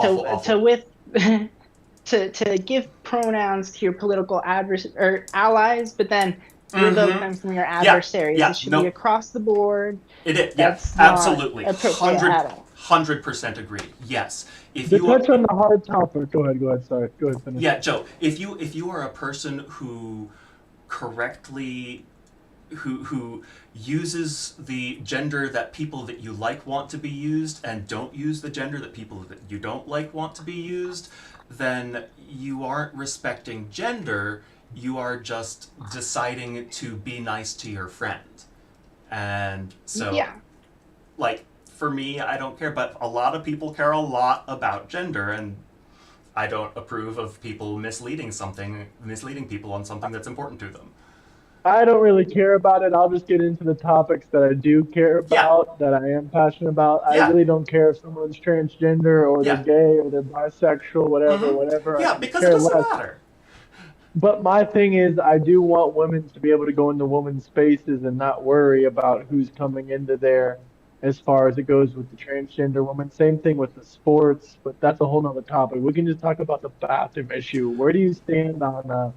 To give pronouns to your political allies, but then revoke them from your adversaries. It should be across the board. It is. That's absolutely. 100% agree. Yes. To touch on the hard topic. Go ahead. Sorry. Go ahead. Finish. Yeah, Joe. If you are a person who correctly who uses the gender that people that you like want to be used and don't use the gender that people that you don't like want to be used, then you aren't respecting gender, you are just deciding to be nice to your friend. And so, like, for me, I don't care, but a lot of people care a lot about gender, and I don't approve of people misleading people on something that's important to them. I don't really care about it. I'll just get into the topics that I do care about, that I am passionate about. I really don't care if someone's transgender or they're gay or they're bisexual, whatever. Yeah, because it doesn't matter. But my thing is, I do want women to be able to go into women's spaces and not worry about who's coming into there as far as it goes with the transgender woman. Same thing with the sports, but that's a whole nother topic. We can just talk about the bathroom issue. Where do you stand on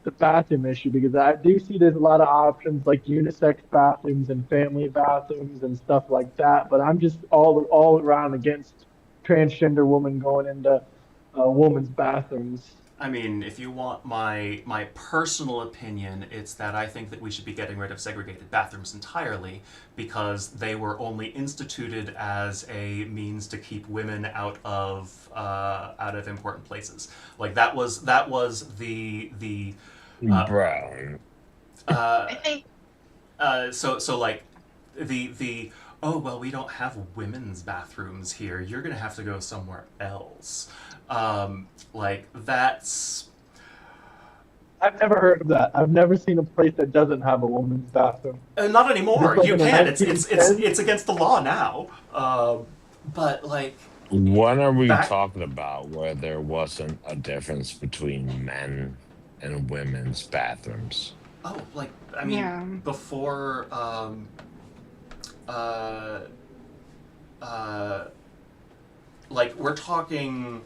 the bathroom issue? Because I do see there's a lot of options like unisex bathrooms and family bathrooms and stuff like that, but I'm just all around against transgender women going into women's bathrooms. I mean, if you want my personal opinion, it's that I think that we should be getting rid of segregated bathrooms entirely, because they were only instituted as a means to keep women out of important places. Like that was the Brown. I think so like the oh well, we don't have women's bathrooms here, you're gonna have to go somewhere else. Like that's. I've never heard of that. I've never seen a place that doesn't have a woman's bathroom. Not anymore. You can. It's against the law now. But like. When are we talking about where there wasn't a difference between men and women's bathrooms? Oh, like I mean, before. Like we're talking.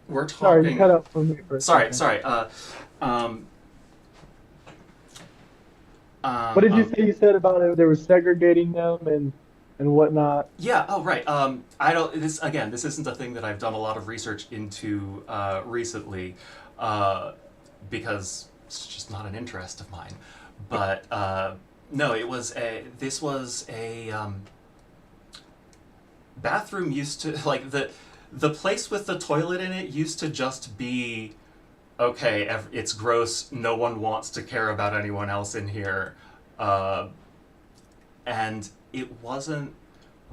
We're talking. Sorry, you cut out for me for a second. Sorry. What did you say you said about it? They were segregating them and whatnot. Yeah. Oh, right. I don't. This isn't a thing that I've done a lot of research into recently, because it's just not an interest of mine. But no, this was a bathroom used to, like, the place with the toilet in it used to just be, okay, it's gross, no one wants to care about anyone else in here, and it wasn't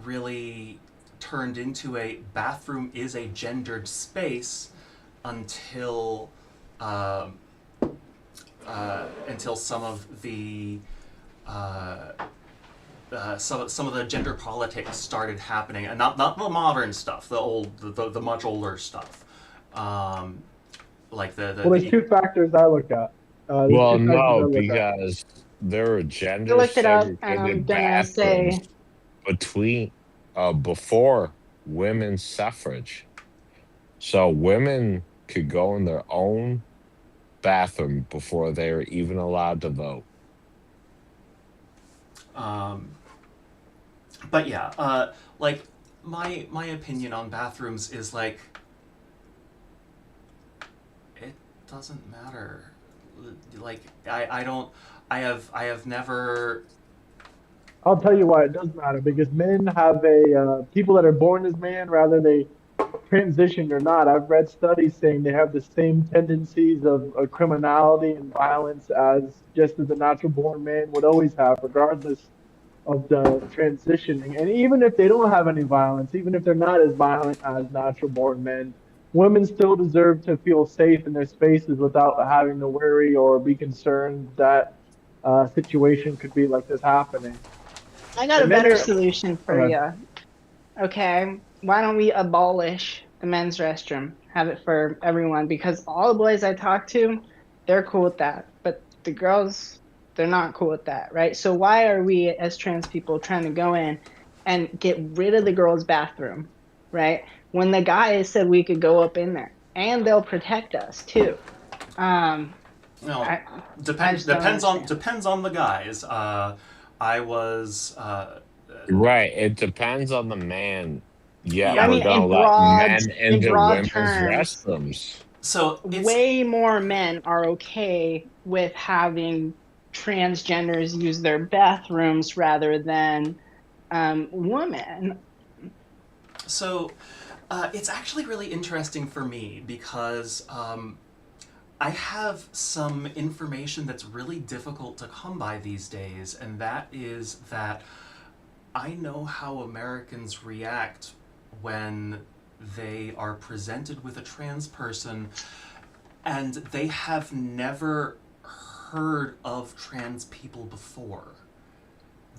really turned into a bathroom is a gendered space until some of the some of the gender politics started happening, and not the modern stuff, the much older stuff, like the. Well, there's two factors I look at. Well, no, because there are gender segregated bathrooms between before women's suffrage, so women could go in their own bathroom before they were even allowed to vote. But yeah, like my opinion on bathrooms is like it doesn't matter. Like I don't I have never. I'll tell you why it does matter, because men have people that are born as man, rather they transitioned or not. I've read studies saying they have the same tendencies of criminality and violence as a natural born man would always have, regardless of the transitioning. And even if they don't have any violence, even if they're not as violent as natural born men, women still deserve to feel safe in their spaces without having to worry or be concerned that a situation could be like this happening. I got a And men better are, solution for uh, you. Okay, why don't we abolish the men's restroom? Have it for everyone, because all the boys I talk to, they're cool with that. But the girls, they're not cool with that, right? So why are we as trans people trying to go in and get rid of the girls' bathroom, right? When the guys said we could go up in there and they'll protect us too. No, I, I depends just don't understand. depends on the guys. I was Right. It depends on the man. Yeah, I yeah. we're mean, gonna let men in into broad women's terms, restrooms. So it's way more men are okay with having transgenders use their bathrooms rather than women. so it's actually really interesting for me because I have some information that's really difficult to come by these days, and that is that I know how Americans react when they are presented with a trans person and they have never heard of trans people before.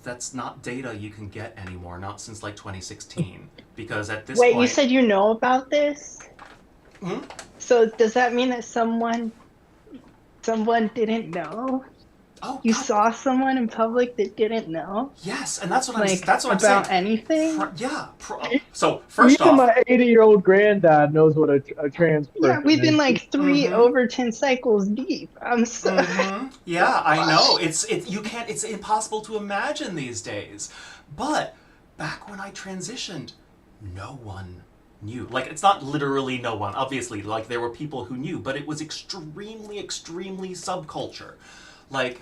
That's not data you can get anymore, not since like 2016. Because at this Wait, you point, said you know about this? hmm? So does that mean that someone didn't know? Oh You God, saw someone in public that didn't know, yes, and like that's what I'm saying. about anything? Yeah. So first even off, my 80-year-old granddad knows what a trans Yeah, person we've been is. like three mm-hmm. over 10 cycles deep. I'm so Mm-hmm. Yeah, I know. You can't. It's impossible to imagine these days. But back when I transitioned, no one knew. Like, it's not literally no one. Obviously, like there were people who knew, but it was extremely, extremely subculture. Like,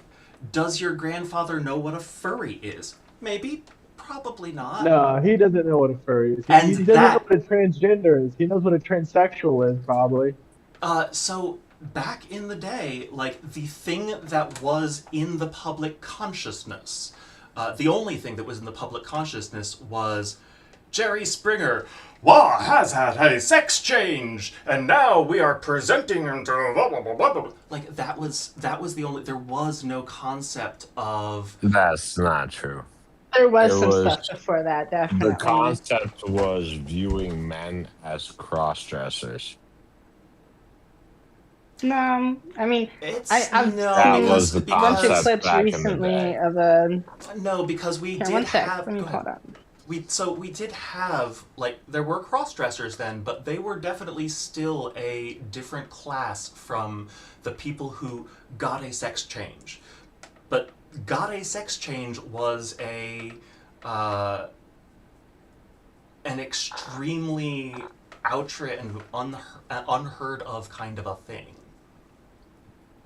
does your grandfather know what a furry is? Maybe. Probably not. No, he doesn't know what a furry is. And He doesn't know that what a transgender is. He knows what a transsexual is, probably. So back in the day, like the thing that was in the public consciousness, the only thing that was in the public consciousness was Jerry Springer. Has had a sex change, and now we are presenting into blah, blah, blah, blah, blah. Like that was the only. There was no concept of That's not true. there was It some was stuff before that, The definitely. concept was viewing men as cross dressers. No, I mean, it's I've no That seen was because the a bunch of because concept clips back in the recently day. of a. no because we Here, did one sec. have. Let me Go pull ahead. it up. We did have like there were cross dressers then, but they were definitely still a different class from the people who got a sex change. But got a sex change was a an extremely outre and unheard of kind of a thing.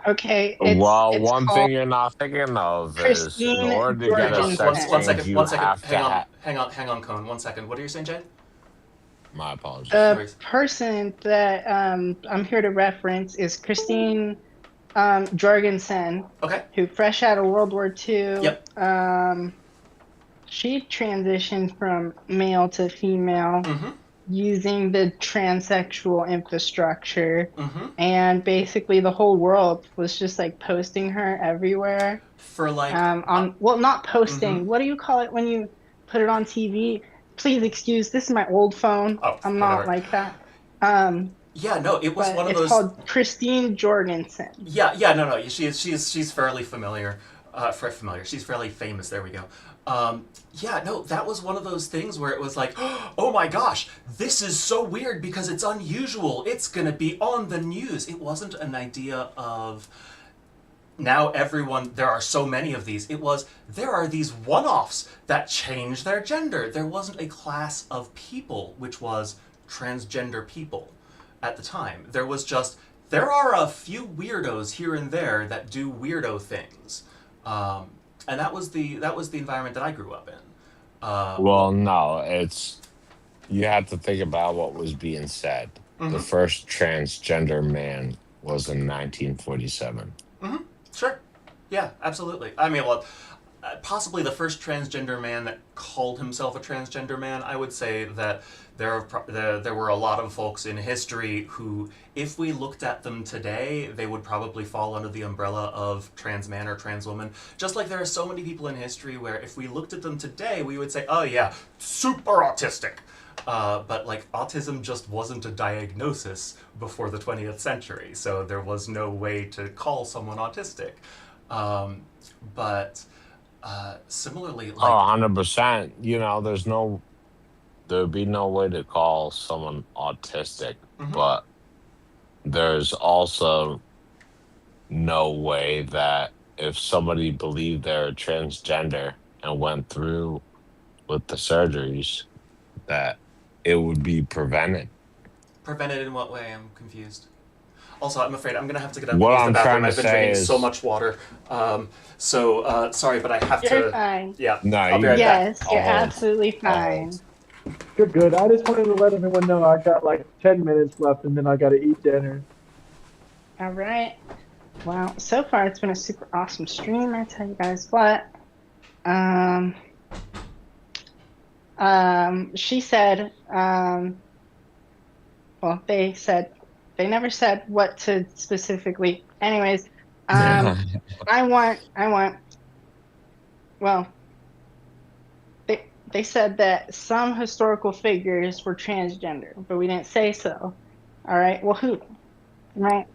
Okay, Well, it's one called thing you're not thinking of is in Christine order to get a Hang on, sex Jorgensen. change, you one second. have to have. Hang on, Cone. 1 second. What are you saying, Jay? My apologies. No The worries. person that I'm here to reference is Christine Jorgensen, Okay. who fresh out of World War II. Yep. She transitioned from male to female Mm-hmm. using the transsexual infrastructure, Mm-hmm. and basically the whole world was just like posting her everywhere. For like On well, not mm-hmm. posting. What do you call it when you put it on TV? Please excuse. This is my old phone. Oh, I'm not whatever. like that. Um, Yeah, no, it was but one of it's those. called Christine Jorgensen. Yeah, no. She's fairly familiar. Familiar. She's fairly famous. There we go. Yeah, no, that was one of those things where it was like, oh my gosh, this is so weird because it's unusual. It's gonna be on the news. It wasn't an idea of now there are so many of these. There are these one-offs that change their gender. There wasn't a class of people which was transgender people at the time. There are a few weirdos here and there that do weirdo things. And that was the environment that I grew up in. Well, no, you have to think about what was being said. Mm-hmm. The first transgender man was in 1947. Mm-hmm. Sure. Yeah, absolutely. I mean, well, possibly the first transgender man that called himself a transgender man. I would say that there were a lot of folks in history who, if we looked at them today, they would probably fall under the umbrella of trans man or trans woman. Just like there are so many people in history where if we looked at them today, we would say, oh yeah, super autistic. But like autism just wasn't a diagnosis before the 20th century, so there was no way to call someone autistic. But similarly, like 100%. There'd be no way to call someone autistic, Mhm. but there's also no way that if somebody believed they're transgender and went through with the surgeries, that it would be prevented. Prevented in what way? I'm confused. Also, I'm afraid I'm going to have to get up What and use I'm the bathroom. trying to I've been say drinking is- so much water. Sorry, but I have You're to. fine. Yeah. No, I'll be you- right back. Yes, you're hold. absolutely fine. You're good. I just wanted to let everyone know I got like 10 minutes left and then I got to eat dinner. All right. Well, so far it's been a super awesome stream. I tell you guys what. She said. Well, they never said what to specifically. Anyways, I want. Well, they said that some historical figures were transgender, but we didn't say so. All right. Well, who? Right.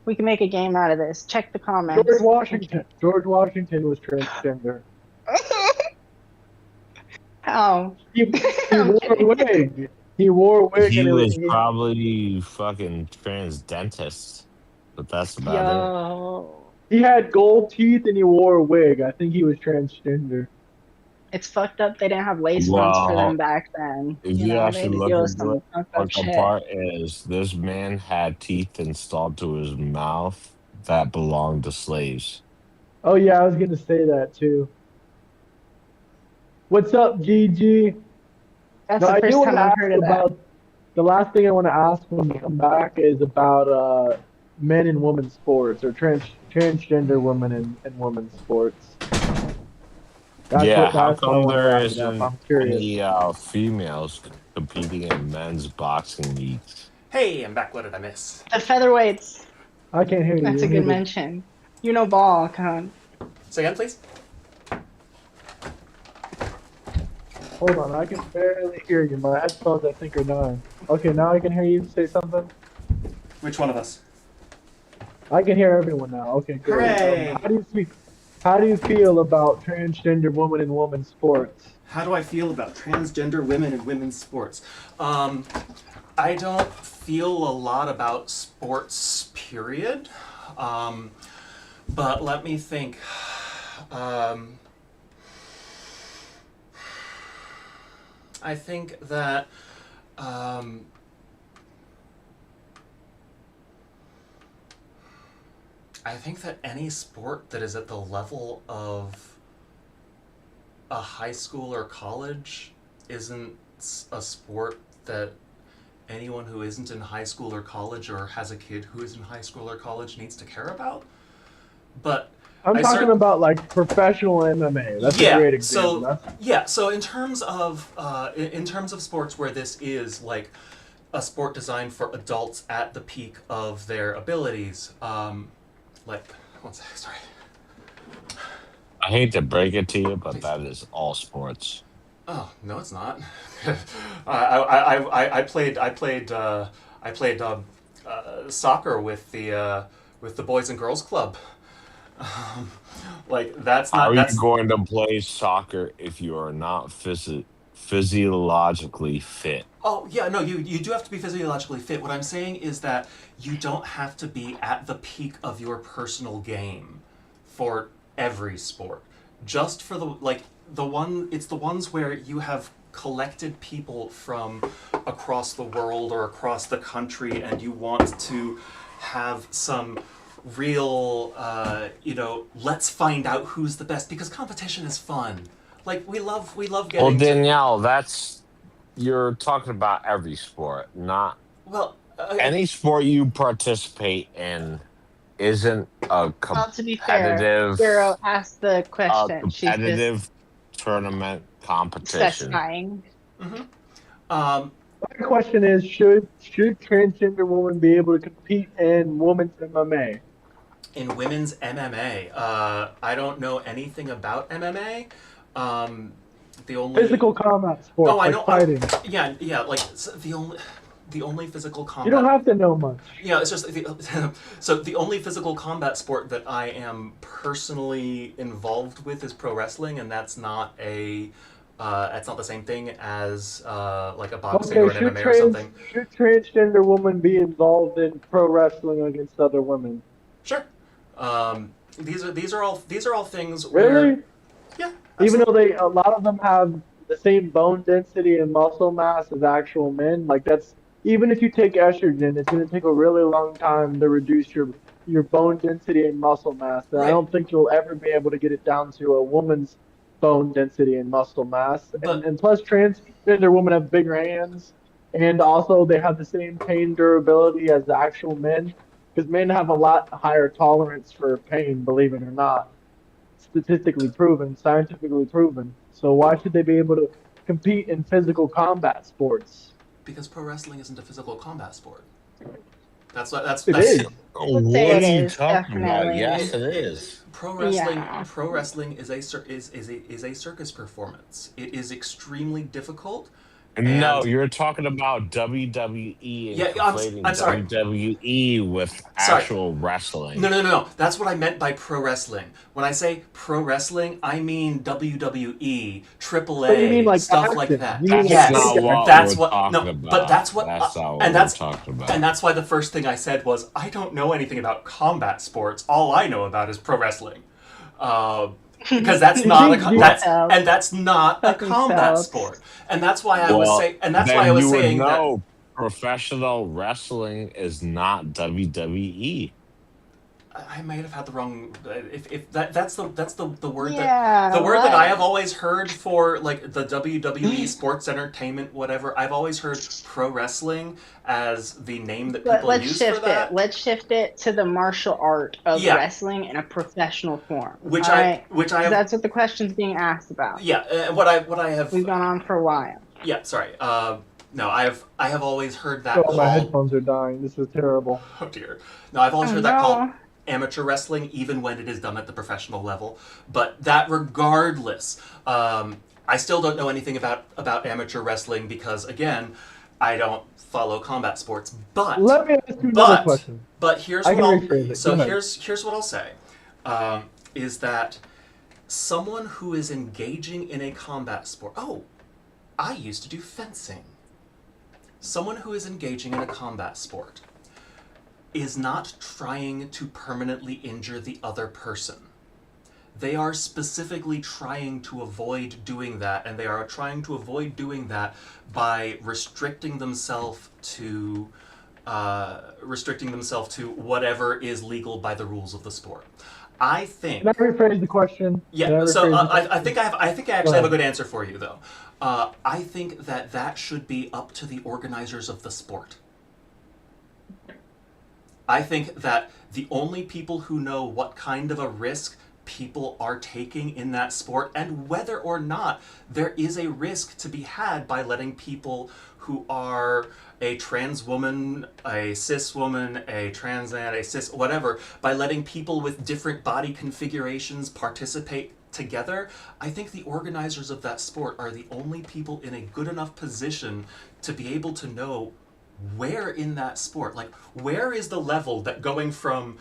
We can make a game out of this. Check the comments. George Washington. George Washington was transgender. How? He wore a wig. He wore a wig. He and was probably fucking transdentist, but that's about Yo. He had gold teeth and he wore a wig. I think he was transgender. It's fucked up. They didn't have lace fronts for Well, them back then. If You you know, they actually had to look deal with into some it, fucked up like the shit. part is this man had teeth installed to his mouth that belonged to slaves. Oh yeah, I was gonna say that too. What's up, GG? That's No, the I do first want time to I've ask heard of that. about the last thing I want to ask when we come back is about men and women's sports or transgender women and women's sports. How that's what I come wanna there wrap it up. isn't I'm curious. any females competing in men's boxing leagues? Hey, I'm back. What did I miss? The featherweights. I can't hear you. That's a You're good muted. mention. You know ball, con. Say again, please. Hold on, I can barely hear you. My headphones, I think, are dying. Okay, now I can hear you say something. Which one of us? I can hear everyone now. Okay, good. Hooray! How do you feel about transgender women in women's sports? How do I feel about transgender women in women's sports? I don't feel a lot about sports, period. But let me think. I think that any sport that is at the level of a high school or college isn't a sport that anyone who isn't in high school or college or has a kid who is in high school or college needs to care about. But I'm talking about like professional MMA. That's a great example. So in terms of sports where this is like a sport designed for adults at the peak of their abilities, like one sec, sorry. I hate to break it to you, but that is all sports. Oh no, it's not. I played soccer with the Boys and Girls Club. Like that's not. How are that's, you going to play soccer if you are not physiologically fit? Oh yeah, no, you do have to be physiologically fit. What I'm saying is that you don't have to be at the peak of your personal game for every sport. Just for it's the ones where you have collected people from across the world or across the country, and you want to have some real, let's find out who's the best, because competition is fun. Like, we love getting Well, Danielle, you're talking about every sport, not any sport you participate in isn't a Well, to be fair, competitive, Zero asked the question. She's just competitive tournament competition. specifying. My question is, should transgender women be able to compete in women's MMA? In women's MMA, I don't know anything about MMA. The only Physical combat sport, I like know. fighting. The only physical combat. You don't have to know much. Yeah, it's just so the only physical combat sport that I am personally involved with is pro wrestling, and that's not the same thing as like a boxing or an MMA or something. Should transgender women be involved in pro wrestling against other women? Sure. These are all things. Really? Where, yeah. Even though a lot of them have the same bone density and muscle mass as actual men, like that's. Even if you take estrogen, it's going to take a really long time to reduce your bone density and muscle mass. And Right. I don't think you'll ever be able to get it down to a woman's bone density and muscle mass. And plus, transgender women have bigger hands, and also they have the same pain durability as the actual men, because men have a lot higher tolerance for pain, believe it or not. Statistically proven, scientifically proven. So why should they be able to compete in physical combat sports? Because pro wrestling isn't a physical combat sport. It is. What are you talking about? Yes, it is. Pro wrestling. Yeah. Pro wrestling is a circus performance. It is extremely difficult. No, you're talking about WWE and conflating I'm sorry. WWE with actual wrestling. No. That's what I meant by pro wrestling. When I say pro wrestling, I mean WWE, AAA, But you mean like stuff acting. like that. You mean That's like- not what that's we're what. talking No, about. but that's what. That's not what and we're that's talking about. and that's why the first thing I said was I don't know anything about combat sports. All I know about is pro wrestling. Because that's not that's not a combat sport, and that's why I was saying, and that's why I was saying that professional wrestling is not WWE. I might have had the wrong. If that's the word Yeah, that I have always heard for like the WWE sports entertainment whatever. I've always heard pro wrestling as the name that people use for that. Let's shift it to the martial art of wrestling in a professional form. Which I have. That's what the question's being asked about. Yeah, what I have. We've gone on for a while. Yeah, sorry. No, I have always heard that. Oh, my headphones are dying. This is terrible. Oh dear. No, I've always heard that called amateur wrestling, even when it is done at the professional level. But that regardless, I still don't know anything about amateur wrestling because, again, I don't follow combat sports. But let me ask you another question. But here's what here's what I'll say, is that someone who is engaging in a combat sport. Oh, I used to do fencing. Someone who is engaging in a combat sport is not trying to permanently injure the other person. They are specifically trying to avoid doing that, and they are trying to avoid doing that by restricting themselves to whatever is legal by the rules of the sport. I think. Can I rephrase the question? Yeah. So I think I actually have a good answer for you, though. I think that should be up to the organizers of the sport. I think that the only people who know what kind of a risk people are taking in that sport and whether or not there is a risk to be had by letting people who are a trans woman, a cis woman, a trans man, a cis whatever, by letting people with different body configurations participate together, I think the organizers of that sport are the only people in a good enough position to be able to know where in that sport, like where is the level that going from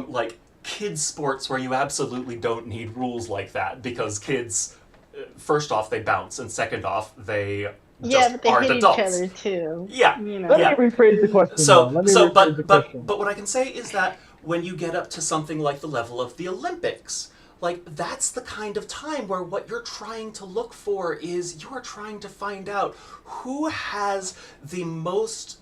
like kids sports where you absolutely don't need rules like that because kids, first off they bounce and second off they just but they aren't hit adults. each other too. Yeah. You know. Let me rephrase the question. But what I can say is that when you get up to something like the level of the Olympics. Like, that's the kind of time where what you're trying to look for is you're trying to find out who has the most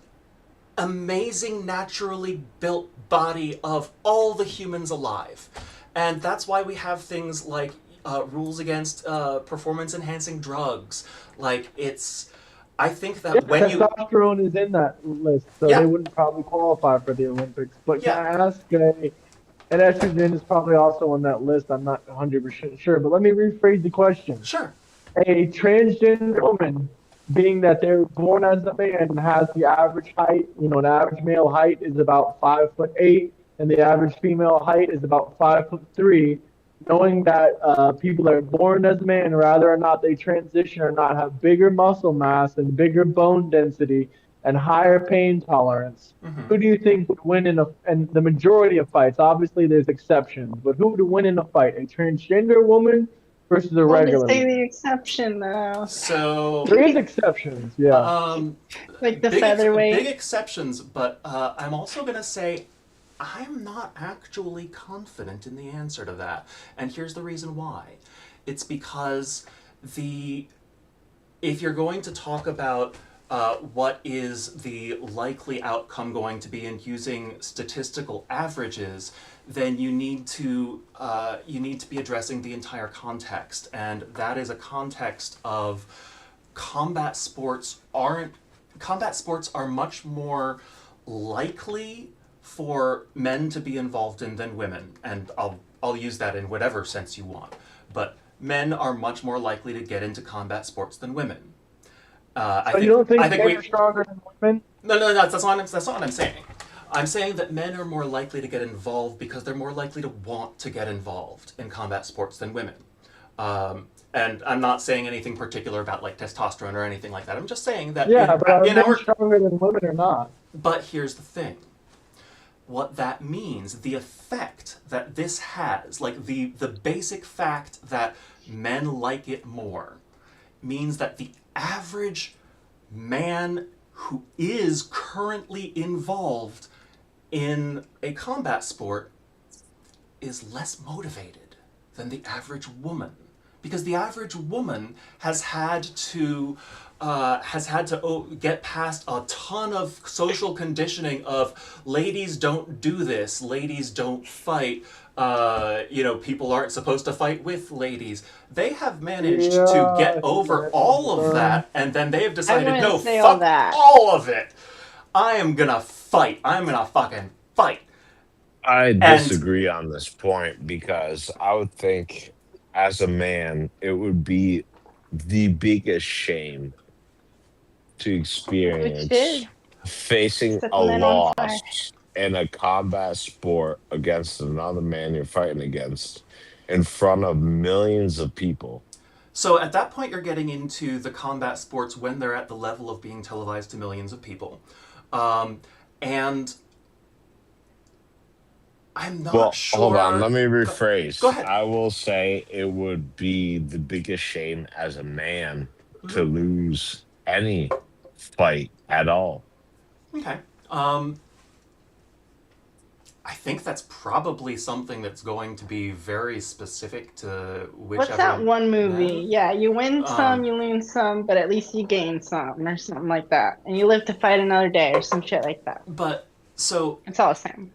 amazing naturally built body of all the humans alive. And that's why we have things like rules against performance enhancing drugs. Like, I think that when testosterone is in that list, so they wouldn't probably qualify for the Olympics. But can I ask, and estrogen is probably also on that list. I'm not 100% sure, but let me rephrase the question. Sure. A transgender woman, being that they're born as a man and has the average height, an average male height is about 5'8", and the average female height is about 5'3", knowing that people that are born as a man, whether or not they transition or not, have bigger muscle mass and bigger bone density and higher pain tolerance. Mm-hmm. Who do you think would win and the majority of fights? Obviously, there's exceptions, but who would win in a fight? A transgender woman versus a regular woman? Say the exception, though. So there is exceptions, yeah. Like the featherweight. Big exceptions, but I'm also going to say I'm not actually confident in the answer to that. And here's the reason why. It's because if you're going to talk about what is the likely outcome going to be in using statistical averages, then you need to be addressing the entire context, and that is a context of combat sports are much more likely for men to be involved in than women, and I'll use that in whatever sense you want, but men are much more likely to get into combat sports than women. You don't think men are stronger than women? No, that's not what I'm saying. I'm saying that men are more likely to get involved because they're more likely to want to get involved in combat sports than women. And I'm not saying anything particular about like testosterone or anything like that. I'm just saying that but are men stronger than women or not? But here's the thing. What that means, the effect that this has, like the basic fact that men like it more, means that the average man who is currently involved in a combat sport is less motivated than the average woman, because the average woman has had to get past a ton of social conditioning of ladies don't do this, ladies don't fight, people aren't supposed to fight with ladies. They have managed to get over all of that, and then they have decided, no, fuck all of it. I am gonna fight. I'm gonna fucking fight. I disagree on this point, because I would think as a man, it would be the biggest shame to experience facing a loss in a combat sport against another man you're fighting against in front of millions of people. So at that point, you're getting into the combat sports when they're at the level of being televised to millions of people. And I'm not sure. Hold on, let me rephrase. Go ahead. I will say it would be the biggest shame as a man to lose any fight at all. Okay. I think that's probably something that's going to be very specific to whichever. What's that one movie? Yeah, you win some, you lose some, but at least you gain some, or something like that. And you live to fight another day, or some shit like that. But, so... It's all the same.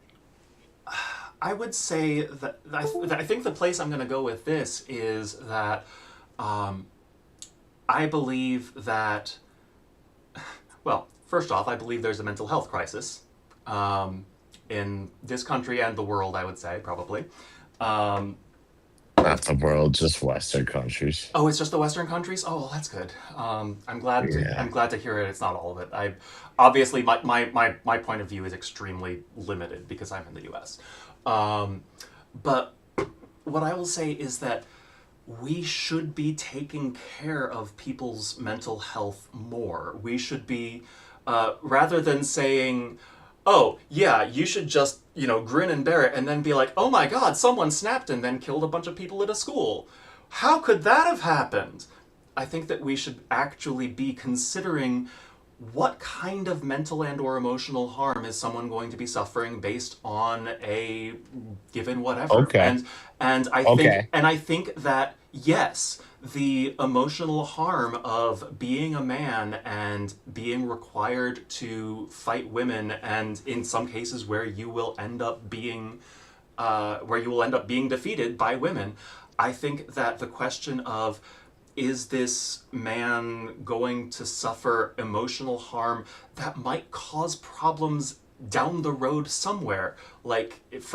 I would say that I think the place I'm going to go with this is that I believe that... Well, first off, I believe there's a mental health crisis. In this country and the world, I would say, probably. Not the world, just Western countries. Oh, it's just the Western countries? Oh, well, that's good. I'm glad to hear it. It's not all of it. Obviously, my point of view is extremely limited because I'm in the U.S. But what I will say is that we should be taking care of people's mental health more. We should be, rather than saying... oh, yeah, you should just, grin and bear it and then be like, oh my god, someone snapped and then killed a bunch of people at a school. How could that have happened? I think that we should actually be considering what kind of mental and or emotional harm is someone going to be suffering based on a given whatever? Okay. And Okay. I think that yes, the emotional harm of being a man and being required to fight women, and in some cases where you will end up being defeated by women. I think that the question of, is this man going to suffer emotional harm that might cause problems down the road somewhere? Like, it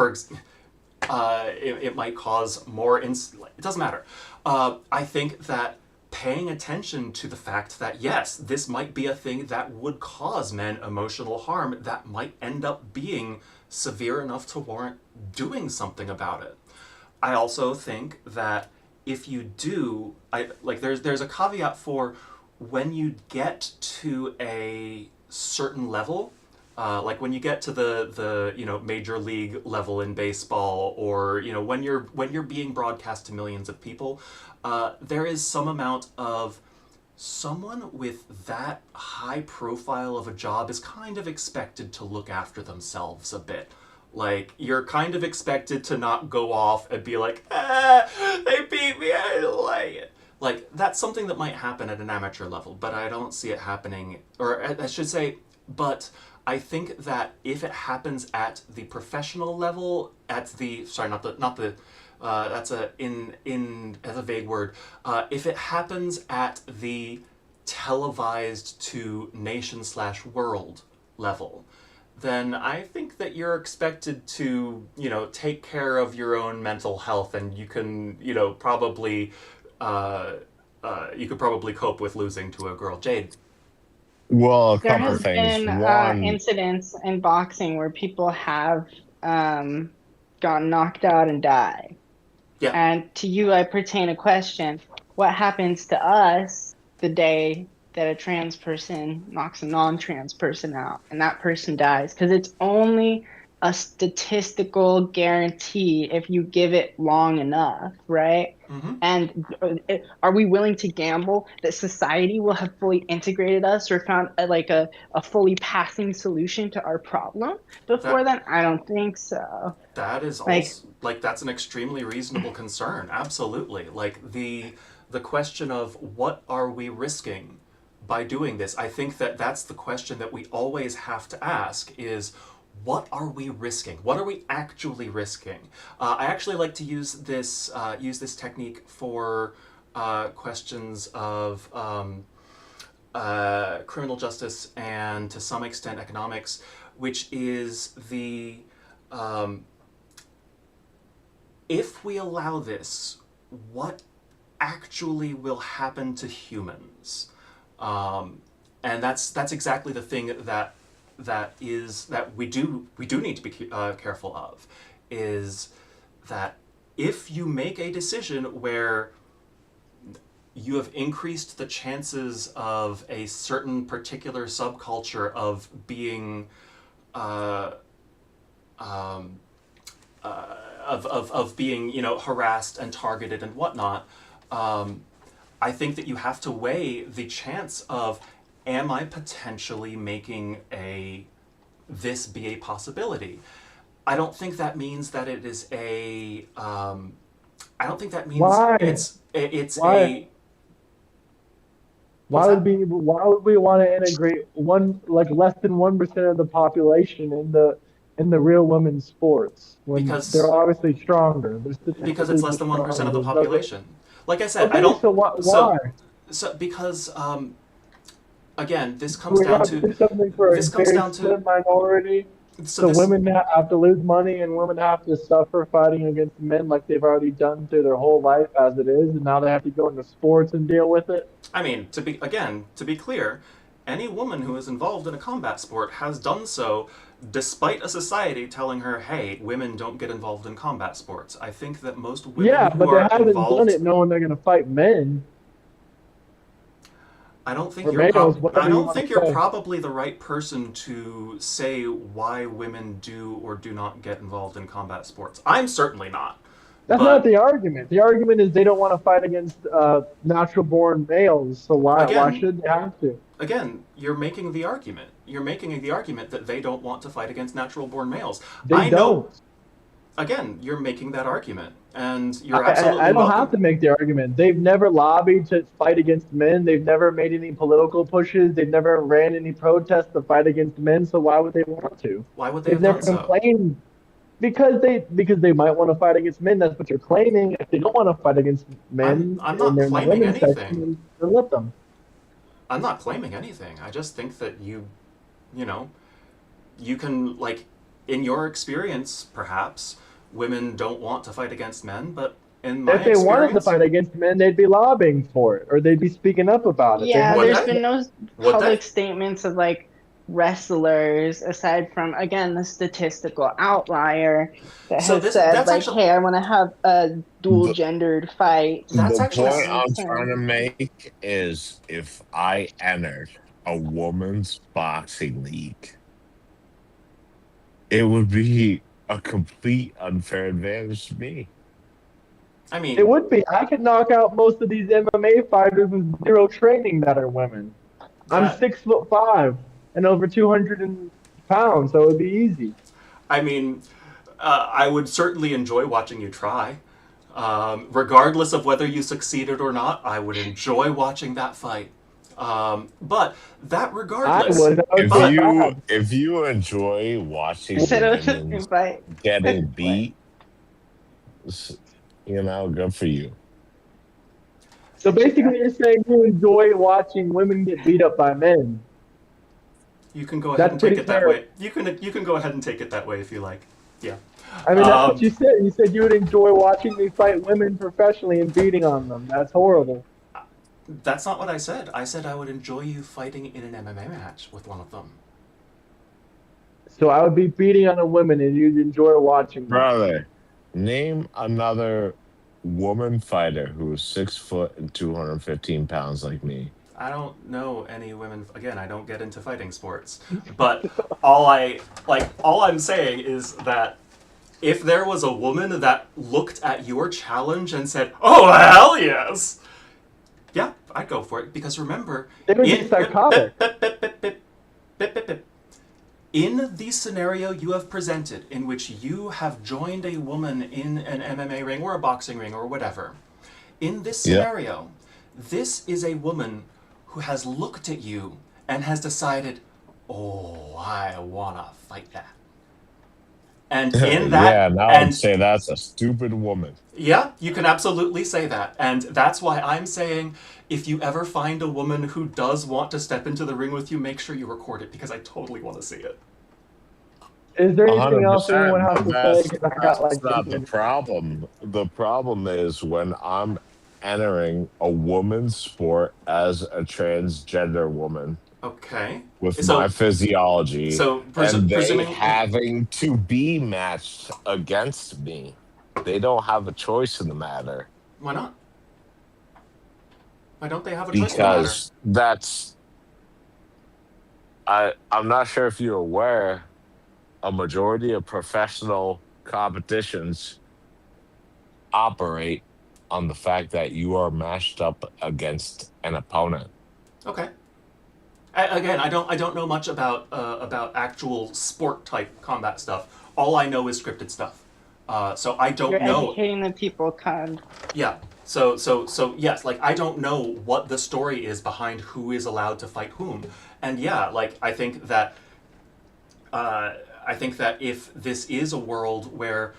might cause more. It doesn't matter. I think that paying attention to the fact that yes, this might be a thing that would cause men emotional harm that might end up being severe enough to warrant doing something about it. I also think that if you do, there's a caveat for when you get to a certain level, like when you get to the major league level in baseball, or when you're being broadcast to millions of people, there is some amount of someone with that high profile of a job is kind of expected to look after themselves a bit. Like, you're kind of expected to not go off and be like, they beat me, I didn't like it. Like, that's something that might happen at an amateur level, but I don't see it happening, or I should say, but I think that if it happens at the professional level, that's a vague word. If it happens at the televised to nation/world level, then I think that you're expected to, take care of your own mental health, and you can, probably, you could probably cope with losing to a girl. Jade. Well, a There couple has things. been One, incidents in boxing where people have gotten knocked out and died. Yeah. And to you, I pertain a question. What happens to us the day that a trans person knocks a non-trans person out and that person dies? Because it's only a statistical guarantee if you give it long enough, right? Mm-hmm. And are we willing to gamble that society will have fully integrated us or found a fully passing solution to our problem before then? I don't think so. That is also that's an extremely reasonable concern. Absolutely. Like the question of what are we risking by doing this? I think that that's the question that we always have to ask is, what are we risking? What are we actually risking? I actually like to use this technique for questions of criminal justice and to some extent economics, which is the if we allow this, what actually will happen to humans? And that's exactly the thing that we do need to be careful of, is that if you make a decision where you have increased the chances of a certain particular subculture of being of being harassed and targeted and whatnot, I think that you have to weigh the chance of, am I potentially making this be a possibility? I don't think that means that it is a. I don't think that means Why? it's Why? a. Why would we want to integrate less than 1% of the population in the real women's sports when Because they're obviously stronger? Because it's less than 1% of the population. Like I said, Okay, I don't. so why? So because again, this Do comes we down have to do to something for a this comes very down to slim minority? so So this women have to lose money and women have to suffer fighting against men like they've already done through their whole life as it is, and now they have to go into sports and deal with it? I mean, to be clear, any woman who is involved in a combat sport has done so despite a society telling her, "Hey, women don't get involved in combat sports." I think that most women Yeah, who but they are haven't done involved, it knowing they're going to fight men I don't think or males, whatever you want to you're say. probably the right person to say why women do or do not get involved in combat sports. I'm certainly not. That's not the argument. The argument is they don't want to fight against natural-born males. So why again, should they have to? again, you're making the argument. You're making the argument that they don't want to fight against natural-born males. They don't. Again, you're making that argument, and you're absolutely I don't welcome. have to make the argument. They've never lobbied to fight against men. They've never made any political pushes. They've never ran any protests to fight against men. So why would they want to? Why would they They've have never done so? complained because they might want to fight against men. That's what you're claiming. If they don't want to fight against men, I'm not and they're in the claiming women's anything. section, then let them. I'm not claiming anything. I just think that you can, like, in your experience, perhaps, women don't want to fight against men, but in my If they wanted to fight against men, they'd be lobbying for it, or they'd be speaking up about it. Yeah, Would there's they? been no Would public they? statements of like wrestlers, aside from again the statistical outlier that So has said that's like, actually, "Hey, I want to have a dual gendered fight." that's The actually, point I'm Okay. trying to make is if I entered a woman's boxing league, it would be a complete unfair advantage to me. I mean, It would be. I could knock out most of these MMA fighters with zero training that are women. I'm that- 6'5" and over 200 pounds, so it would be easy. I mean, I would certainly enjoy watching you try. Regardless of whether you succeeded or not, I would enjoy watching that fight. But that I regardless, would. If you enjoy watching Instead of women fight. getting beat, good for you. So basically, you're saying you enjoy watching women get beat up by men. you can go ahead That's and take pretty it that fair. way. You can go ahead and take it that way if you like. Yeah. I mean, that's Um, what you said. You said you would enjoy watching me fight women professionally and beating on them. That's horrible. That's not what I said. I said I would enjoy you fighting in an MMA match with one of them. So I would be beating on a woman, and you'd enjoy watching them. Brother, name another woman fighter who is 6 foot and 215 pounds like me. I don't know any women. Again, I don't get into fighting sports. But all I'm saying is that if there was a woman that looked at your challenge and said, "Oh hell yes," yeah, I'd go for it. Because remember, They would be psychotic. in the scenario you have presented, in which you have joined a woman in an MMA ring or a boxing ring or whatever, in this Yeah. scenario, this is a woman who has looked at you and has decided, "Oh, I wanna fight that." And in that, yeah, now I'd say that's a stupid woman. yeah, you can absolutely say that. And that's why I'm saying, if you ever find a woman who does want to step into the ring with you, make sure you record it, because I totally want to see it. Is there anything else 100%, anyone has but to say? that's, 'Cause I got that's like not the problem. The problem is when I'm entering a woman's sport as a transgender woman Okay. with So- my physiology, So, and they presuming... having to be matched against me. They don't have a choice in the matter. Why not? Why don't they have a choice in the matter? Because that's I'm not sure if you're aware, a majority of professional competitions operate on the fact that you are matched up against an opponent. Okay. Again, I don't know much about actual sport type combat stuff. All I know is scripted stuff. So I don't You're know. educating the people, Con. Yeah. So yes, like I don't know what the story is behind who is allowed to fight whom. And yeah, like I think that if this is a world where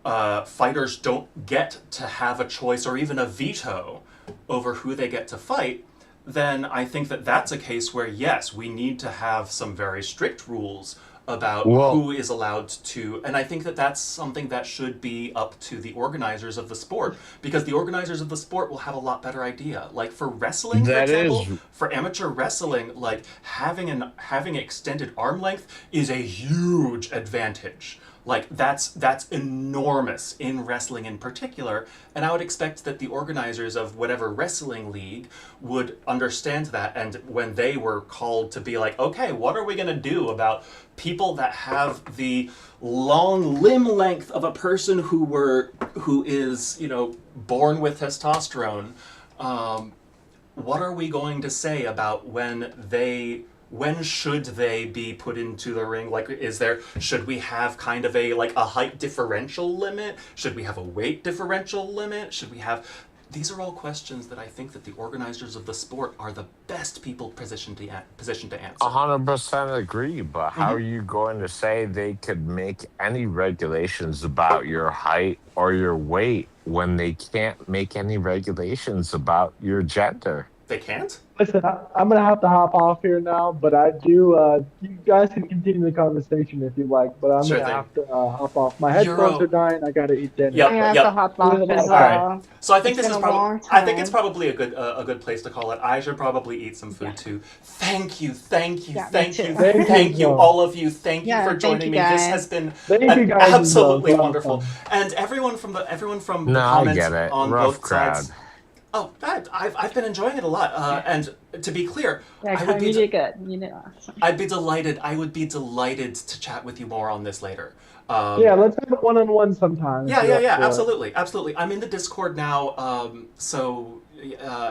fighters don't get to have a choice or even a veto over who they get to fight, then I think that that's a case where, yes, we need to have some very strict rules about who is allowed to, and I think that that's something that should be up to the organizers of the sport, because the organizers of the sport will have a lot better idea. Like for wrestling, for example, for amateur wrestling, like having extended arm length is a huge advantage. Like, that's enormous in wrestling in particular, and I would expect that the organizers of whatever wrestling league would understand that, and when they were called to be like, okay, what are we going to do about people that have the long limb length of a person who is, born with testosterone, what are we going to say about when should they be put into the ring? Like, should we have kind of a height differential limit? Should we have a weight differential limit? These are all questions that I think that the organizers of the sport are the best people positioned to answer. 100% agree, but how are you going to say they could make any regulations about your height or your weight when they can't make any regulations about your gender? They can't? Listen, I'm going to have to hop off here now, but I do, you guys can continue the conversation if you like, but I'm Sure going to thing. have to hop off. My headphones are dying. I got to eat dinner. Yep. I'm gonna have to hop off as All right. well. So I think It's this is been a probably. long I think it's time. probably a good place to call it. I should probably eat some food too. Thank you, Yeah, me thank you, too. Thank you, all of you. Thank you Yeah, for thank joining you, me. This guys. has been Thank you guys as well. absolutely It's a lot of wonderful. fun. And everyone from the No, I comments get it. on Rough both crowd. sides. Oh, I've been enjoying it a lot. And to be clear, Yeah, I would Colin, you be did good. You did awesome. I'd be delighted. I would be delighted to chat with you more on this later. Yeah, let's have a one-on-one sometime. Yeah, absolutely. I'm in the Discord now, so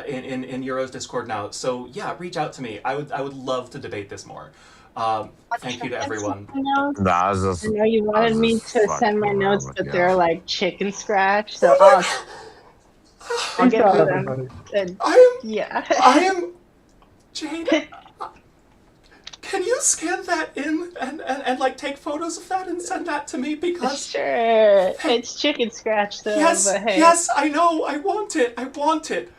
in Euro's Discord now. So yeah, reach out to me. I would love to debate this more. Thank you to everyone. Notes. No, I was just, I know you wanted me to fucking send my around notes, with but you. they're like chicken scratch, so I'll get to them. And, yeah. I am Jade. Can you scan that in and like take photos of that and send that to me because Sure. It's chicken scratch though, but hey. yes, I know. I want it.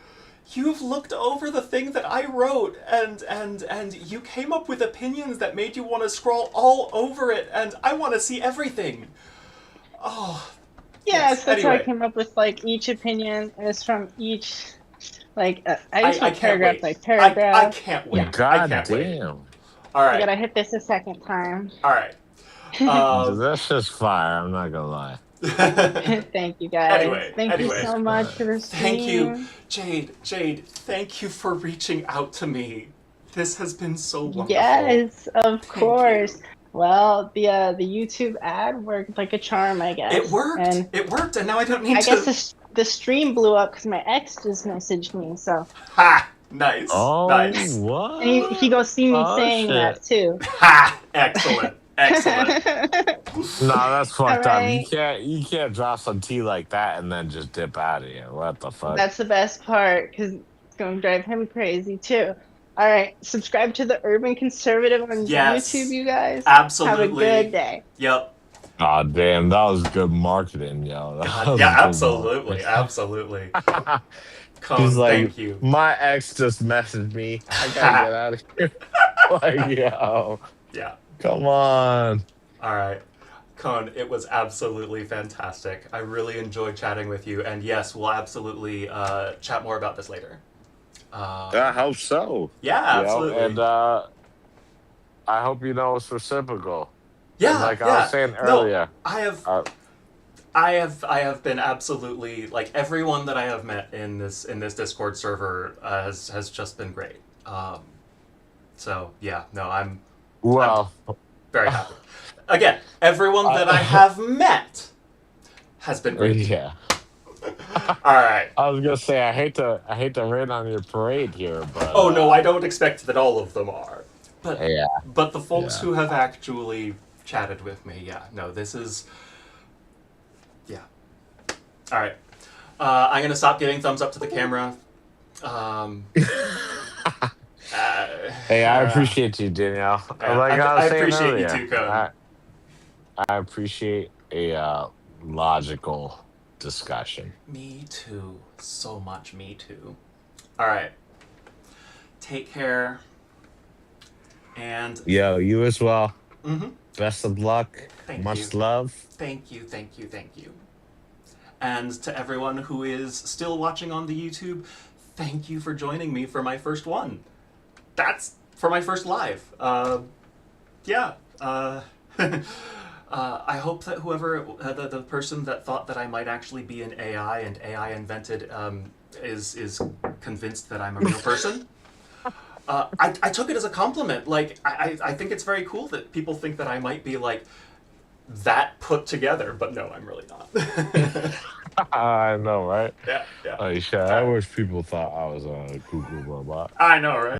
You've looked over the thing that I wrote and you came up with opinions that made you want to scroll all over it, and I want to see everything. Oh. Yeah, Yes, so that's how I anyway. came up with like each opinion is from each like I just I went can't paragraph wait. by paragraph. I can't wait. I God can't wait. damn. All I right. gotta hit this a second time. All right. This is fire, I'm not gonna lie. Thank you guys. Anyway, Thank you so much for this Thank you, stream. Jade. Thank you for reaching out to me. This has been so wonderful. Yes, of Thank course. you. Well, the YouTube ad worked like a charm, I guess. It worked. And And now I don't need I to. guess the stream blew up because my ex just messaged me. So Ha! Nice. Oh, Nice. what? and he goes see me Oh, saying shit. that too. Ha! Excellent. Excellent. No, that's fucked up. You Alright. can't drop some tea like that and then just dip out of here. What the fuck? That's the best part because it's going to drive him crazy too. All right, subscribe to the Urban Conservative on Yes. YouTube, you guys. Absolutely. Have a good day. Yep. God damn, that was good marketing, yo. That was Yeah, good absolutely. Absolutely. marketing. Cone, He's like, thank you. my ex just messaged me. I gotta get out of here. Like, yo, Yeah. come on. All right. Cone, it was absolutely fantastic. I really enjoyed chatting with you. And yes, we'll absolutely chat more about this later. I hope so. Yeah, You know, absolutely. and I hope you know it's reciprocal. Yeah, And like yeah. I was saying No, earlier, I have been absolutely, like, everyone that I have met in this Discord server has just been great. So yeah, no, I'm well, very happy. Again, everyone that I have met has been great. yeah. All right. I was gonna say I hate to rain on your parade here, but Oh no, I don't expect that all of them are. But yeah. but the folks Yeah. who have actually chatted with me, yeah, no, this is, yeah. All right. I'm gonna stop giving thumbs up to the camera. Hey, I appreciate you, Danielle. Yeah, Like I I was saying appreciate earlier, you too, Cone. I appreciate a logical discussion. Me too. So much me too. All right. Take care. And Yo, you as well. mhm. Best of luck. Thank Much you. love. Thank you. And to everyone who is still watching on the YouTube, thank you for joining me for my first one. That's for my first live. Yeah. I hope that whoever, the person that thought that I might actually be an AI and AI invented is convinced that I'm a real person. I took it as a compliment. Like, I think it's very cool that people think that I might be like that put together, but no, I'm really not. I know, right? Yeah, yeah. Like, shit, I wish people thought I was a cuckoo robot. I know, right?